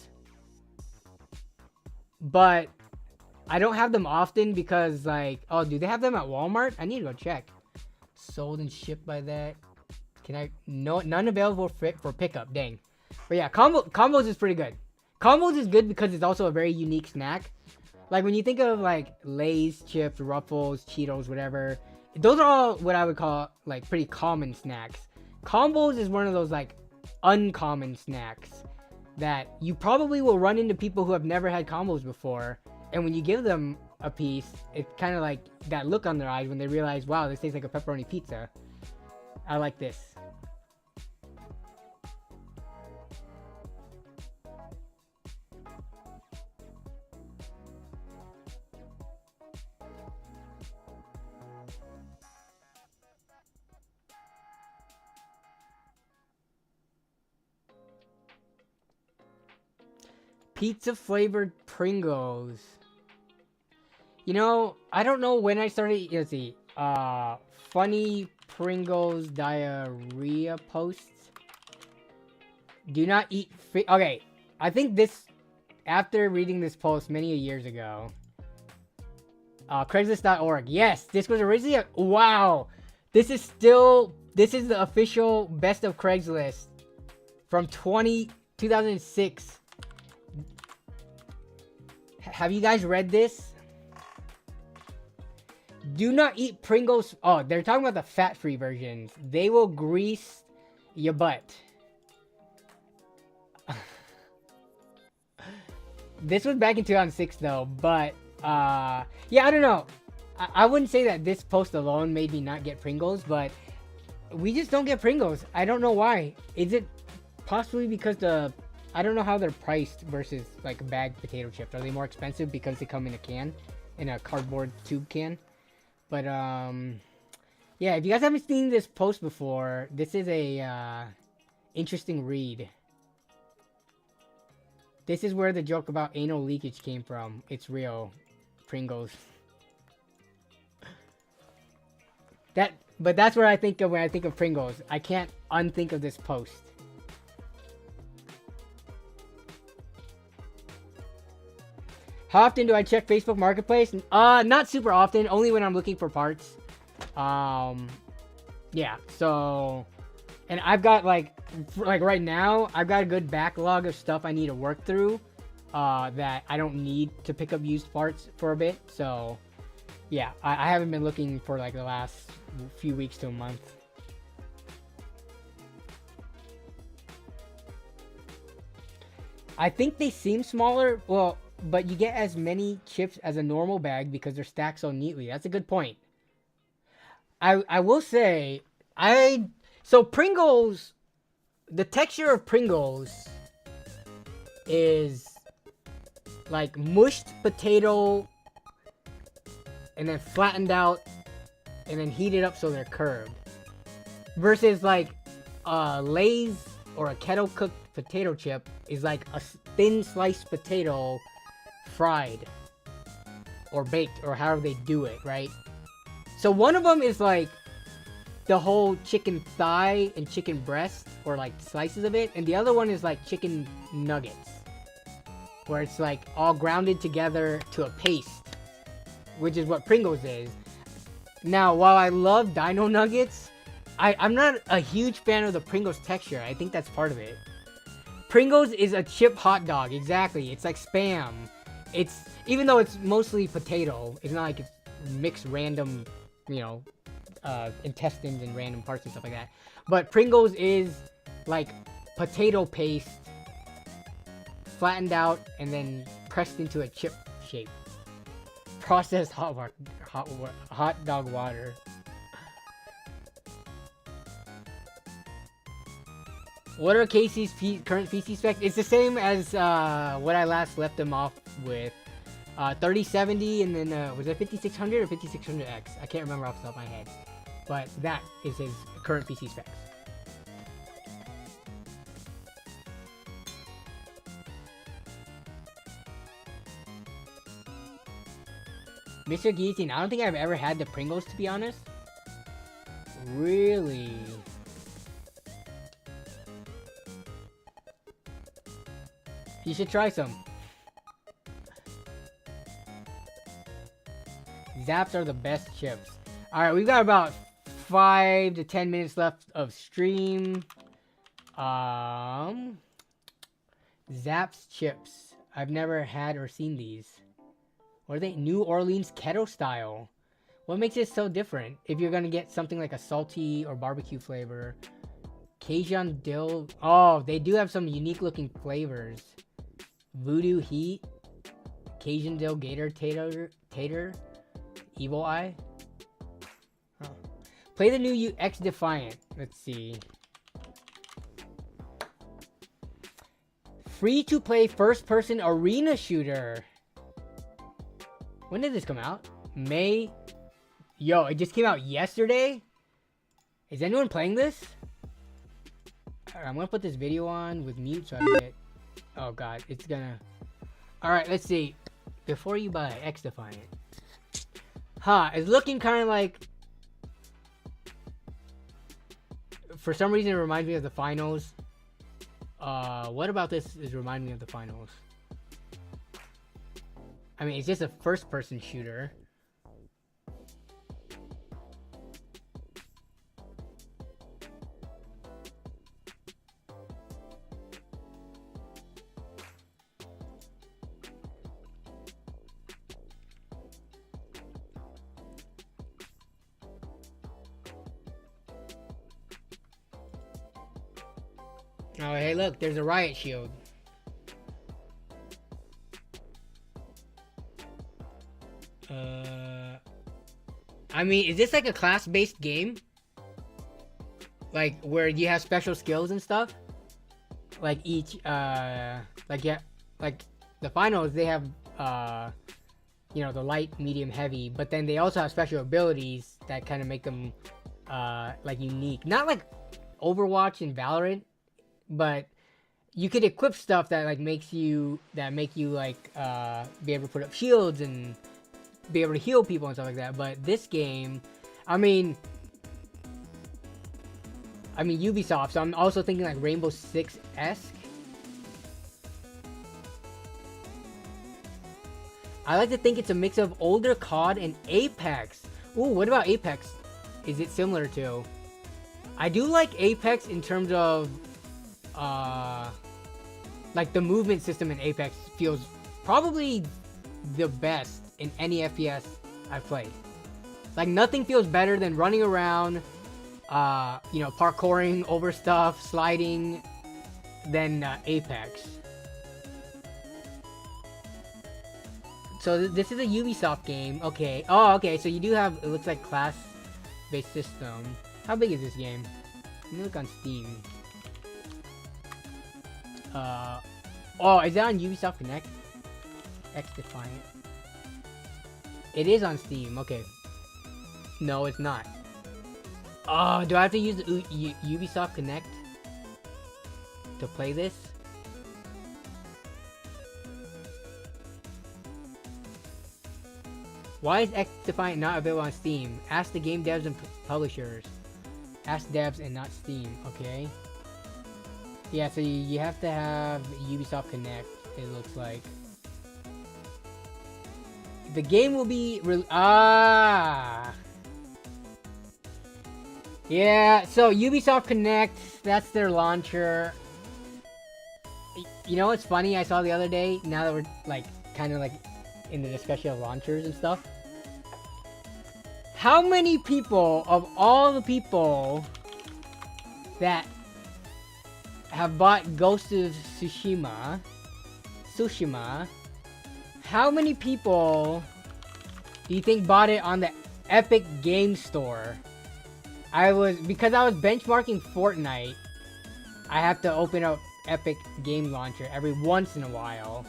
but I don't have them often because, like, oh, do they have them at Walmart? I need to go check. Sold and shipped by that. Can I? No, none available for pickup. Dang. But yeah, combos is pretty good. Combos is good because it's also a very unique snack. Like, when you think of like Lay's chips, Ruffles, Cheetos, whatever, those are all what I would call like pretty common snacks. Combos is one of those like uncommon snacks that you probably will run into people who have never had combos before, and when you give them a piece, it's kind of like that look on their eyes when they realize, wow, this tastes like a pepperoni pizza. I like this. Pizza flavored Pringles. You know, I don't know when I started. Let's see. Funny Pringles diarrhea posts. Do not eat. Okay, I think this. After reading this post many years ago. Craigslist.org. Yes, this was originally wow. This is the official best of Craigslist from 2006. Have you guys read this? Do not eat Pringles. Oh, they're talking about the fat-free versions. They will grease your butt. This was back in 2006 though, but yeah, I don't know. I wouldn't say that this post alone made me not get Pringles, but we just don't get Pringles. I don't know why. Is it possibly because I don't know how they're priced versus like bagged potato chips. Are they more expensive because they come in a can, in a cardboard tube can? But yeah, if you guys haven't seen this post before, this is a interesting read. This is where the joke about anal leakage came from. It's real. Pringles. But that's what I think of when I think of Pringles. I can't unthink of this post. How often do I check Facebook Marketplace? Not super often. Only when I'm looking for parts. Yeah. So, and I've got like right now, I've got a good backlog of stuff I need to work through. That I don't need to pick up used parts for a bit. So, yeah, I haven't been looking for like the last few weeks to a month. I think they seem smaller. Well, but you get as many chips as a normal bag because they're stacked so neatly. That's a good point. I will say, So Pringles, the texture of Pringles is like mushed potato and then flattened out and then heated up so they're curved. Versus like Lay's or a kettle cooked potato chip is like a thin sliced potato fried or baked or however they do it, right? So one of them is like the whole chicken thigh and chicken breast, or like slices of it, and the other one is like chicken nuggets, where it's like all grounded together to a paste, which is what Pringles is. Now, while I love Dino Nuggets, I'm not a huge fan of the Pringles texture. I think that's part of it. Pringles is a chip hot dog, exactly. It's like Spam. It's, even though it's mostly potato, it's not like it's mixed random, you know, intestines and random parts and stuff like that. But Pringles is like potato paste flattened out and then pressed into a chip shape. Processed hot dog water. What are Casey's current PC specs? It's the same as what I last left them off with. 3070 and then was it 5600 or 5600X? I can't remember off the top of my head. But that is his current PC specs. Mr. Guillotine, I don't think I've ever had the Pringles, to be honest. Really? You should try some. Zaps are the best chips. Alright, we've got about 5 to 10 minutes left of stream. Zaps chips. I've never had or seen these. What are they? New Orleans Keto style. What makes it so different? If you're gonna get something like a salty or barbecue flavor. Cajun dill. Oh, they do have some unique looking flavors. Voodoo Heat. Cajun dill gator tater. Evil Eye. Oh. Play the new XDefiant. Let's see. Free to play first person arena shooter. When did this come out? May. Yo, it just came out yesterday? Is anyone playing this? Alright, I'm gonna put this video on with mute so I don't get... Oh god, it's gonna... Alright, let's see. Before you buy XDefiant. Huh, it's looking kind of like... For some reason it reminds me of the finals. What about this is reminding me of the finals? I mean, it's just a first-person shooter. Oh, hey, look, there's a riot shield. I mean, is this like a class-based game? Like, where you have special skills and stuff? Like each, like, yeah, like, the finals, they have, you know, the light, medium, heavy, but then they also have special abilities that kind of make them, like, unique. Not like Overwatch and Valorant, but you could equip stuff that, like, make you, like, be able to put up shields and be able to heal people and stuff like that. But this game, I mean Ubisoft, so I'm also thinking like Rainbow Six-esque. I like to think it's a mix of older COD and Apex. Ooh, what about Apex? Is it similar to? I do like Apex in terms of like the movement system in Apex feels probably the best in any FPS I've played. Like, nothing feels better than running around, you know, parkouring over stuff, sliding, than Apex. So this is a Ubisoft game. Okay. Oh, okay. So you do have, it looks like class-based system. How big is this game? Let me look on Steam. Oh, is that on Ubisoft Connect? XDefiant. It is on Steam. Okay. No, it's not. Oh, do I have to use the Ubisoft Connect to play this? Why is XDefiant not available on Steam? Ask the game devs and publishers. Ask devs and not Steam. Okay. Yeah, so you have to have Ubisoft Connect, it looks like. The game will be... Yeah, so Ubisoft Connect, that's their launcher. You know what's funny I saw the other day, now that we're like kind of like in the discussion of launchers and stuff? How many people, of all the people that have bought Ghost of Tsushima, how many do you think bought it on the Epic Game Store? Because I was benchmarking Fortnite, I have to open up Epic Game Launcher every once in a while.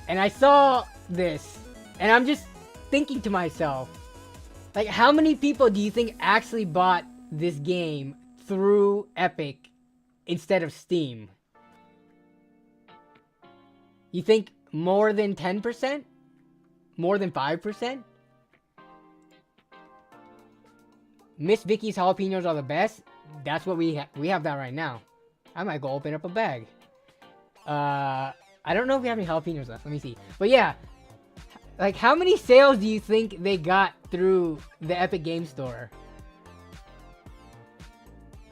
And I saw this, and I'm just thinking to myself, like, how many people do you think actually bought this game through Epic instead of Steam? You think more than 10%? More than 5%? Miss Vicky's jalapenos are the best. That's what we have that right now. I might go open up a bag. I don't know if we have any jalapenos left. Let me see. But yeah, like, how many sales do you think they got through the Epic Game Store?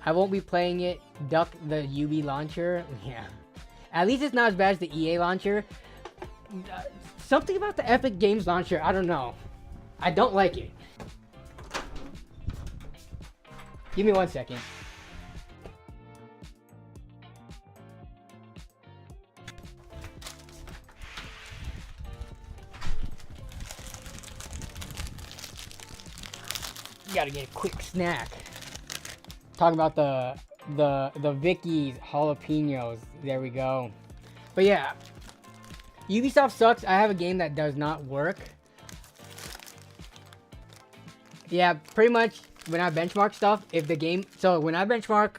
I won't be playing it. Duck the UB launcher. Yeah. At least it's not as bad as the EA launcher. Something about the Epic Games launcher, I don't know. I don't like it. Give me 1 second. Gotta get a quick snack. Talk about the Vicky's jalapenos. There we go. But yeah, Ubisoft sucks. I have a game that does not work. Yeah, pretty much when I benchmark stuff, if the game... So when I benchmark,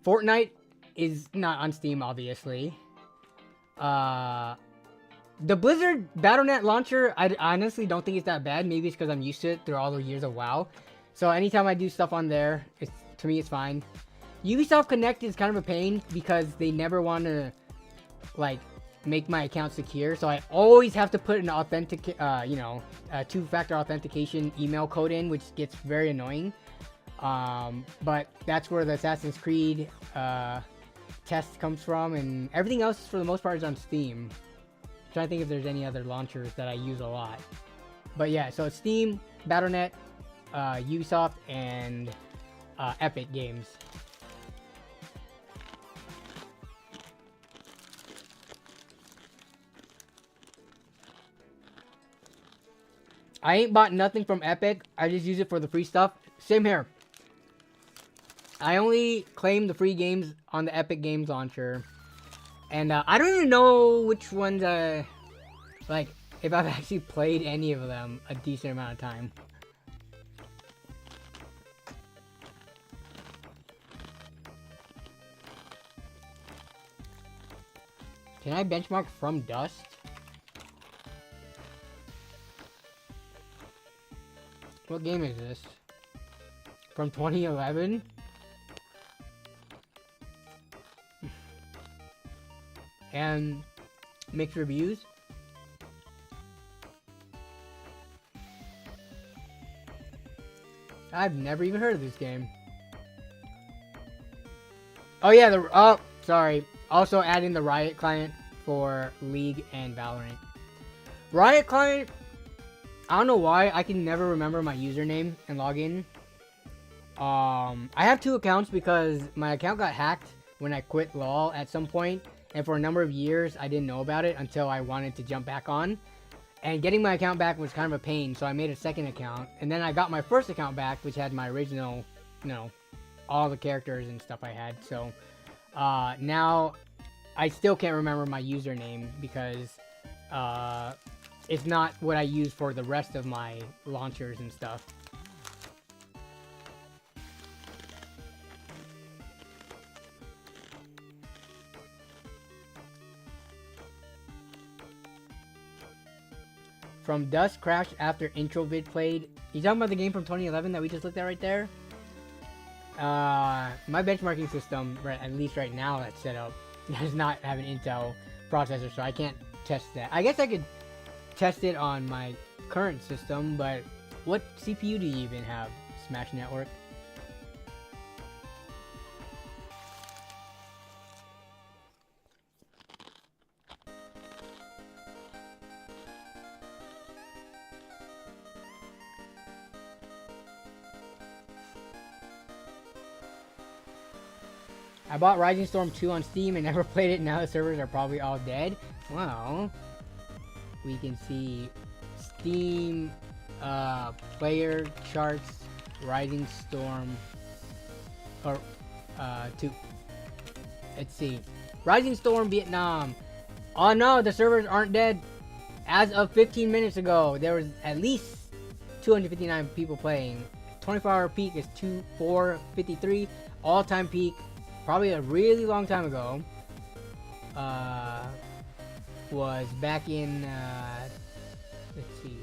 Fortnite is not on Steam, obviously. The Blizzard Battle.net launcher, I honestly don't think it's that bad. Maybe it's because I'm used to it through all the years of WoW. So anytime I do stuff on there, to me it's fine. Ubisoft Connect is kind of a pain because they never want to, like, make my account secure. So I always have to put an two-factor authentication email code in, which gets very annoying. But that's where the Assassin's Creed test comes from, and everything else for the most part is on Steam. I'm trying to think if there's any other launchers that I use a lot. But yeah, so it's Steam, Battle.net, Ubisoft, and Epic Games. I ain't bought nothing from Epic. I just use it for the free stuff. Same here. I only claim the free games on the Epic Games launcher. And I don't even know which ones, like, if I've actually played any of them a decent amount of time. Can I benchmark from Dust? What game is this? From 2011? And mixed reviews? I've never even heard of this game. Oh yeah, oh, sorry. Also adding the Riot client for League and Valorant. Riot client, I don't know why, I can never remember my username and login. I have two accounts because my account got hacked when I quit LoL at some point, and for a number of years I didn't know about it until I wanted to jump back on. And getting my account back was kind of a pain, so I made a second account, and then I got my first account back, which had my original, all the characters and stuff I had. So now I still can't remember my username because it's not what I use for the rest of my launchers and stuff. From Dust crashed after intro vid played. You talking about the game from 2011 that we just looked at right there? My benchmarking system, right, at least right now that's set up, does not have an Intel processor, so I can't test that. I guess I could test it on my current system, but what CPU do you even have? Smash Network? I bought Rising Storm 2 on Steam and never played it. Now the servers are probably all dead. Well, we can see Steam player charts, Rising Storm 2. Let's see. Rising Storm Vietnam. Oh no, the servers aren't dead. As of 15 minutes ago, there was at least 259 people playing. 24-hour peak is 453. All-time peak, probably a really long time ago, was back in, let's see,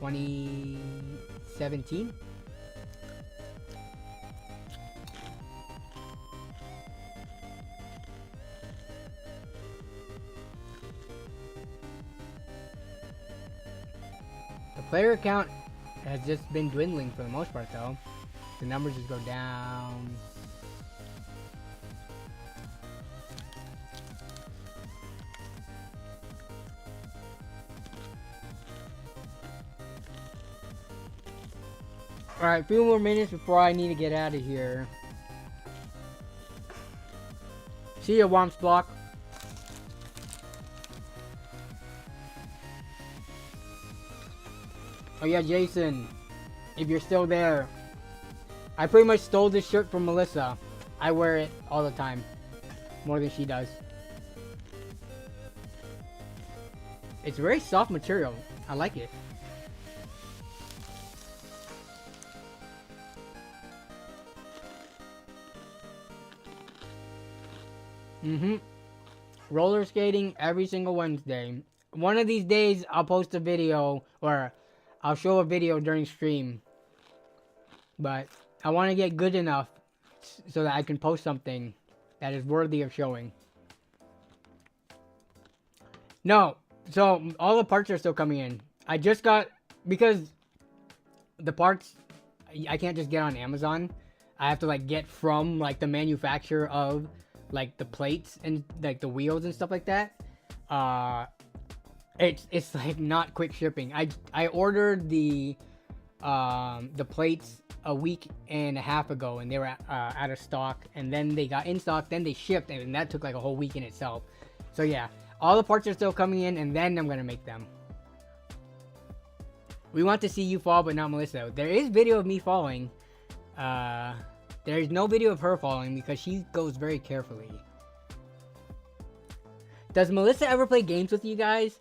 2017? The player count has just been dwindling for the most part though. The numbers just go down. Alright, a few more minutes before I need to get out of here. See ya, Womps Block. Oh yeah, Jason, if you're still there, I pretty much stole this shirt from Melissa. I wear it all the time, more than she does. It's very soft material. I like it. Roller skating every single Wednesday. One of these days, I'll post a video, or I'll show a video during stream. But I want to get good enough so that I can post something that is worthy of showing. No, so all the parts are still coming in. I just got, because the parts, I can't just get on Amazon. I have to like get from like the manufacturer of like the plates and like the wheels and stuff like that. It's like not quick shipping. I ordered the plates a week and a half ago, and they were out of stock, and then they got in stock, then they shipped, and that took like a whole week in itself. So yeah, all the parts are still coming in, and then I'm gonna make them. We want to see you fall, but not Melissa. There is video of me falling. There's no video of her falling because she goes very carefully. Does Melissa ever play games with you guys?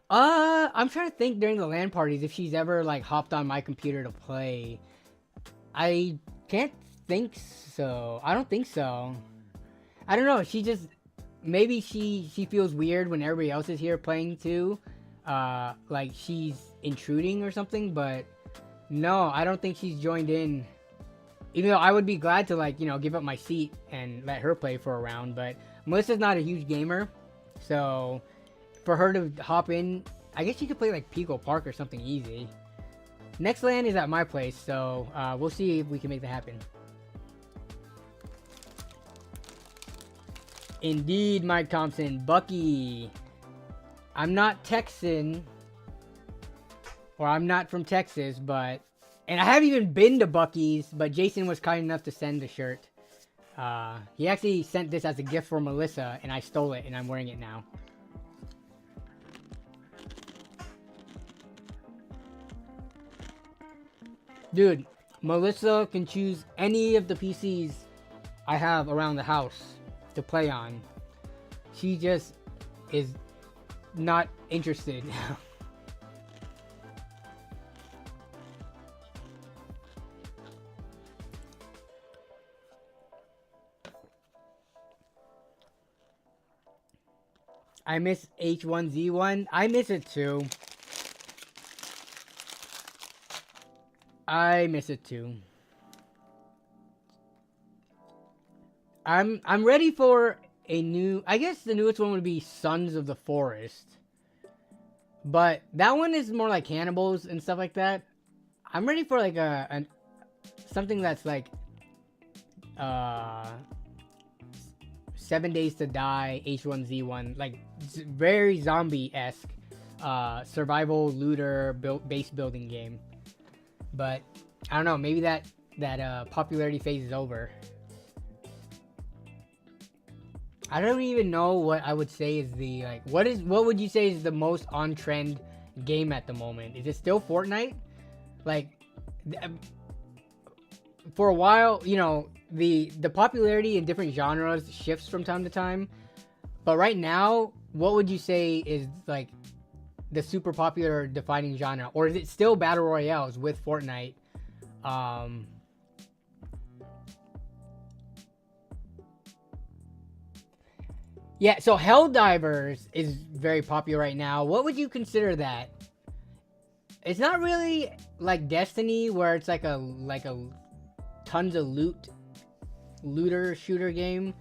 I'm trying to think during the LAN parties if she's ever like hopped on my computer to play. I can't think so. I don't think so. I don't know. She just, maybe she feels weird when everybody else is here playing too. Like she's intruding or something, but no, I don't think she's joined in. Even though I would be glad to like, you know, give up my seat and let her play for a round, but Melissa's not a huge gamer, so for her to hop in, I guess she could play like Pico Park or something easy. Next LAN is at my place, so we'll see if we can make that happen. Indeed, Mike Thompson. Bucky. I'm not Texan, or I'm not from Texas, but... And I haven't even been to Bucky's, but Jason was kind enough to send the shirt. He actually sent this as a gift for Melissa, and I stole it, and I'm wearing it now. Dude, Melissa can choose any of the PCs I have around the house to play on. She just is not interested. I miss H1Z1. I miss it too. I miss it too. I'm ready for a new, I guess the newest one would be Sons of the Forest. But that one is more like cannibals and stuff like that. I'm ready for like a something that's like 7 Days to Die, H1Z1, like very zombie-esque survival looter base building game. But I don't know, maybe that popularity phase is over. I don't even know what I would say is the like what would you say is the most on trend game at the moment? Is it still Fortnite? Like for a while, you know, the popularity in different genres shifts from time to time. But right now, what would you say is like the super popular defining genre, or is it still battle royales with Fortnite? Yeah, so Helldivers is very popular right now. What would you consider that? It's not really like Destiny, where it's like a tons of looter shooter game.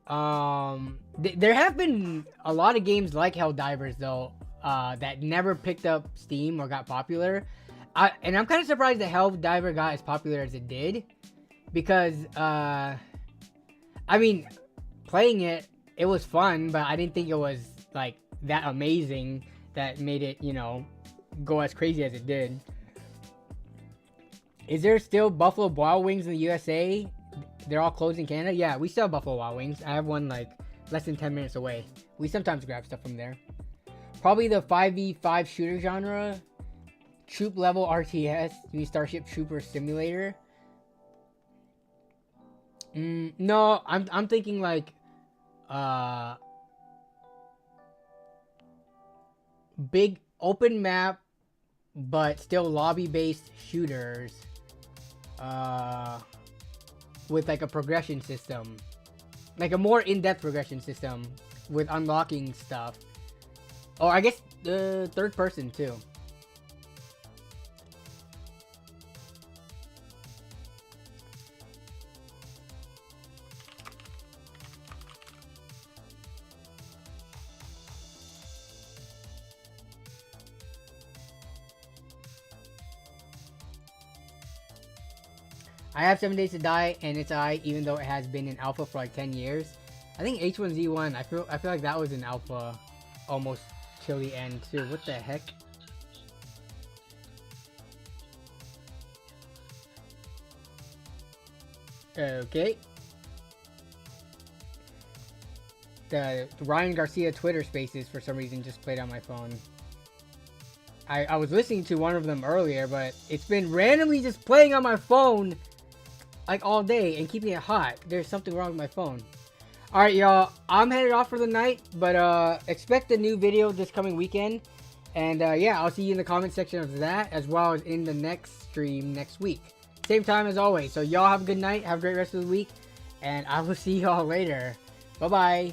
There have been a lot of games like Helldivers though, that never picked up steam or got popular. And I'm kind of surprised that Helldiver got as popular as it did, because I mean, playing it was fun, but I didn't think it was like that amazing that made it, you know, go as crazy as it did. Is there still Buffalo Wild Wings in the USA? They're all closed in Canada? Yeah, we still have Buffalo Wild Wings. I have one like less than 10 minutes away. We sometimes grab stuff from there. Probably the 5v5 shooter genre. Troop level RTS, the Starship Trooper Simulator. No, I'm thinking like big open map but still lobby based shooters with like a progression system, like a more in-depth progression system with unlocking stuff, or I guess the third person too. I have 7 Days to Die, and it's alright, even though it has been in alpha for like 10 years. I think H1Z1, I feel like that was in alpha almost till the end too. What the heck? Okay. The Ryan Garcia Twitter Spaces for some reason just played on my phone. I was listening to one of them earlier, but it's been randomly just playing on my phone like all day and keeping it hot. There's something wrong with my phone. Alright, y'all, I'm headed off for the night, but expect a new video this coming weekend. And yeah, I'll see you in the comment section of that, as well as in the next stream next week. Same time as always. So y'all have a good night, have a great rest of the week, and I will see y'all later. Bye bye.